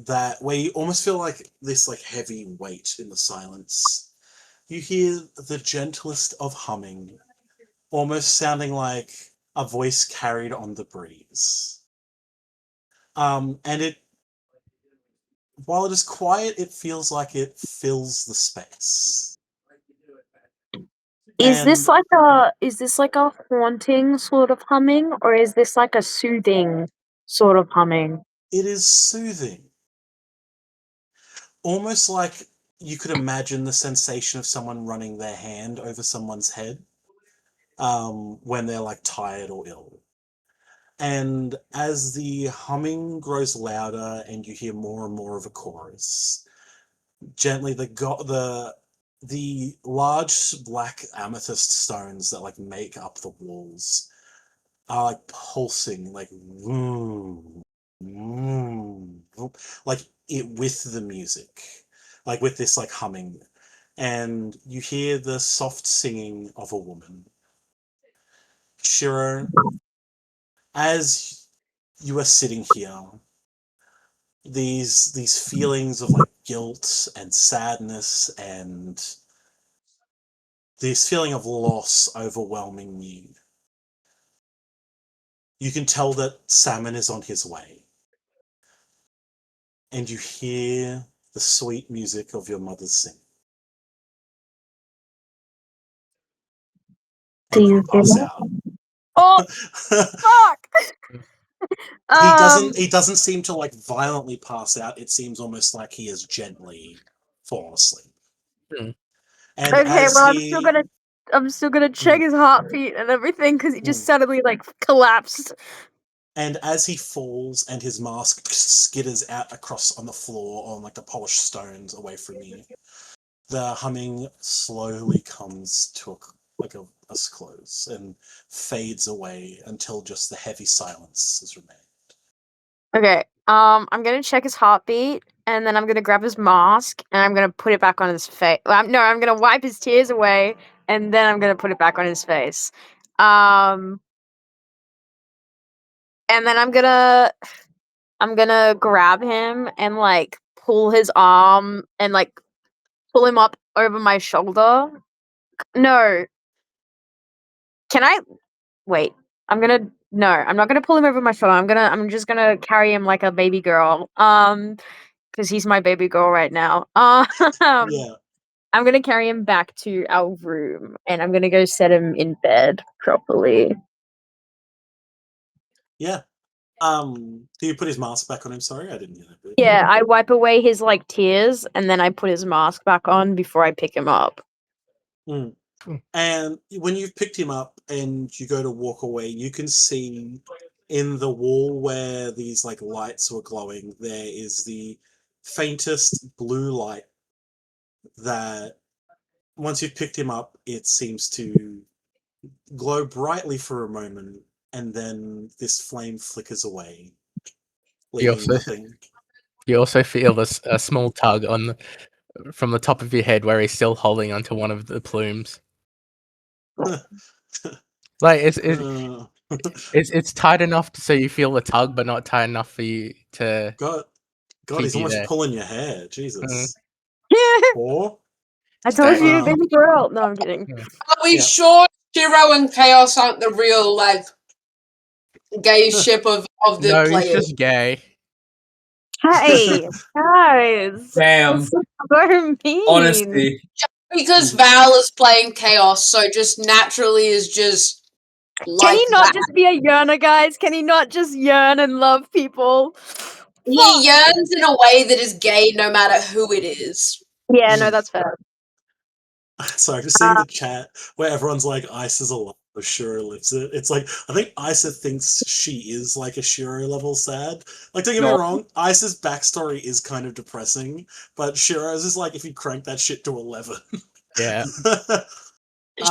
that, where you almost feel like this like heavy weight in the silence, you hear the gentlest of humming, almost sounding like a voice carried on the breeze. And while it is quiet, it feels like it fills the space. And Is this like a haunting sort of humming or is this like a soothing sort of humming? it is soothing. Almost like you could imagine the sensation of someone running their hand over someone's head when they're like tired or ill. And as the humming grows louder and you hear more and more of a chorus, gently the large black amethyst stones that like make up the walls are like pulsing like vroom, vroom, vroom, like it with the music, like with this like humming, and you hear the soft singing of a woman. Shiro, as you are sitting here, these feelings of like guilt and sadness and this feeling of loss overwhelming you. You can tell that Salmon is on his way, and you hear the sweet music of your mother's singing. Do you pass out. Oh, fuck! He doesn't seem to like violently pass out. It seems almost like he has gently fallen asleep. Mm. And Okay, as well, he, I'm still gonna check his heartbeat and everything because he just suddenly like collapsed. And as he falls and his mask skitters out across on the floor on like the polished stones away from you, the humming slowly comes to a close and fades away until just the heavy silence has remained. Okay, I'm gonna check his heartbeat and then I'm gonna grab his mask and I'm gonna put it back on his face. No, I'm gonna wipe his tears away and then I'm gonna put it back on his face. And then I'm gonna grab him and like pull his arm and like pull him up over my shoulder. No. Can I wait? I'm not gonna pull him over my shoulder. I'm just gonna carry him like a baby girl. Because he's my baby girl right now. Yeah. I'm gonna carry him back to our room and I'm gonna go set him in bed properly. Yeah. Do you put his mask back on him? Sorry, I didn't hear that bit. Yeah, I wipe away his like tears and then I put his mask back on before I pick him up. Mm. And when you've picked him up and you go to walk away, you can see in the wall where these like lights were glowing, there is the faintest blue light that once you've picked him up, it seems to glow brightly for a moment, and then this flame flickers away, leaving nothing. You also feel a small tug from the top of your head where he's still holding onto one of the plumes. Like it's tight enough so you feel the tug, but not tight enough for you to. God, keep he's you almost there. pulling your hair. Jesus. Or I told you, baby girl. No, I'm kidding. Are we sure Shiro and Chaos aren't the real like gay ship of the No, players? he's just gay. Hey, guys. Damn. That's so mean. Honestly. Because Val is playing Chaos, so just naturally is just like Can he not that. just be a yearner, guys? Can he not just yearn and love people? He yearns in a way that is gay no matter who it is. Yeah, no, that's fair. Sorry, just seeing the chat where everyone's like, Ice is alive, but Shiro lives it. It's like, I think Isa thinks she is like a Shiro level sad. Like, don't get me wrong, Isa's backstory is kind of depressing, but Shiro's is like, if you crank that shit to 11. Yeah.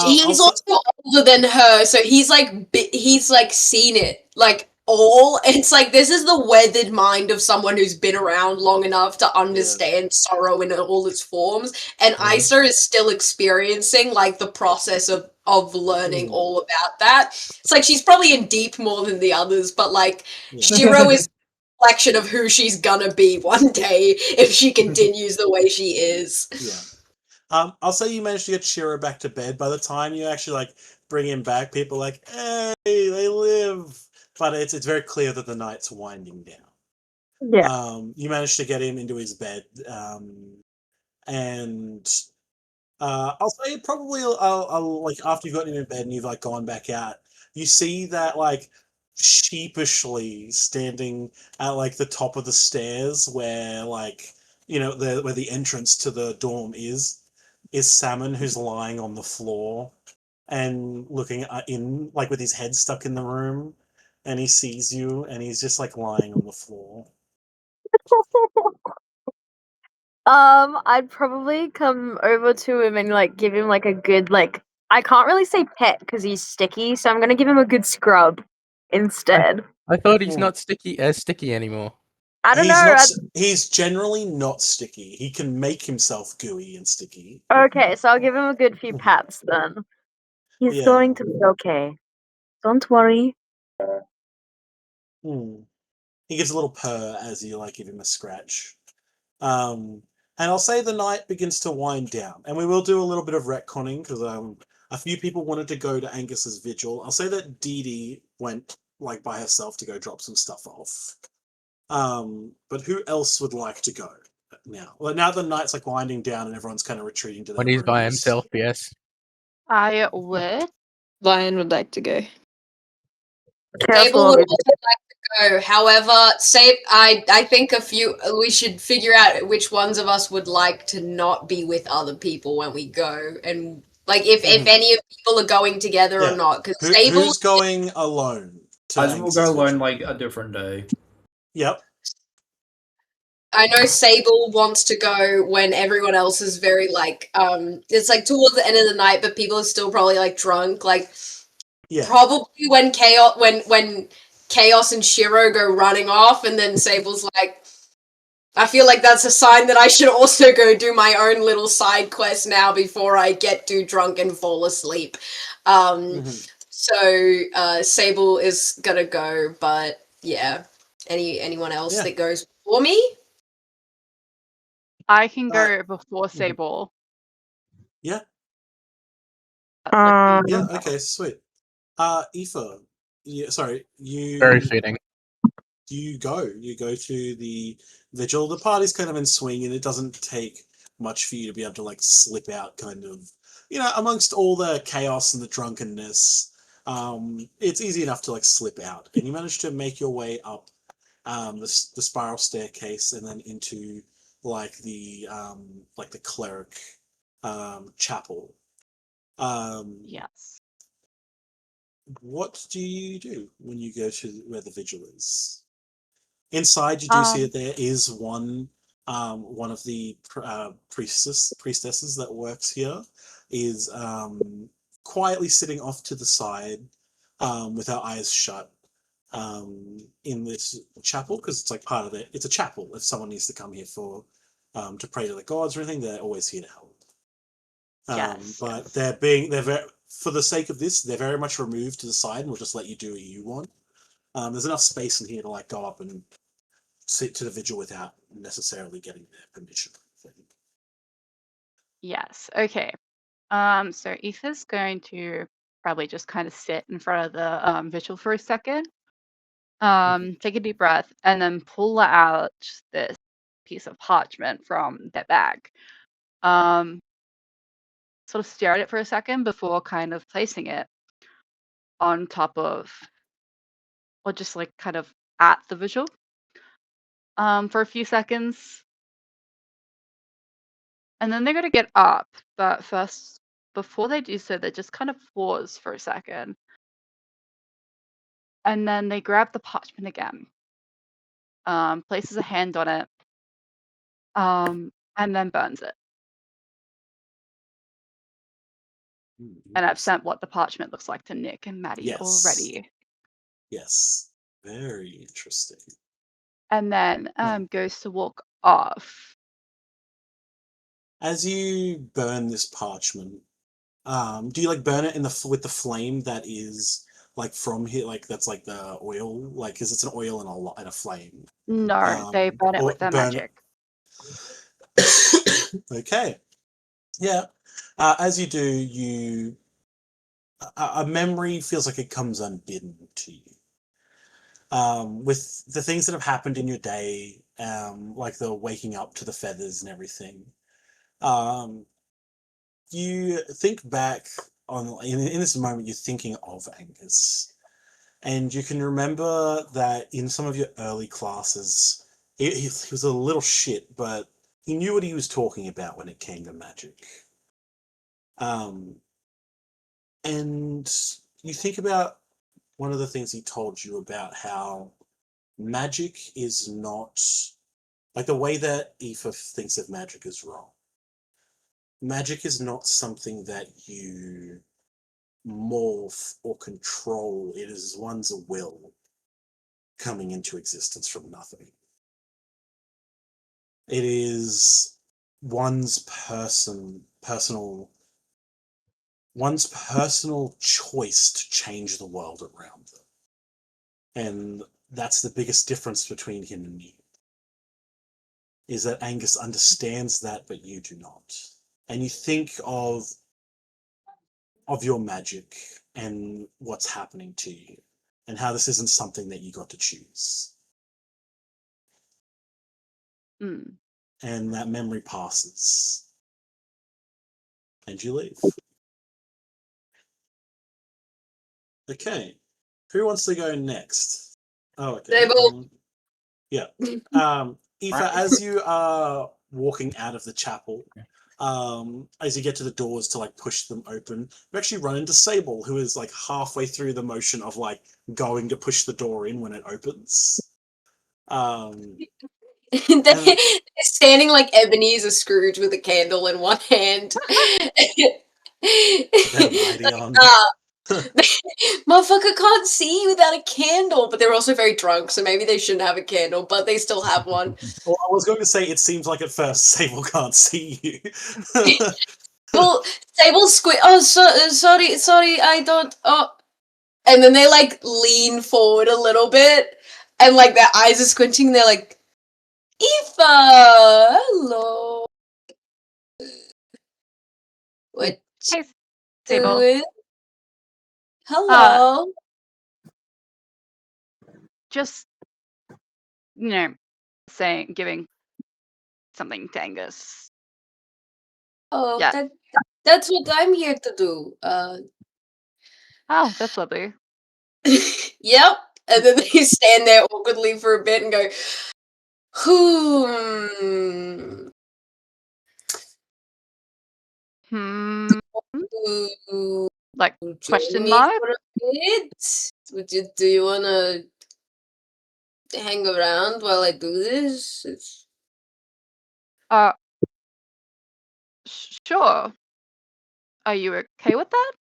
He's also older than her, so he's like seen it like all. It's like this is the weathered mind of someone who's been around long enough to understand sorrow in all its forms. And Isa is still experiencing like the process of learning all about that. It's like she's probably in deep more than the others, but like Shiro is a reflection of who she's gonna be one day if she continues the way she is. Yeah. I'll say you managed to get Shiro back to bed. By the time you actually like bring him back, people are like, hey, they live. But it's very clear that the night's winding down. Yeah. You managed to get him into his bed, and I'll say probably I'll like after you've got him in bed and you've like gone back out, you see that like sheepishly standing at like the top of the stairs where like where the entrance to the dorm is Salmon, who's lying on the floor and looking in like with his head stuck in the room, and he sees you and he's just like lying on the floor. I'd probably come over to him and like give him like a good like I can't really say pet because he's sticky, so I'm gonna give him a good scrub instead. I thought he's not sticky anymore. I don't know. He's generally not sticky. He can make himself gooey and sticky. Okay, so I'll give him a good few pats then. He's going to be okay. Don't worry. He gives a little purr as you like give him a scratch. And I'll say the night begins to wind down, and we will do a little bit of retconning because a few people wanted to go to Angus's vigil. I'll say that Dee Dee went like by herself to go drop some stuff off. But who else would like to go now? Well, now the night's like winding down and everyone's kind of retreating to their When he's by rooms. himself, yes. I would. Lion would like to go. Sable would also like to go. However, I think we should figure out which ones of us would like to not be with other people when we go, and like if any of people are going together or not. Because who's going alone? I will go alone like a different day. Yep. I know Sable wants to go when everyone else is very like it's like towards the end of the night, but people are still probably like drunk. Like probably when Chaos and Shiro go running off, and then Sable's like, I feel like that's a sign that I should also go do my own little side quest now before I get too drunk and fall asleep. So Sable is gonna go, but yeah. Anyone else that goes before me? I can go before Sable. Yeah. Yeah, okay, sweet. Aoife, sorry, you Very fitting. You go to the vigil. The party's kind of in swing, and it doesn't take much for you to be able to like slip out, kind of, amongst all the chaos and the drunkenness. It's easy enough to like slip out, and you manage to make your way up the spiral staircase, and then into like the cleric chapel. Yes. What do you do when you go to where the vigil is? Inside, you do see that there is one of the priestesses that works here is quietly sitting off to the side with her eyes shut in this chapel, because it's like part of it. It's a chapel. If someone needs to come here for to pray to the gods or anything, they're always here to help. But they're very, for the sake of this, they're very much removed to the side, and we'll just let you do what you want. There's enough space in here to like go up and sit to the vigil without necessarily getting their permission. Yes. Okay. So Aoife's going to probably just kind of sit in front of the vigil for a second. Take a deep breath, and then pull out this piece of parchment from their bag. Sort of stare at it for a second before kind of placing it on top of, or just like kind of at the vigil for a few seconds. And then they're going to get up, but first, before they do so, they just kind of pause for a second. And then they grab the parchment again, places a hand on it, and then burns it. And I've sent what the parchment looks like to Nick and Maddie already. Yes. Very interesting. And then goes to walk off. As you burn this parchment, do you like burn it with the flame that is like from here, like that's like the oil, like because it's an oil and a flame? No, they burn it with their magic. Okay. Yeah. As you do, a memory feels like it comes unbidden to you. With the things that have happened in your day, like the waking up to the feathers and everything, you think back on in this moment. You're thinking of Angus, and you can remember that in some of your early classes, he was a little shit, but he knew what he was talking about when it came to magic. And you think about one of the things he told you about how magic is not like the way that Aoife thinks of magic is wrong. Magic is not something that you morph or control. It is one's will coming into existence from nothing. It is one's personal choice to change the world around them. And that's the biggest difference between him and you, is that Angus understands that, but you do not. And you think of your magic and what's happening to you, and how this isn't something that you got to choose. And that memory passes. And you leave. Okay. Who wants to go next? Oh, okay. Table. Yeah. Aoife, as you are walking out of the chapel, as you get to the doors to like push them open, you actually run into Sable, who is like halfway through the motion of like going to push the door in when it opens. They're standing like Ebenezer Scrooge with a candle in one hand. They're mighty on. Motherfucker can't see without a candle, but they're also very drunk, so maybe they shouldn't have a candle, but they still have one. Well, I was going to say it seems like at first Sable can't see you. Well, Sable oh, sorry, I don't. Oh, and then they like lean forward a little bit, and like their eyes are squinting. They're like, Aoife, hello. What? Hey, Sable. Doing? Hello. Just, giving something to Angus. Oh, Yeah. that's what I'm here to do. Oh, that's lovely. Yep. And then they stand there awkwardly for a bit and go, Like, question me mark? for a bit? Do you wanna hang around while I do this? Sure. Are you okay with that?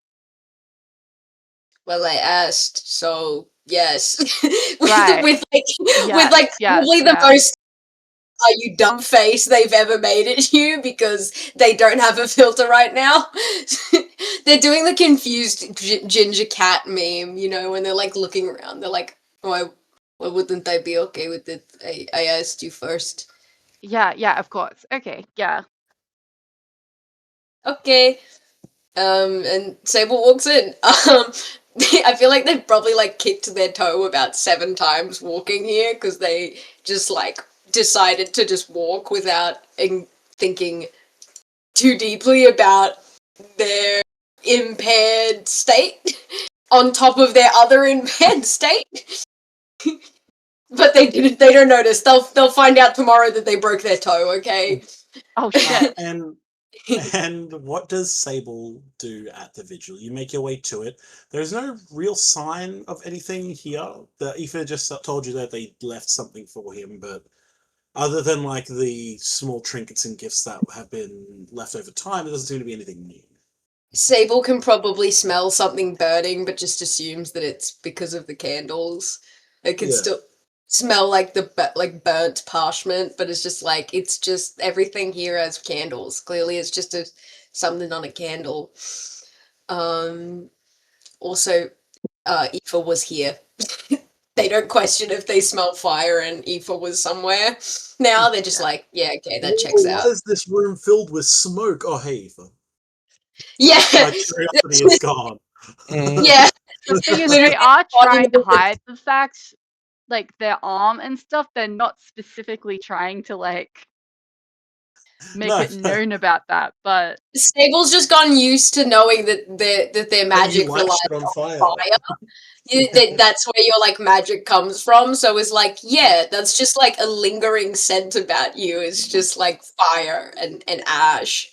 Well, I asked, so yes. Right. with Yes, probably the most "are you dumb" face they've ever made at you because they don't have a filter right now. They're doing the confused ginger cat meme, you know, when they're like looking around. They're like, why wouldn't I be okay with it? I asked you first. Yeah, of course. Okay, yeah. Okay. And Sable walks in. I feel like they've probably like kicked their toe about 7 times walking here because they just like decided to just walk without thinking too deeply about their impaired state on top of their other impaired state. But they don't notice. They'll find out tomorrow that they broke their toe, okay? Oh shit. And what does Sable do at the vigil? You make your way to it. There's no real sign of anything here. The Aoife just told you that they left something for him, but other than like the small trinkets and gifts that have been left over time, there doesn't seem to be anything new. Sable can probably smell something burning, but just assumes that it's because of the candles. It can still smell like the burnt parchment, but it's just everything here has candles. Clearly, it's just something on a candle. Also, Aoife was here. They don't question if they smell fire and Aoife was somewhere. Now they're just like, yeah, okay, that checks out. Why is this room filled with smoke? Oh, hey, Aoife. Yeah. My curiosity is gone. Yeah. The thing is, they are trying to hide the fact, like their arm and stuff. They're not specifically trying to like make it known about that, but Sable's just gotten used to knowing that their magic relies on fire. That's where your like magic comes from. So it's like, yeah, that's just like a lingering scent about you. It's just like fire and ash.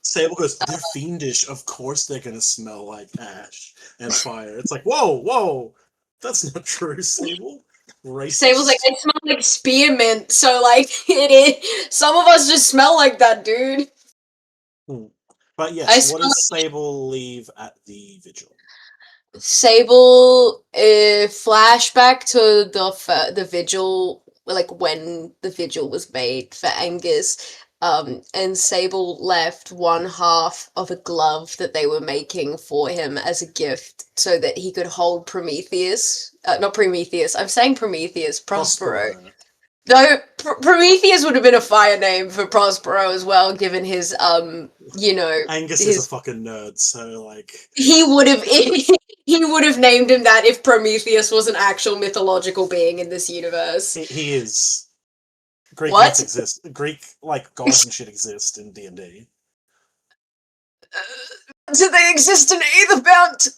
Sable goes, they're fiendish. Of course they're gonna smell like ash and fire. It's like, whoa, that's not true, Sable. Racist. Sable's like, they smell like spearmint, so like some of us just smell like that, dude. But yes, what does Sable leave at the vigil? Sable flashback to the vigil, like when the vigil was made for Angus. And Sable left one half of a glove that they were making for him as a gift so that he could hold Prometheus. Not Prometheus, I'm saying Prometheus, Prospero. Though Prometheus would have been a fire name for Prospero as well, given his Angus is a fucking nerd, so like he would have named him that if Prometheus was an actual mythological being in this universe. He is. Greek myths exist. Greek like gods and shit exist in D&D. Do they exist in Aetherbound?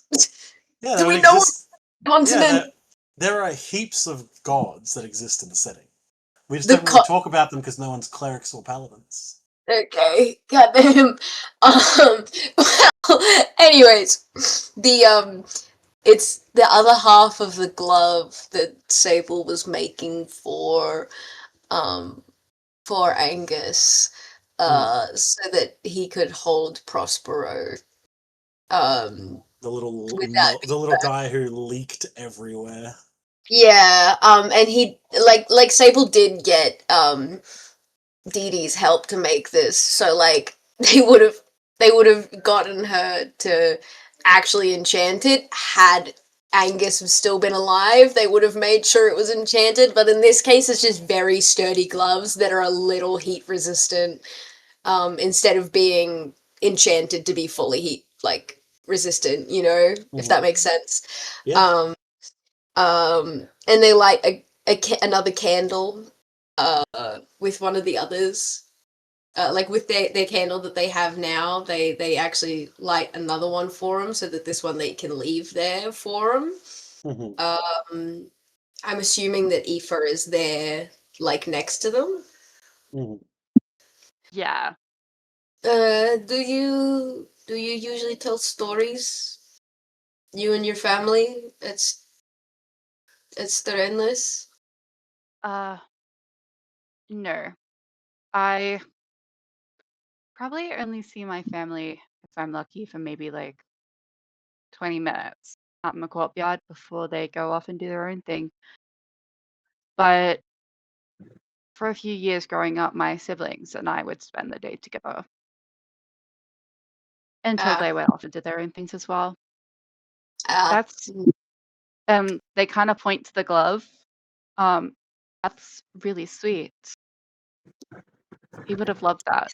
Yeah, Do they we would know exist. what continent? There are heaps of gods that exist in the setting. We just The don't really talk about them because no one's clerics or paladins. Okay, goddamn. Well, anyways, it's the other half of the glove that Sable was making for Angus, so that he could hold Prospero, The without little guy who leaked everywhere. yeah, and he like Sable did get Dee Dee's help to make this, so like they would have gotten her to actually enchant it had Angus still been alive. They would have made sure it was enchanted, but in this case, it's just very sturdy gloves that are a little heat resistant, instead of being enchanted to be fully heat resistant. You know, if that makes sense. Yeah. And they light another candle with one of the others. Like with their candle that they have now, they actually light another one for them so that this one they can leave there for them. I'm assuming that Aoife is there, like next to them. Yeah. Do you usually tell stories? You and your family? It's Sterenlys? No. I probably only see my family, if I'm lucky, for maybe like 20 minutes out in the courtyard before they go off and do their own thing. But for a few years growing up, my siblings and I would spend the day together until they went off and did their own things as well. That's they kind of point to the glove. That's really sweet. He would have loved that.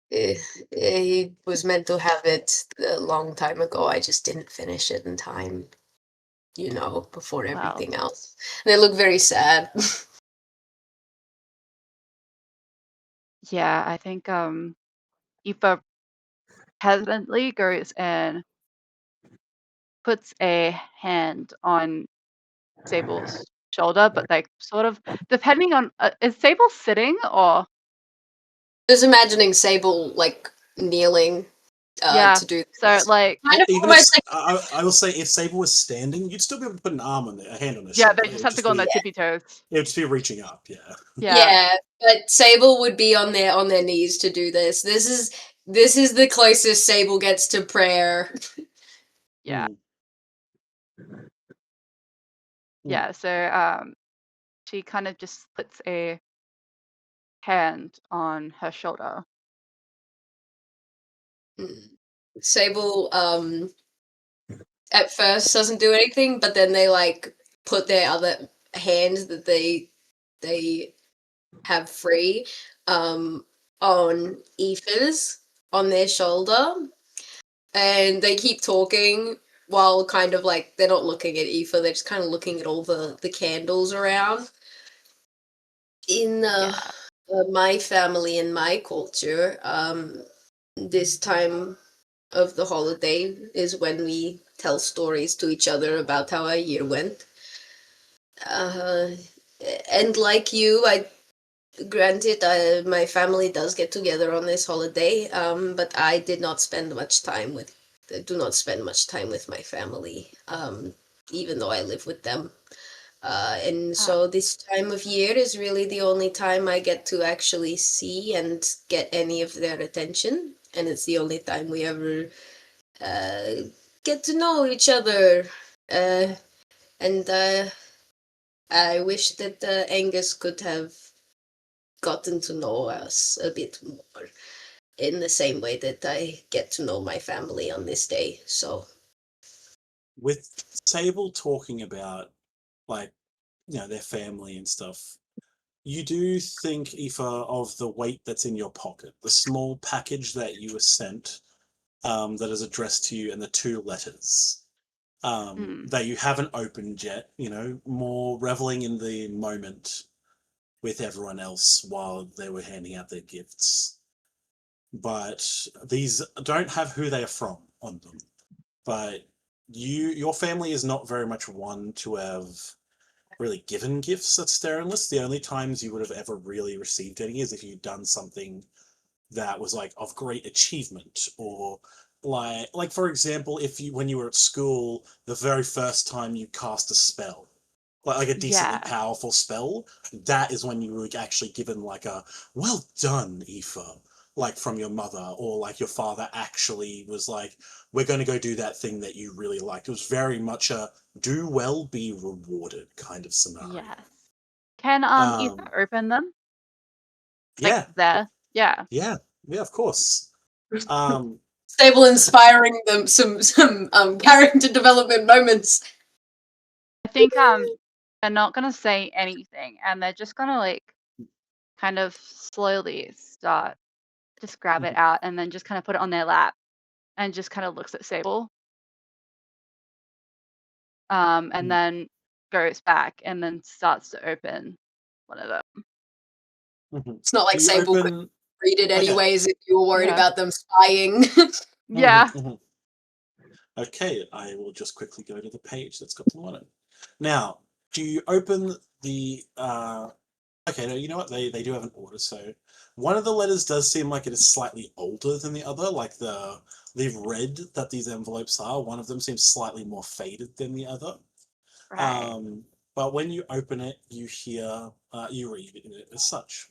He was meant to have it a long time ago. I just didn't finish it in time, you know, before everything else. They look very sad. Yeah, I think Aoife hesitantly goes and puts a hand on Sable's shoulder, but like sort of depending on is Sable sitting or Just imagining Sable like kneeling to do so this. like Kind of Even if almost like I will say, if Sable was standing, you'd still be able to put an arm on there, a hand on his yeah, shoulder. they just have to go on their tippy toes. It would just be reaching up. Yeah. yeah, but Sable would be on their knees to do this. This is the closest Sable gets to prayer. Yeah. Yeah, so she kind of just puts a hand on her shoulder. Sable at first doesn't do anything, but then they like put their other hand that they have free on Aoife's on their shoulder, and they keep talking while kind of like they're not looking at Aoife, they're just kind of looking at all the candles around. In my family and my culture, this time of the holiday is when we tell stories to each other about how our year went. And like you, granted, my family does get together on this holiday, but I do not spend much time with my family, even though I live with them. And so this time of year is really the only time I get to actually see and get any of their attention, and it's the only time we ever get to know each other. And I wish that Angus could have gotten to know us a bit more in the same way that I get to know my family on this day. So, with Sable talking about like their family and stuff, you do think, Aoife, of the weight that's in your pocket, the small package that you were sent, that is addressed to you, and the 2 letters that you haven't opened yet. More reveling in the moment with everyone else while they were handing out their gifts. But these don't have who they are from on them. But your family is not very much one to have really given gifts at Sterenlys. The only times you would have ever really received any is if you'd done something that was like of great achievement, or like for example, if you when you were at school, the very first time you cast a spell, like a decently powerful spell, that is when you were actually given like a well done, Aoife, like from your mother, or like your father actually was like, we're going to go do that thing that you really liked. It was very much a do well, be rewarded kind of scenario. Yes. Can Aoife open them? Yeah. Like there. Yeah. Yeah, of course. Stable inspiring them some character development moments. I think they're not gonna say anything, and they're just gonna like kind of slowly start just grab it out and then just kind of put it on their lap and just kind of looks at Sable. And then goes back and then starts to open one of them. It's not like Sable could read it anyways if you were worried about them spying. Yeah. Okay, I will just quickly go to the page that's got them on it. Now, do you open the okay, no, you know what? They do have an order, so one of the letters does seem like it is slightly older than the other, like the red that these envelopes are, one of them seems slightly more faded than the other. Right. But when you open it, you hear you read it as such.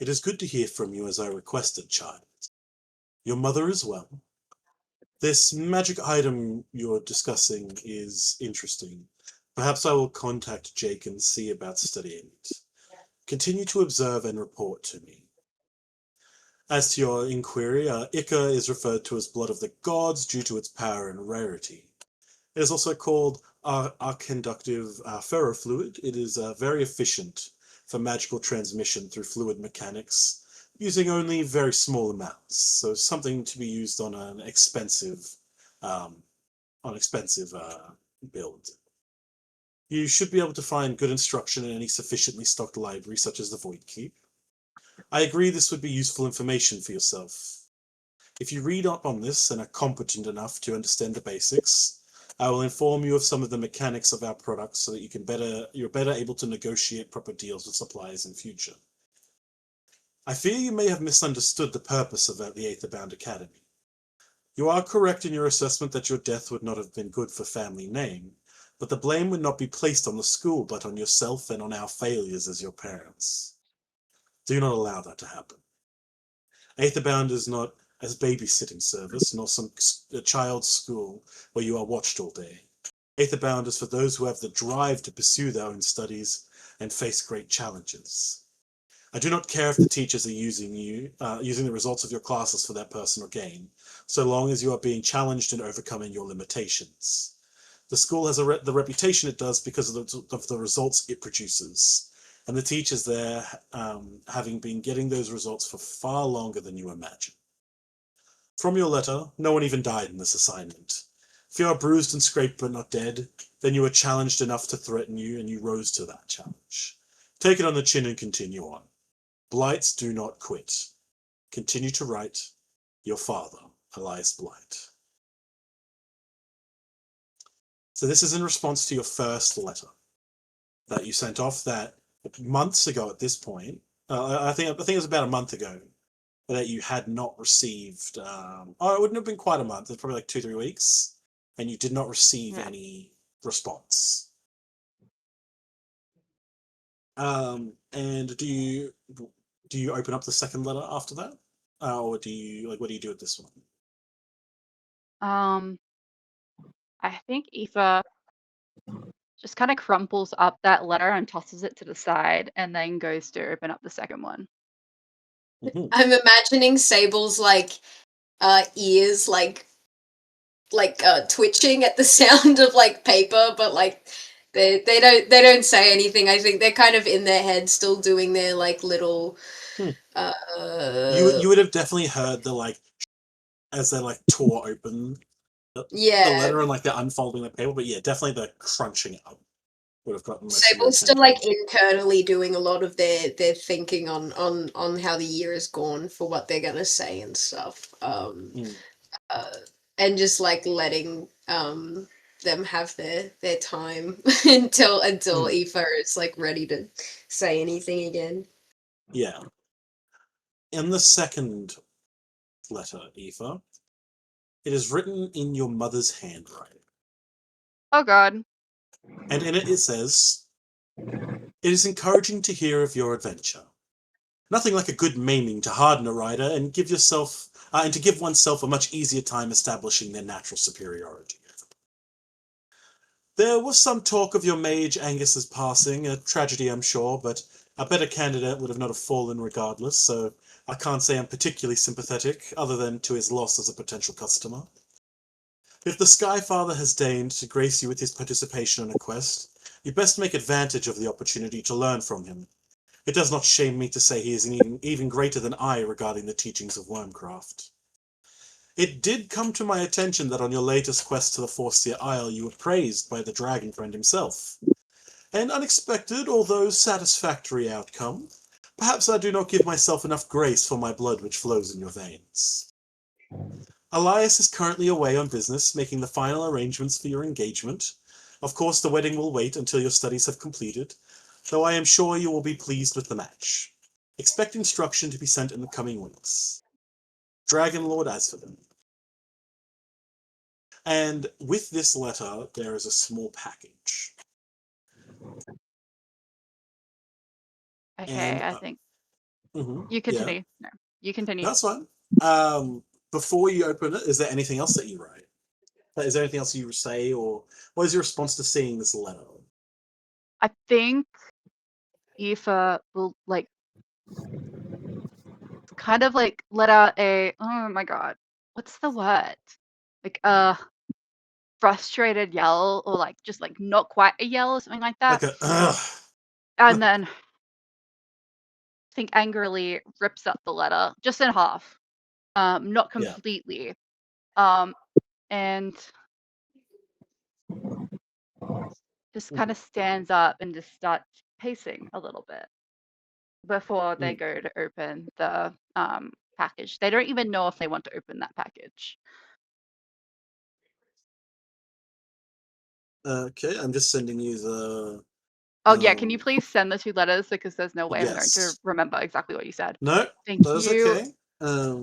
It is good to hear from you as I requested, child. Your mother is well. This magic item you're discussing is interesting. Perhaps I will contact Jake and see about studying it. Continue to observe and report to me. As to your inquiry, Ichor is referred to as blood of the gods due to its power and rarity. It is also called archinductive ferrofluid. It is very efficient for magical transmission through fluid mechanics, using only very small amounts. So something to be used on an expensive, build. You should be able to find good instruction in any sufficiently stocked library, such as the Void Keep. I agree this would be useful information for yourself. If you read up on this and are competent enough to understand the basics, I will inform you of some of the mechanics of our products so that you're better able to negotiate proper deals with suppliers in future. I fear you may have misunderstood the purpose of the Aetherbound Academy. You are correct in your assessment that your death would not have been good for family name, but the blame would not be placed on the school but on yourself and on our failures as your parents. Do not allow that to happen. Aetherbound is not as babysitting service, nor some child's school where you are watched all day. Aetherbound is for those who have the drive to pursue their own studies and face great challenges. I do not care if the teachers are using the results of your classes for their personal gain, so long as you are being challenged and overcoming your limitations. The school has the reputation it does because of the results it produces, and the teachers there having been getting those results for far longer than you imagine. From your letter, no one even died in this assignment. If you are bruised and scraped but not dead, then you were challenged enough to threaten you, and you rose to that challenge. Take it on the chin and continue on. Blights do not quit. Continue to write. Your father, Elias Blight. So this is in response to your first letter that you sent off that months ago at this point. I think it was about a month ago that you had not received. It wouldn't have been quite a month. It's probably like 2-3 weeks, and you did not receive any response. And do you open up the second letter after that, or do you what do you do with this one? I think Aoife just kind of crumples up that letter and tosses it to the side, and then goes to open up the second one. I'm imagining Sable's ears twitching at the sound of paper, but they don't say anything. I think they're kind of in their head still doing their little You would have definitely heard the as they tore open the letter and they're unfolding the paper, but yeah, definitely the crunching up would have gotten most Sable's still internally doing a lot of their thinking on how the year has gone for what they're gonna say and stuff. and just like letting them have their time until Aoife is like ready to say anything again. Yeah. In the second letter, Aoife, it is written in your mother's handwriting. Oh God. And in it says, "It is encouraging to hear of your adventure. Nothing like a good maiming to harden a rider and give yourself and to give oneself a much easier time establishing their natural superiority. There was some talk of your mage Angus's passing, a tragedy I'm sure, but a better candidate would have not have fallen regardless, so I can't say I'm particularly sympathetic, other than to his loss as a potential customer. If the Skyfather has deigned to grace you with his participation in a quest, you best make advantage of the opportunity to learn from him. It does not shame me to say he is even greater than I regarding the teachings of Wormcraft. It did come to my attention that on your latest quest to the Forestier Isle you were praised by the Dragon Friend himself. An unexpected, although satisfactory outcome. Perhaps I do not give myself enough grace for my blood which flows in your veins. Elias is currently away on business, making the final arrangements for your engagement. Of course, the wedding will wait until your studies have completed, though I am sure you will be pleased with the match. Expect instruction to be sent in the coming weeks. Dragon Lord Asfodin." And with this letter, there is a small package. Okay, And I think you yeah, continue. No, you continue. that's fine. Before you open it, is there anything else that you write? Is there anything else you say, or what is your response to seeing this letter? I think Aoife will like kind of like let out a oh my God, what's the word? Like a frustrated yell or like just like not quite a yell or something like that. Like a ugh. And then I think angrily rips up the letter just in half. Not Yeah. completely. And just kind of stands up and just starts pacing a little bit before they go to open the package. They don't even know if they want to open that package. Okay, I'm just sending you the. Oh yeah, can you please send the 2 letters because there's no way I'm going to Yes. remember exactly what you said. No, Thank that is you. okay.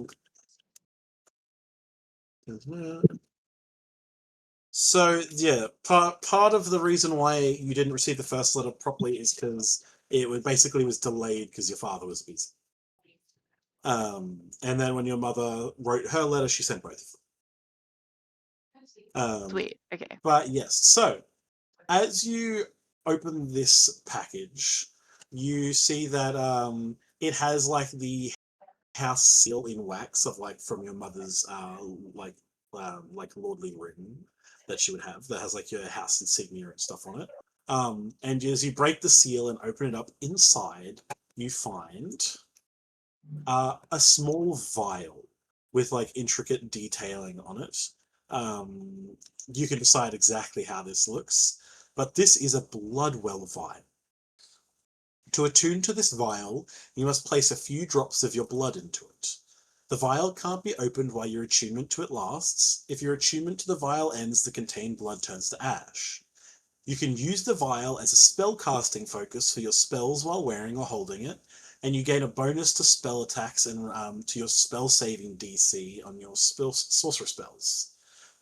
So yeah, part of the reason why you didn't receive the first letter properly is because it was delayed because your father was busy. And then when your mother wrote her letter, she sent both. Sweet. Okay. But yes, so as you open this package, you see that it has like the house seal in wax of like from your mother's like lordly ring that she would have that has like your house insignia and stuff on it. And as you break the seal and open it up, inside you find a small vial with like intricate detailing on it. You can decide exactly how this looks, but this is a bloodwell vial. To attune to this vial, you must place a few drops of your blood into it. The vial can't be opened while your attunement to it lasts. If your attunement to the vial ends, the contained blood turns to ash. You can use the vial as a spell casting focus for your spells while wearing or holding it, and you gain a bonus to spell attacks and to your spell saving DC on your sorcerer spells.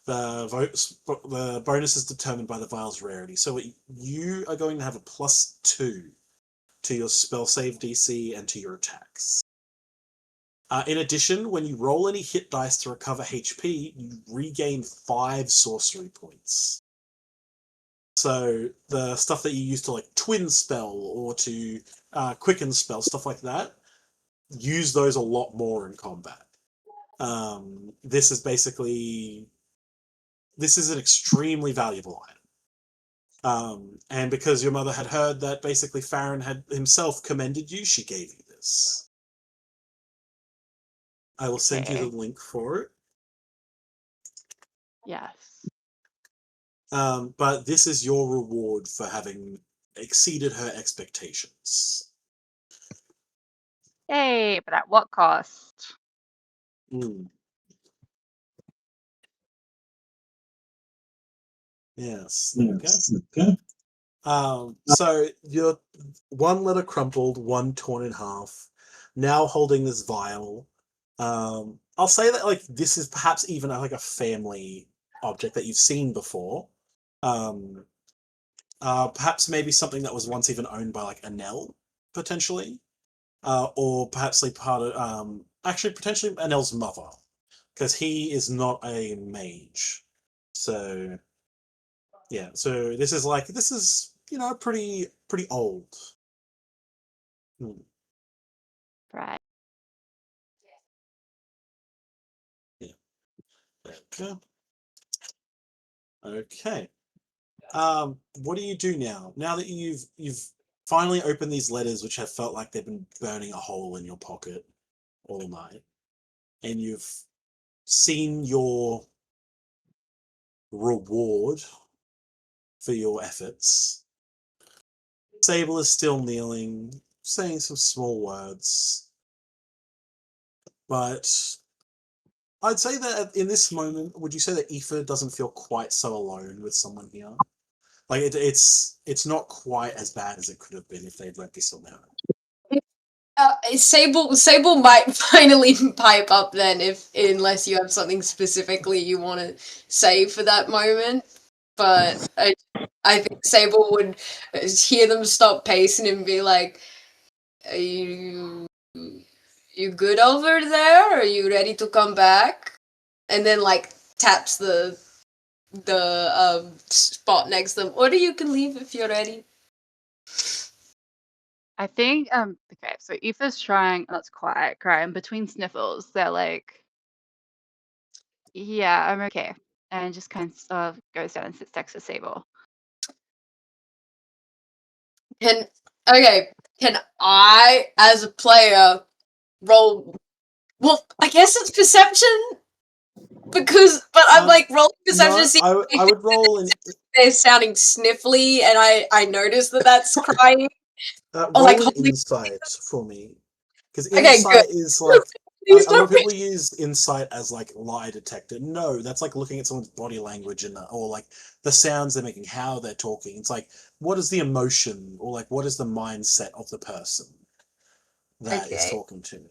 The bonus is determined by the vial's rarity, so you are going to have a +2 to your spell save DC and to your attacks. In addition, when you roll any hit dice to recover HP, you regain 5 sorcery points. So the stuff that you use to like twin spell or to quicken spell, stuff like that, use those a lot more in combat. This is an extremely valuable item. And because your mother had heard that basically Farron had himself commended you, she gave you this. I will send you the link for it. Yes. But this is your reward for having exceeded her expectations. Hey, but at what cost? Yes. Okay. So you're one letter crumpled, one torn in half, now holding this vial. I'll say that like this is perhaps even like a family object that you've seen before. Perhaps maybe something that was once even owned by like Anel, potentially. Or perhaps like part of actually potentially Anel's mother. Because he is not a mage. So yeah, so this is pretty old. Right. Yeah. Okay. Okay. What do you do now? Now that you've finally opened these letters, which have felt like they've been burning a hole in your pocket all night, and you've seen your reward for your efforts. Sable is still kneeling, saying some small words, but I'd say that in this moment, would you say that Aoife doesn't feel quite so alone with someone here? Like it's not quite as bad as it could have been if they'd let this on out. Sable might finally pipe up then, unless you have something specifically you want to say for that moment. But I think Sable would hear them stop pacing and be like, "Are you good over there? Are you ready to come back?" And then like taps the spot next to them. Or you can leave if you're ready. I think okay, so Aoife's trying, that's quiet, crying between sniffles. They're like, yeah, I'm okay. And just kind of goes down and sits next to Sable. Can I, as a player, roll? Well, I guess it's perception but I'm like rolling perception No, to see. I would roll in. They're sounding sniffly, and I noticed that's crying. Roll like an insight for me, because okay, good. insight is like a lot of people use insight as like lie detector. No, that's like looking at someone's body language or like the sounds they're making, how they're talking. It's like what is the emotion or like what is the mindset of the person that is talking to me.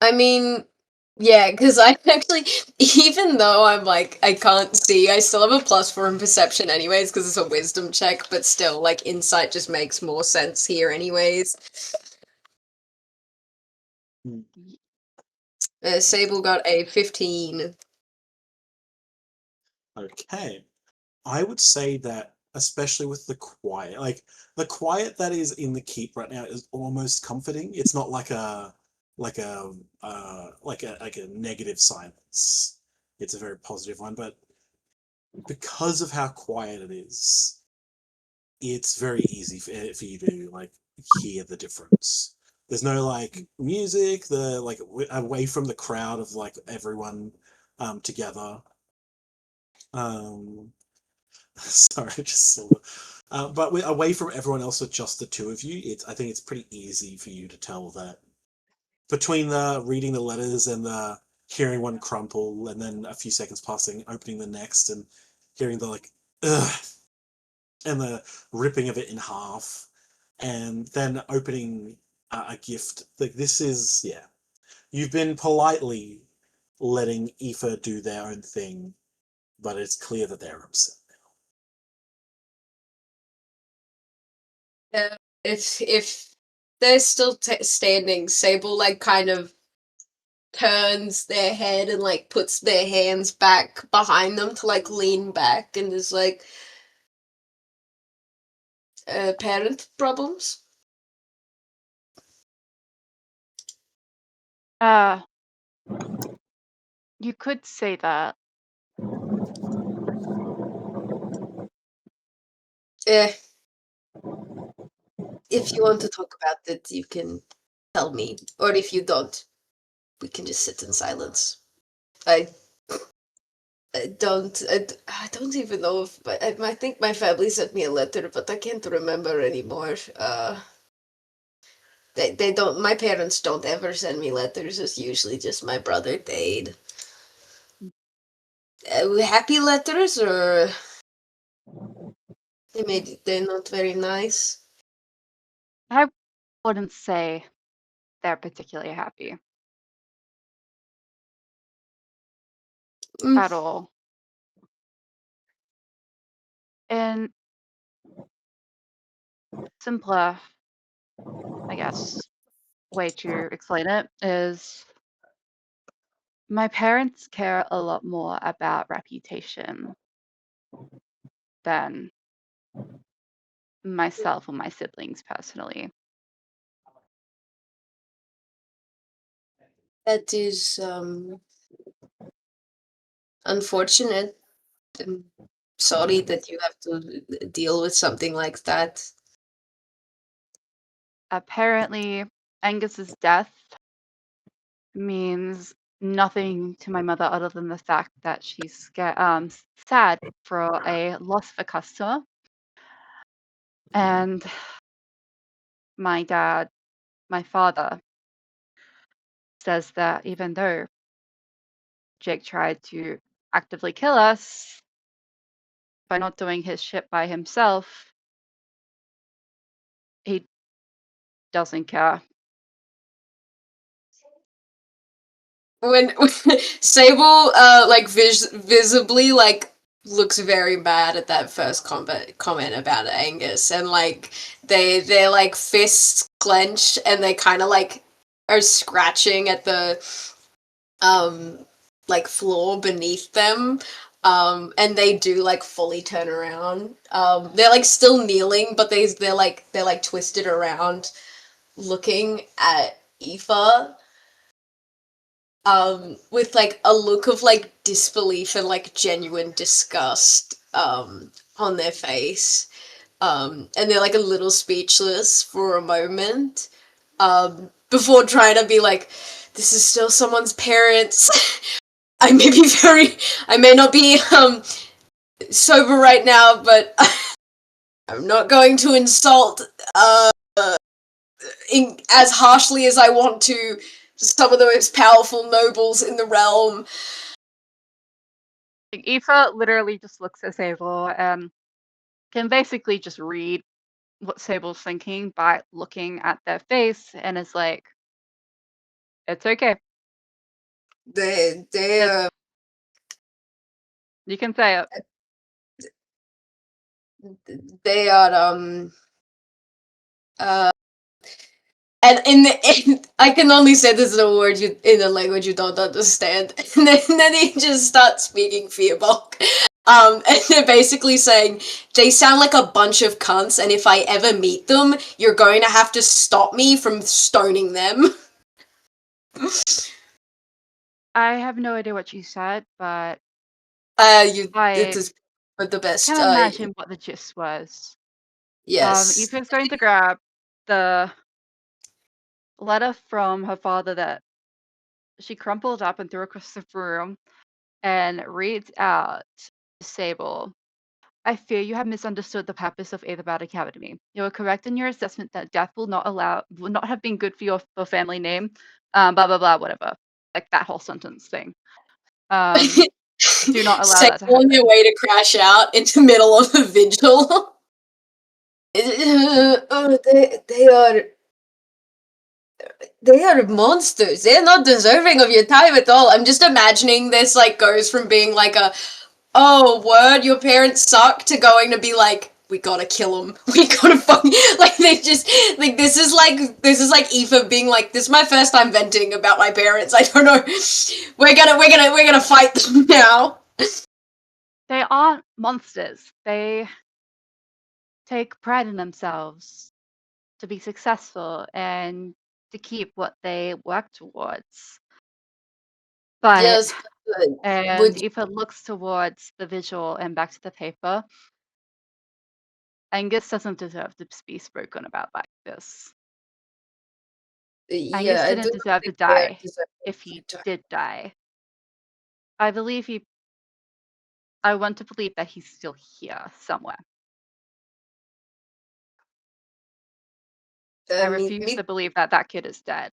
I mean, yeah, because I actually, even though I'm like, I can't see, I still have a +4 in perception anyways, because it's a wisdom check, but still, like, insight just makes more sense here anyways. Sable got a 15. Okay. I would say that, especially with the quiet, like the quiet that is in the keep right now is almost comforting. It's not like a negative silence. It's a very positive one, but because of how quiet it is, it's very easy for you to like hear the difference. There's no like music, the like away from the crowd of like everyone together. Sorry, just saw but away from everyone else with just the two of you, I think it's pretty easy for you to tell that between the reading the letters and the hearing one crumple and then a few seconds passing, opening the next and hearing the like ugh, and the ripping of it in half and then opening a gift. Like this is, yeah, you've been politely letting Aoife do their own thing, but it's clear that they're upset. If they're still standing, Sable like kind of turns their head and like puts their hands back behind them to like lean back and is like, parent problems. You could say that. If you want to talk about it, you can tell me. Or if you don't, we can just sit in silence. I don't even know if I think my family sent me a letter, but I can't remember anymore. They don't. My parents don't ever send me letters. It's usually just my brother Dade. happy letters, or they're not very nice? I wouldn't say they're particularly happy at all. And simpler, I guess, way to explain it is my parents care a lot more about reputation than myself or my siblings personally. That is unfortunate. I'm sorry that you have to deal with something like that. Apparently, Angus's death means nothing to my mother other than the fact that she's sad for a loss of a customer. And my dad, my father, says that even though Jake tried to actively kill us by not doing his shit by himself, he doesn't care. When Sable like visibly like looks very mad at that first comment about Angus, and like their like fists clench and they kind of like are scratching at the like floor beneath them, and they do like fully turn around. They're like still kneeling, but they're like twisted around looking at Aoife, with like a look of like disbelief and like genuine disgust on their face, and they're like a little speechless for a moment, before trying to be like, this is still someone's parents. I may not be sober right now, but I'm not going to insult as harshly as I want to some of the most powerful nobles in the realm. Like, Aoife literally just looks at Sable and can basically just read what Sable's thinking by looking at their face, and is like, it's okay. You can say it. They are and I can only say this in a word in a language you don't understand. And then he just starts speaking Fearbulk. And they're basically saying, they sound like a bunch of cunts, and if I ever meet them, you're going to have to stop me from stoning them. I have no idea what you said, but It is for the best. Can't imagine what the gist was. Yes. Aoife's going to grab the letter from her father that she crumpled up and threw across the room and reads out to Sable. I fear you have misunderstood the purpose of Aetherbound Academy. You are correct in your assessment that death will not have been good for your family name. Blah blah blah, whatever. Like that whole sentence thing. Do not allow that to happen. On their way to crash out in the middle of a vigil. They are monsters. They're not deserving of your time at all. I'm just imagining this like goes from being like a, oh word, your parents suck, to going to be like, we gotta kill them. We gotta fuck. Like they just like this is like Aoife being like, this is my first time venting about my parents. I don't know. We're gonna fight them now. They aren't monsters. They take pride in themselves to be successful and to keep what they work towards. But yes, and if it looks towards the visual and back to the paper, Angus doesn't deserve to be spoken about like this. Angus didn't deserve to die if he did die. I want to believe that he's still here somewhere. I refuse to believe that that kid is dead.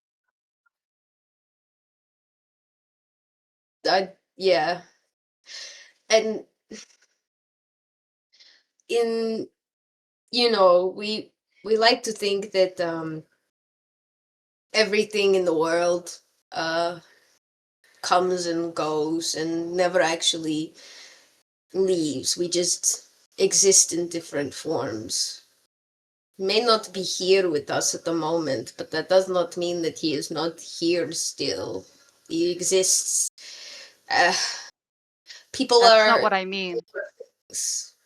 Yeah. And in we like to think that everything in the world comes and goes and never actually leaves. We just exist in different forms. May not be here with us at the moment, but that does not mean that he is not here still. He exists. People That's are not what I mean.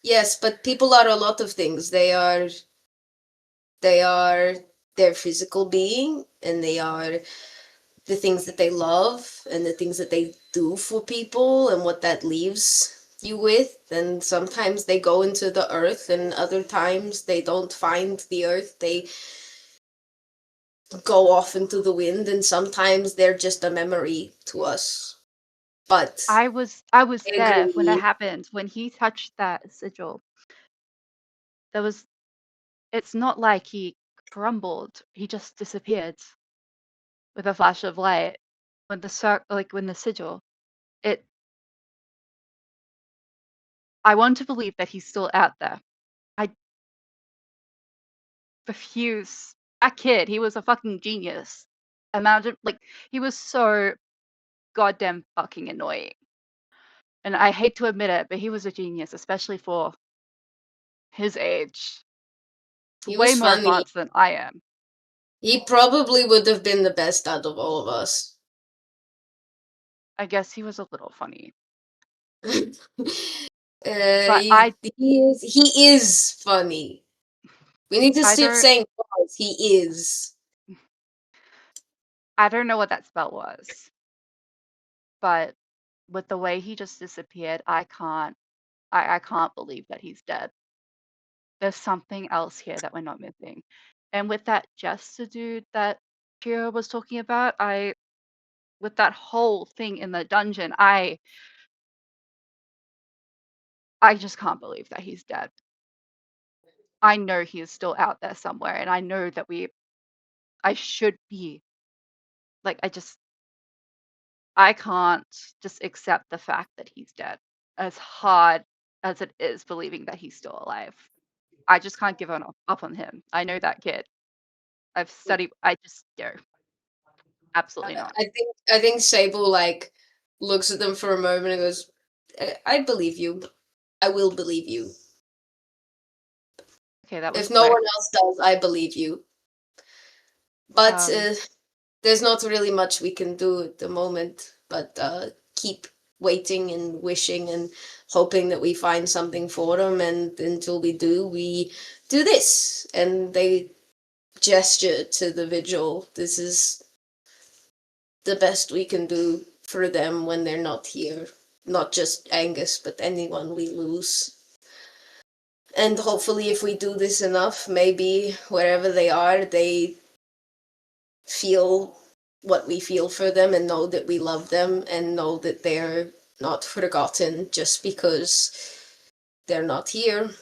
Yes, but people are a lot of things. They are their physical being, and they are the things that they love and the things that they do for people and what that leaves you with. And sometimes they go into the earth, and other times they don't find the earth. They go off into the wind, and sometimes they're just a memory to us. But I was there when that happened. When he touched that sigil, there was it's not like he crumbled. He just disappeared with a flash of light. When the sigil, it I want to believe that he's still out there. I refuse. That kid, he was a fucking genius. Imagine, he was so goddamn fucking annoying. And I hate to admit it, but he was a genius, especially for his age. he Way was more funny. advanced than I am. He probably would have been the best out of all of us. I guess he was a little funny. But he is funny. We need to stop saying was. He is. I don't know what that spell was, but with the way he just disappeared, I can't believe that he's dead. There's something else here that we're not missing. And with that Jester dude that Kira was talking about, with that whole thing in the dungeon, I just can't believe that he's dead. I know he is still out there somewhere, and I know that I should be I can't just accept the fact that he's dead, as hard as it is believing that he's still alive. I just can't give up on him. I know that kid. I've studied. I just no, absolutely not. I think Sable looks at them for a moment and goes, "I believe you. I will believe you. Okay, that was If no quick. one else does, I believe you. But there's not really much we can do at the moment, but keep waiting and wishing and hoping that we find something for them. And until we do, we do this." And they gesture to the vigil. This is the best we can do for them when they're not here. Not just Angus, but anyone we lose. And hopefully, if we do this enough, maybe wherever they are, they feel what we feel for them and know that we love them and know that they're not forgotten just because they're not here.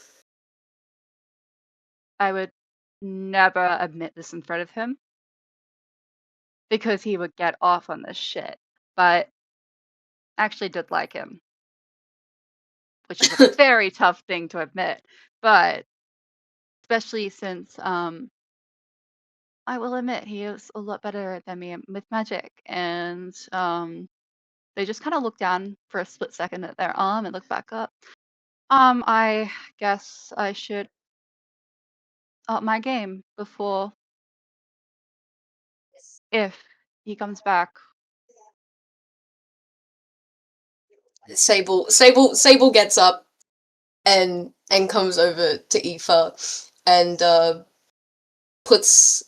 I would never admit this in front of him because he would get off on this shit. But I actually did like him, which is a very tough thing to admit. But especially since I will admit he is a lot better than me with magic, and they just kind of looked down for a split second at their arm and looked back up. I guess I should up my game before if he comes back. Sable gets up and comes over to Aoife and puts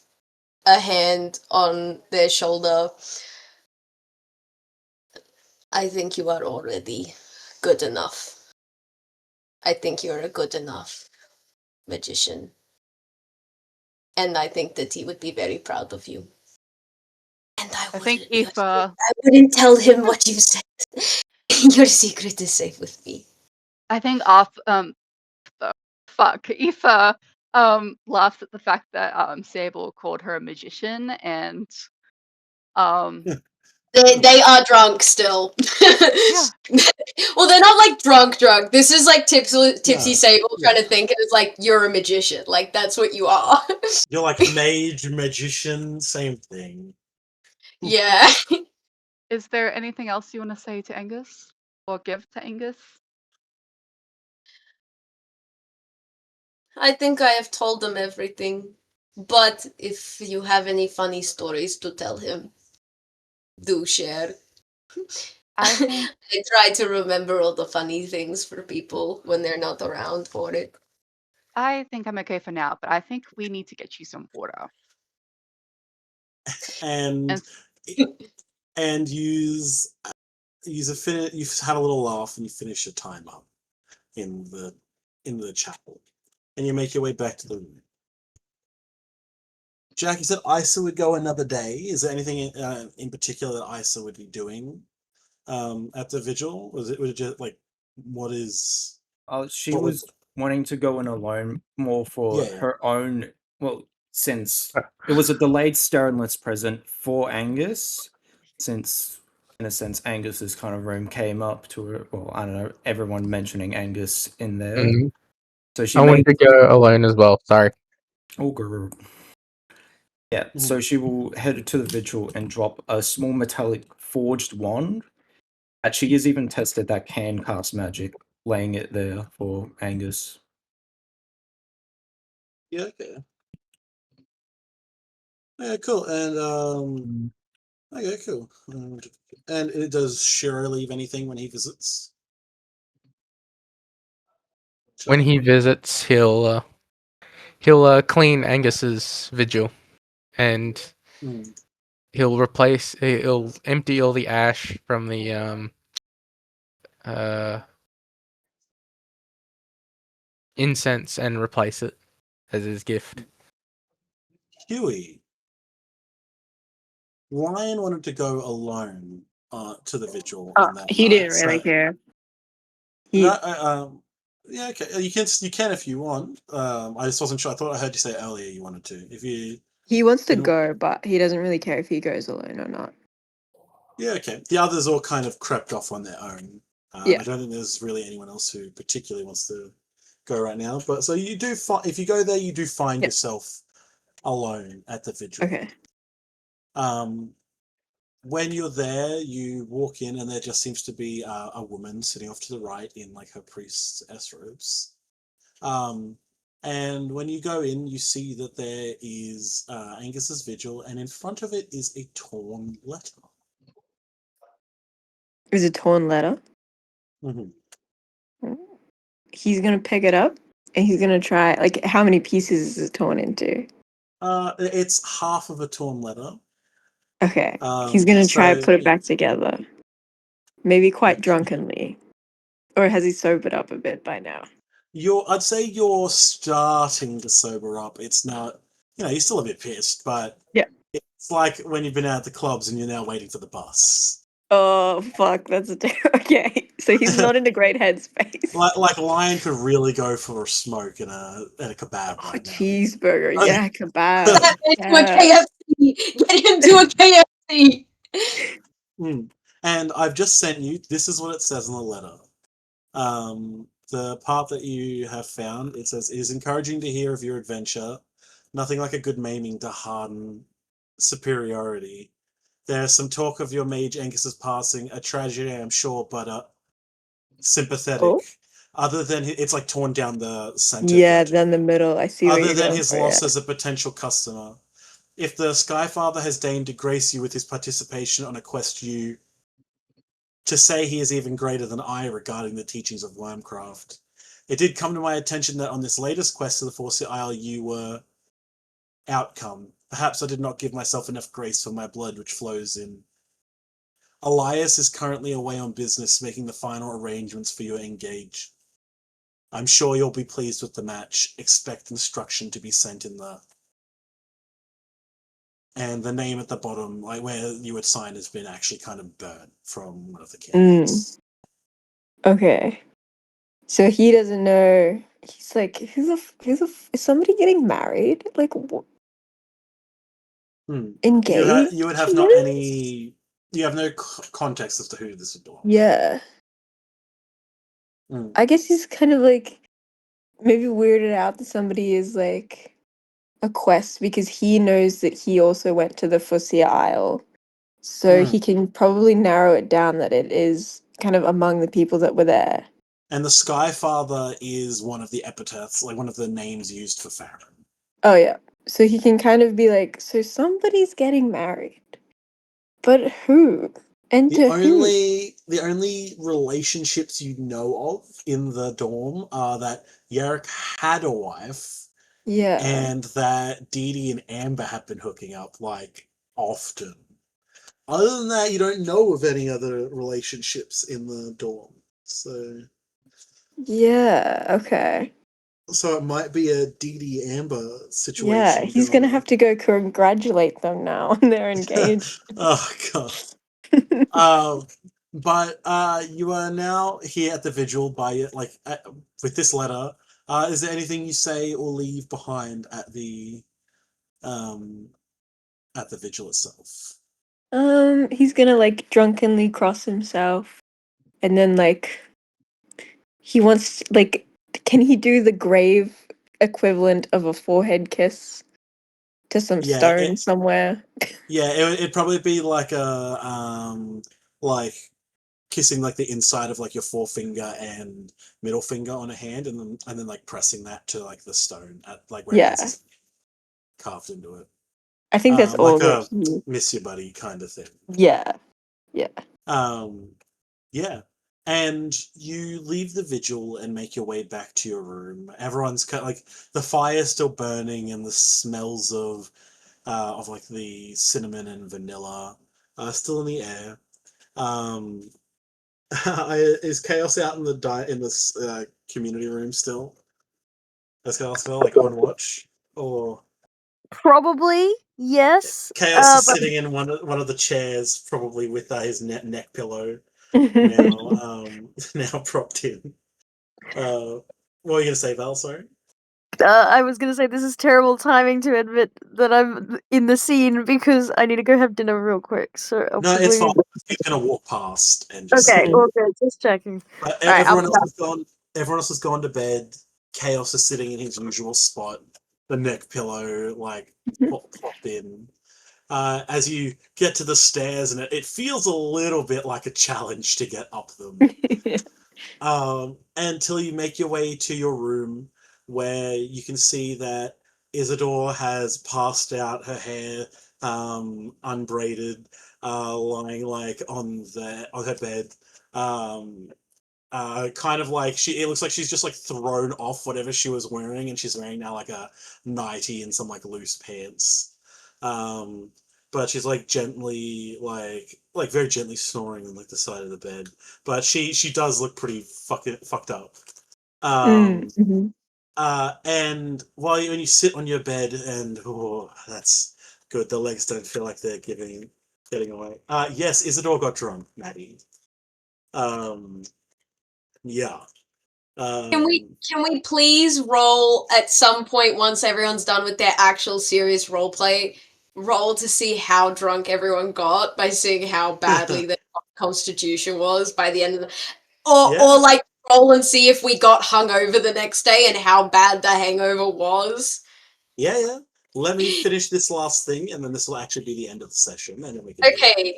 a hand on their shoulder. I think you are already good enough. I think you're a good enough magician. And I think that he would be very proud of you. And I think Aoife. I wouldn't tell him what you said. Your secret is safe with me. I think Aoife laughs at the fact that Sable called her a magician, and They are drunk still. Yeah. Well, they're not like drunk. This is like tipsy No, Sable yeah. trying to think. It's like you're a magician. Like that's what you are. You're like mage, magician, same thing. Yeah. Is there anything else you want to say to Angus or give to Angus? I think I have told them everything. But if you have any funny stories to tell him, do share. I think I try to remember all the funny things for people when they're not around for it. I'm okay for now, but I think we need to get you some water. And use you've had a little laugh and you finish your time up in the chapel, and you make your way back to the room. Jack, you said Isa would go another day. Is there anything in particular that Isa would be doing at the vigil? Was it just like what is? She what was wanting to go in alone more for Yeah. her own. Well, since it was a delayed Sterenlys present for Angus, since in a sense Angus's kind of room came up to her. Well, I don't know, everyone mentioning Angus in there. Mhm. So she I wanted to go alone as well. Sorry. Oh, girl. Yeah, so she will head to the vigil and drop a small metallic forged wand that she has even tested that can cast magic, laying it there for Angus. Yeah. Okay. Yeah. Cool. And okay. Cool. And does Shiro leave anything when he visits? When he visits, he'll clean Angus's vigil, and he'll empty all the ash from the incense and replace it as his gift. Huey. Lion wanted to go alone to the vigil on that He night. didn't really care. Yeah, okay. You can if you want. I just wasn't sure. I thought I heard you say earlier you wanted to. If you He wants to didn't- go, but he doesn't really care if he goes alone or not. Yeah, okay. The others all kind of crept off on their own. Yeah. I don't think there's really anyone else who particularly wants to go right now. But so you do if you go there, you do find yourself alone at the vigil. Okay. When you're there, you walk in, and there just seems to be a woman sitting off to the right in like her priestess robes. And when you go in, you see that there is Angus's vigil, and in front of it is a torn letter. Is a torn letter? He's gonna pick it up, and he's gonna try. Like, how many pieces is it torn into? It's half of a torn letter. Okay. He's gonna try to put it back together. Maybe quite drunkenly. Or has he sobered up a bit by now? I'd say you're starting to sober up. It's not, you're still a bit pissed, but yeah, it's like when you've been out at the clubs and you're now waiting for the bus. Oh fuck, that's okay. So he's not in a great headspace. Like Lion could really go for a smoke at a kebab right now. Cheeseburger, yeah, kebab. Get into a KFC. And I've just sent you. This is what it says in the letter. The part that you have found, it says, it is encouraging to hear of your adventure. Nothing like a good maiming to harden superiority. There's some talk of your mage Angus's passing, a tragedy, I'm sure, but sympathetic. Oh? Other than it's like torn down the center. Yeah, down the middle. I see. Other than his loss as a potential customer, if the Skyfather has deigned to grace you with his participation on a quest to say he is even greater than I regarding the teachings of Wormcraft. It did come to my attention that on this latest quest to the Force Isle you were outcome. Perhaps I did not give myself enough grace for my blood which flows in. Elias is currently away on business making the final arrangements for your engage. I'm sure you'll be pleased with the match. Expect instruction to be sent in the... And the name at the bottom, like where you would sign, has been actually kind of burnt from one of the candidates. Okay. So he doesn't know. He's like, is somebody getting married? Like, engaged? You would have not any You have no context as to who this was. Yeah. I guess he's kind of like maybe weirded out that somebody is like a quest because he knows that he also went to the Fusia Isle. So he can probably narrow it down that it is kind of among the people that were there. And the Skyfather is one of the epithets, like one of the names used for Farron. Oh yeah. So he can kind of be like, so somebody's getting married. But who? And to who? The only relationships you know of in the dorm are that Yarrick had a wife, Yeah. and that Dee Dee and Amber have been hooking up like often. Other than that, you don't know of any other relationships in the dorm. So Yeah, okay. So it might be a Dee Dee Amber Yeah, situation. he's gonna have to go congratulate them now and they're engaged. Oh god. But you are now here at the vigil by with this letter. Is there anything you say or leave behind at the vigil itself? He's gonna like drunkenly cross himself and then like he wants like can he do the grave equivalent of a forehead kiss to some stone somewhere? Yeah, it'd probably be like like kissing like the inside of like your forefinger and middle finger on a hand, and then like pressing that to like the stone at like where it has Yeah. his carved into it. I think that's all Like that a miss your buddy kind of thing. Yeah. Yeah. Yeah. And you leave the vigil and make your way back to your room. Everyone's kind of like the fire's still burning, and the smells of like the cinnamon and vanilla are still in the air. Is Chaos out in this community room still? Is Chaos still like on watch, or Probably yes. Chaos is But sitting in one of the chairs, probably with his neck pillow now now propped in. What were you gonna say, Val? Sorry. I was gonna say this is terrible timing to admit that I'm in the scene because I need to go have dinner real quick. So I'll No, it's fine. probably... He's gonna walk past and just. Okay, all good. Just checking. But All right, everyone else has gone. Everyone else has gone to bed. Chaos is sitting in his usual spot, the neck pillow like plopped in. As you get to the stairs, and it feels a little bit like a challenge to get up them. Until you make your way to your room, where you can see that Isidore has passed out, her hair unbraided, lying like on her bed. Kind of like it looks like she's just like thrown off whatever she was wearing, and she's wearing now like a nightie and some like loose pants. But she's like gently like very gently snoring on like the side of the bed. But she does look pretty fucked up. And when you sit on your bed, and that's good, the legs don't feel like they're getting away. Yes, Isidore got drunk, Maddie. Yeah. Can we please roll at some point once everyone's done with their actual serious role play? Roll to see how drunk everyone got by seeing how badly their constitution was by the end of the, or like roll and see if we got hungover the next day and how bad the hangover was. Yeah. Let me finish this last thing, and then this will actually be the end of the session, and then we can. Okay.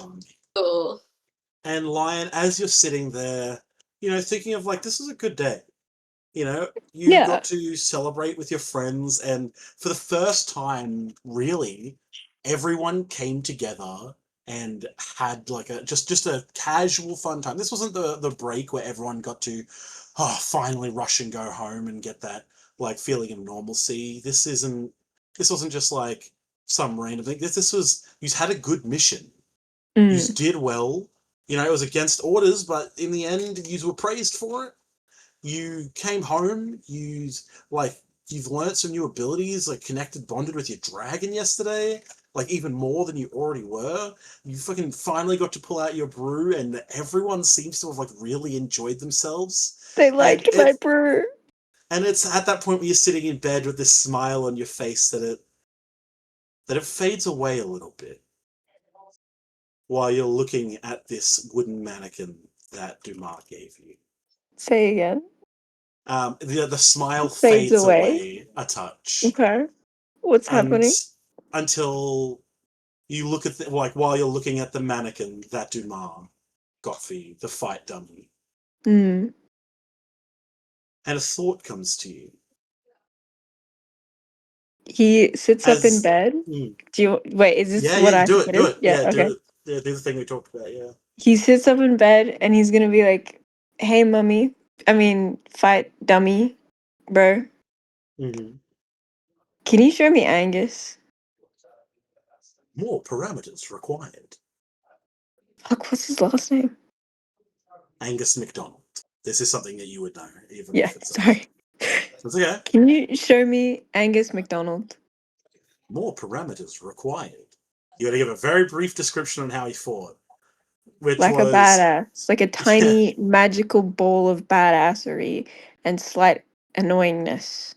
Cool. And Lion, as you're sitting there, thinking of like, this is a good day. You got to celebrate with your friends, and for the first time, really, everyone came together and had like just a casual fun time. This wasn't the break where everyone got to finally rush and go home and get that like feeling of normalcy. This wasn't just like some random thing. This was, you had a good mission. You did well. It was against orders, but in the end, you were praised for it. You came home. You've learned some new abilities, like bonded with your dragon yesterday, like even more than you already were. You fucking finally got to pull out your brew, and everyone seems to have like really enjoyed themselves. They liked my brew. And it's at that point where you're sitting in bed with this smile on your face that it fades away a little bit. while you're looking at this wooden mannequin that Dumas gave you. Say again. The smile Fades fades away. away a touch. Okay. What's happening? Until you look at while you're looking at the mannequin that Dumas got for you, the fight dummy. Mm. And a thought comes to you. He sits up in bed. Do you wait? Is this what I do it? Do submitted? it. Yeah. Yeah, Okay. do it. Yeah, do the thing we talked about. Yeah. He sits up in bed and he's gonna be like, "Hey, mummy. I mean, fight dummy, bro. Mm-hmm. Can you show me Angus?" More parameters required. Fuck, what's his last name? Angus McDonald. This is something that you would know, even Yeah. if it's Sorry. That's okay. Can you show me Angus McDonald? More parameters required. You got to give a very brief description on how he fought, which Like a was badass, like a tiny magical ball of badassery and slight annoyingness.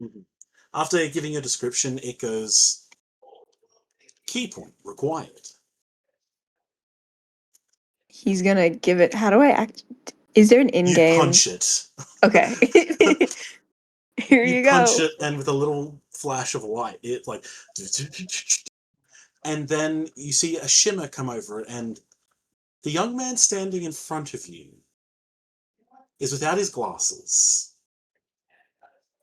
Mm-hmm. After giving a description, it goes key point required. He's gonna give it. How do I act? Is there an You in-game? punch it. Okay. Here you punch go. it, and with a little flash of light, it like, and then you see a shimmer come over it, and the young man standing in front of you is without his glasses.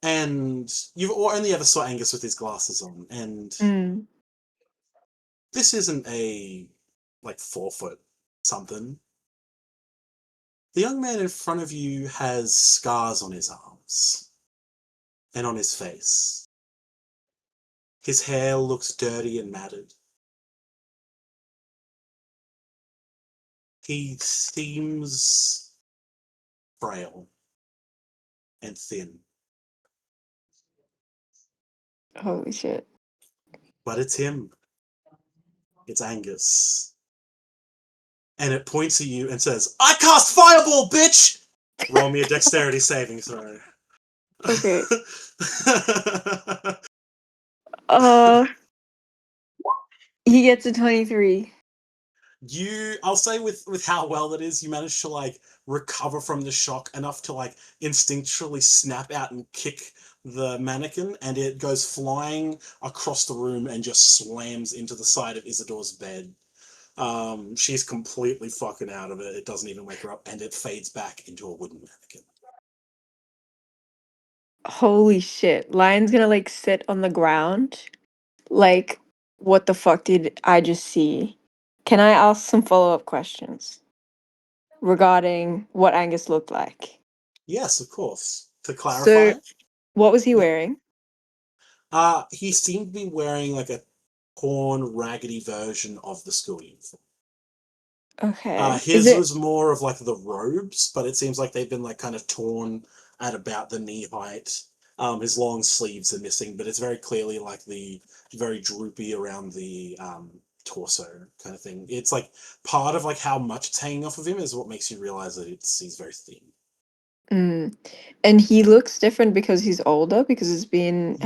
And you've only ever saw Angus with his glasses on, and this isn't a 4 foot something. The young man in front of you has scars on his arms and on his face. His hair looks dirty and matted. He seems frail and thin. Holy shit. But it's him. It's Angus. And it points at you and says, "I cast Fireball, bitch!" Roll me a dexterity saving throw. Okay. He gets a 23. I'll say with how well that is, you manage to recover from the shock enough to instinctually snap out and kick the mannequin, and it goes flying across the room and just slams into the side of Isidore's bed. She's completely fucking out of it. It doesn't even wake her up, and it fades back into a wooden mannequin. Holy shit. Lion's gonna sit on the ground. What the fuck did I just see? Can I ask some follow-up questions regarding what Angus looked like? Yes, of course. To clarify, So, what was he wearing? he seemed to be wearing a torn, raggedy version of the school uniform. Okay. His was more of the robes, but it seems like they've been kind of torn at about the knee height. His long sleeves are missing, but it's very clearly the very droopy around the torso kind of thing. It's part of how much it's hanging off of him is what makes you realize that he's very thin. And he looks different because he's older, because has it been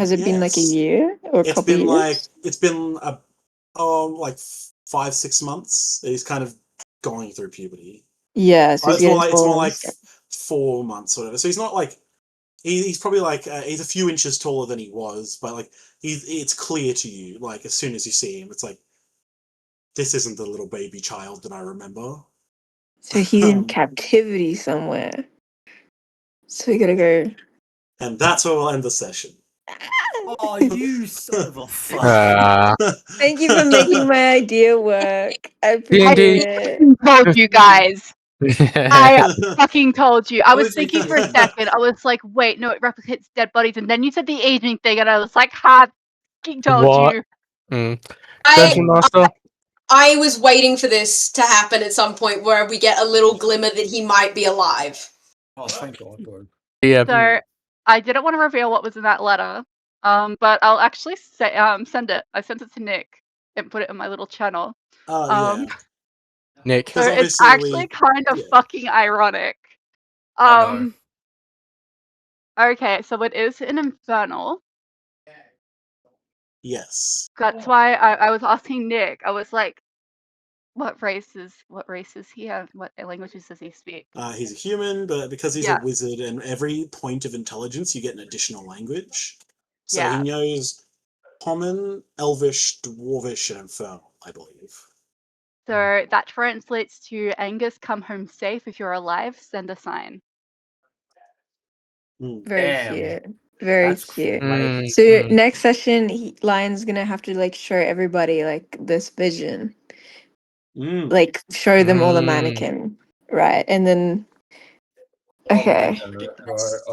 a year or a couple years? It's been 5-6 months that he's kind of going through puberty. Yeah, so it's more like 4 months or whatever. So he's not he's probably he's a few inches taller than he was, but it's clear to you as soon as you see him, it's this isn't the little baby child that I remember. So he's in captivity somewhere. So we gotta go. And that's where we'll end the session. Oh, you son of a fuck. Thank you for making my idea work. I appreciate it. I told you guys. I fucking told you. I was thinking for a second. I was like, wait, no, it replicates dead bodies. And then you said the aging thing, and I was like, ha, fucking told you. I was waiting for this to happen at some point where we get a little glimmer that he might be alive. Oh, thank God, bro. Yeah. So I didn't want to reveal what was in that letter, but I'll actually send it. I sent it to Nick and put it in my little channel. Yeah. Nick. So it's actually kind of fucking ironic. Oh, no. Okay, so it is an infernal. Yes. That's why I was asking Nick. I was like, What race is he? What languages does he speak? He's a human, but because he's a wizard, and every point of intelligence, you get an additional language. So he knows Common, Elvish, Dwarvish, and Infernal, I believe. So that translates to Angus, come home safe. If you're alive, send a sign. Very cute. Very That's cute. great. So next session, Lion's gonna have to like show everybody like this vision, like show them all the mannequin, right? And then okay,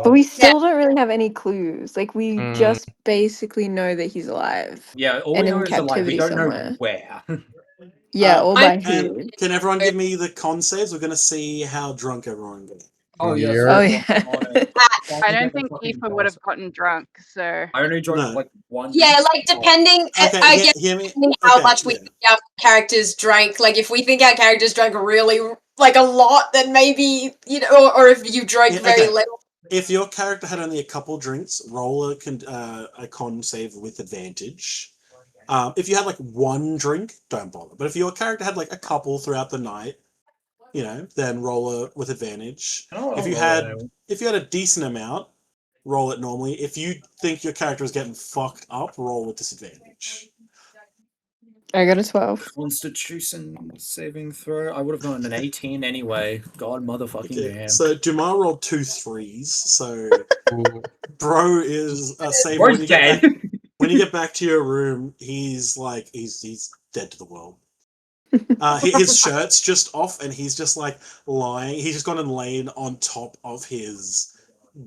but we still don't really have any clues. Like we just basically know that he's alive. Yeah, all and we know in is alive. We captivity don't know somewhere. where. Yeah, all by And who? can everyone give me the con saves? We're going to see how drunk everyone gets. Oh yes. Oh yeah. I don't think Aoife would have gotten drunk, so. I only drank like one. Yeah, like depending, Okay, I guess, hear me? depending how Okay, much we think our characters drank. Like if we think our characters drank really like a lot, then maybe or if you drank very little. If your character had only a couple drinks, roll a con save with advantage. If you had like one drink, don't bother. But if your character had like a couple throughout the night, then roll with advantage. If you had a decent amount, roll it normally. If you think your character is getting fucked up, roll with disadvantage. I got a 12. Constitution saving throw. I would have gotten an 18 anyway. God motherfucking damn. So Dumar rolled 2 3s. So bro is saved Bro's dead. When you get back to your room, he's like he's dead to the world. His shirt's just off, and he's just like lying. He's just gone and lain on top of his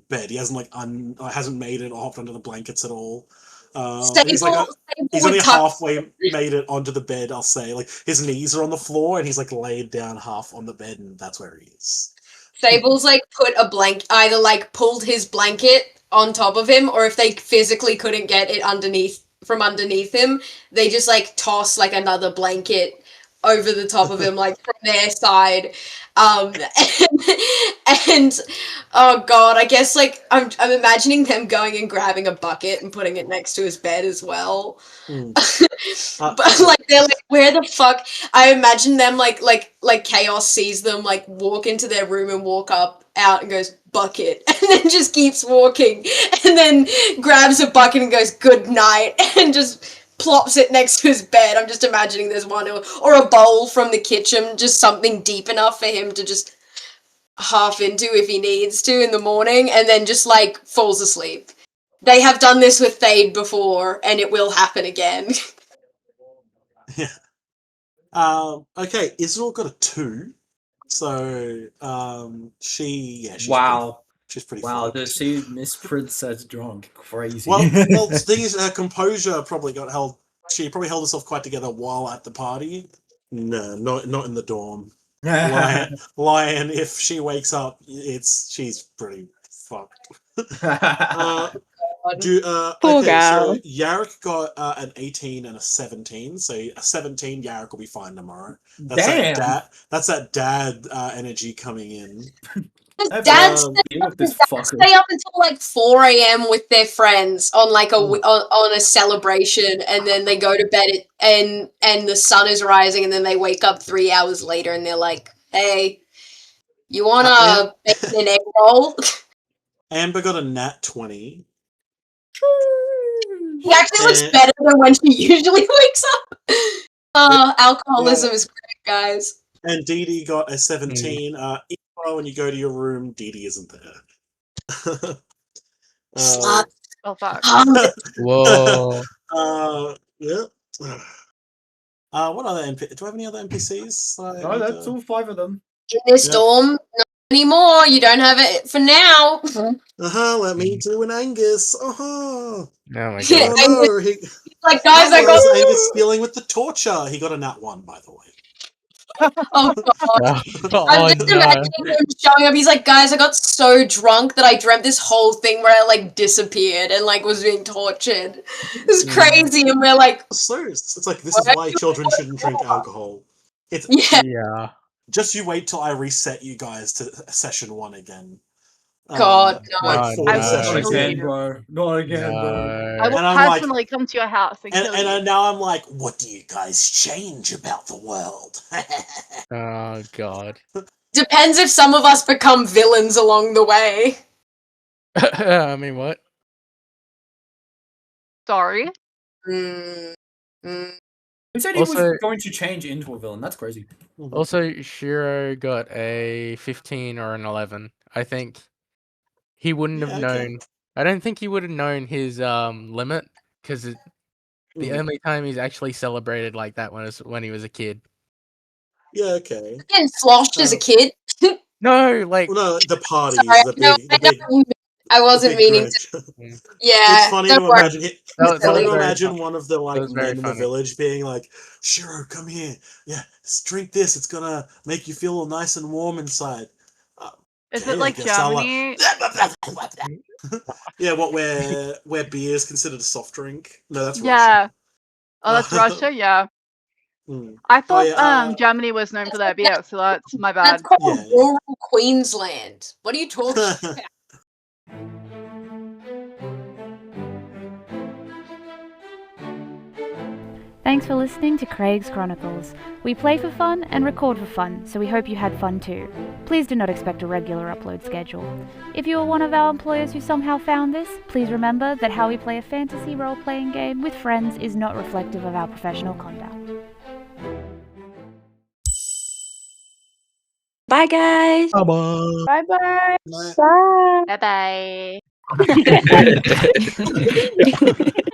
bed. He hasn't hasn't made it or hopped under the blankets at all. He's only halfway made it onto the bed. I'll say, like his knees are on the floor, and he's like laid down half on the bed, and that's where he is. Sable's like put a either like pulled his blanket on top of him, or if they physically couldn't get it from underneath him, they just like toss like another blanket over the top of him, like from their side. And oh god, I guess like I'm imagining them going and grabbing a bucket and putting it next to his bed as well. But like they're like, where the fuck? I imagine them like Chaos sees them like walk into their room and walk out and goes bucket, and then just keeps walking, and then grabs a bucket and goes good night, and just plops it next to his bed. I'm just imagining there's one or a bowl from the kitchen, just something deep enough for him to just half into if he needs to in the morning, and then just like falls asleep. They have done this with Thade before, and it will happen again. Yeah. Okay, Israel got a 2. So she's wow. She's pretty wow, to see Miss Princess drunk. Crazy. Well, the thing is, her composure probably got held. She probably held herself quite together while at the party. No, not in the dorm. Lion, if she wakes up, she's pretty fucked. Poor okay, gal. so Yarrick got an 18 and a 17. So a 17, Yarrick will be fine tomorrow. That's that dad energy coming in. Dads stay up until like 4 a.m. with their friends on like on a celebration, and then they go to bed and the sun is rising, and then they wake up 3 hours later and they're like, "Hey, you wanna make an egg roll?" Amber got a nat 20. He actually looks better than when she usually wakes up. Alcoholism is great, guys. And Dee Dee got a 17. When you go to your room, Dee Dee isn't there. Oh fuck. Whoa. Yeah. What other do I have any other NPCs? No, that's all 5 of them. In this dorm, not anymore. You don't have it for now. Let me do an Angus. Oh my god. Yeah, no, he's like, guys, I got Angus dealing with the torture. He got a nat 1, by the way. Oh god. I'm just imagining him showing up. He's like, guys, I got so drunk that I dreamt this whole thing where I like disappeared and like was being tortured. It's crazy, and we're like, it's like, this is why children shouldn't drink alcohol. Yeah. Just you wait till I reset you guys to session 1 again. God, no. Like for the I will session. kill you. bro. Not again, bro. I will And I'm like, personally come to your house and kill you. now I'm like, what do you guys change about the world? Oh god. Depends if some of us become villains along the way. I mean, what? Sorry. Mm. Who said he was going to change into a villain? That's crazy. Also, Shiro got a 15 or an 11. I think he wouldn't have known. I don't think he would have known his limit because the only time he's actually celebrated like that was when he was a kid. Yeah, okay. Getting sloshed as a kid. No, like no, the parties, Sorry, I wasn't meaning to. Yeah, it's funny to imagine. It's funny to imagine one of the men in the village being like, "Shiro, come here. Yeah, drink this. It's gonna make you feel nice and warm inside." Is it like Germany? Yeah, where beer is considered a soft drink? No, that's Yeah. Russia. Oh, that's Russia. Yeah. I thought Germany was known for their beer, so that's my bad. That's called rural Queensland. What are you talking about? Thanks for listening to Craig's Chronicles. We play for fun and record for fun, so we hope you had fun too. Please do not expect a regular upload schedule. If you are one of our employers who somehow found this, please remember that how we play a fantasy role-playing game with friends is not reflective of our professional conduct. Bye, guys. Bye-bye. Bye-bye. Bye bye. Bye.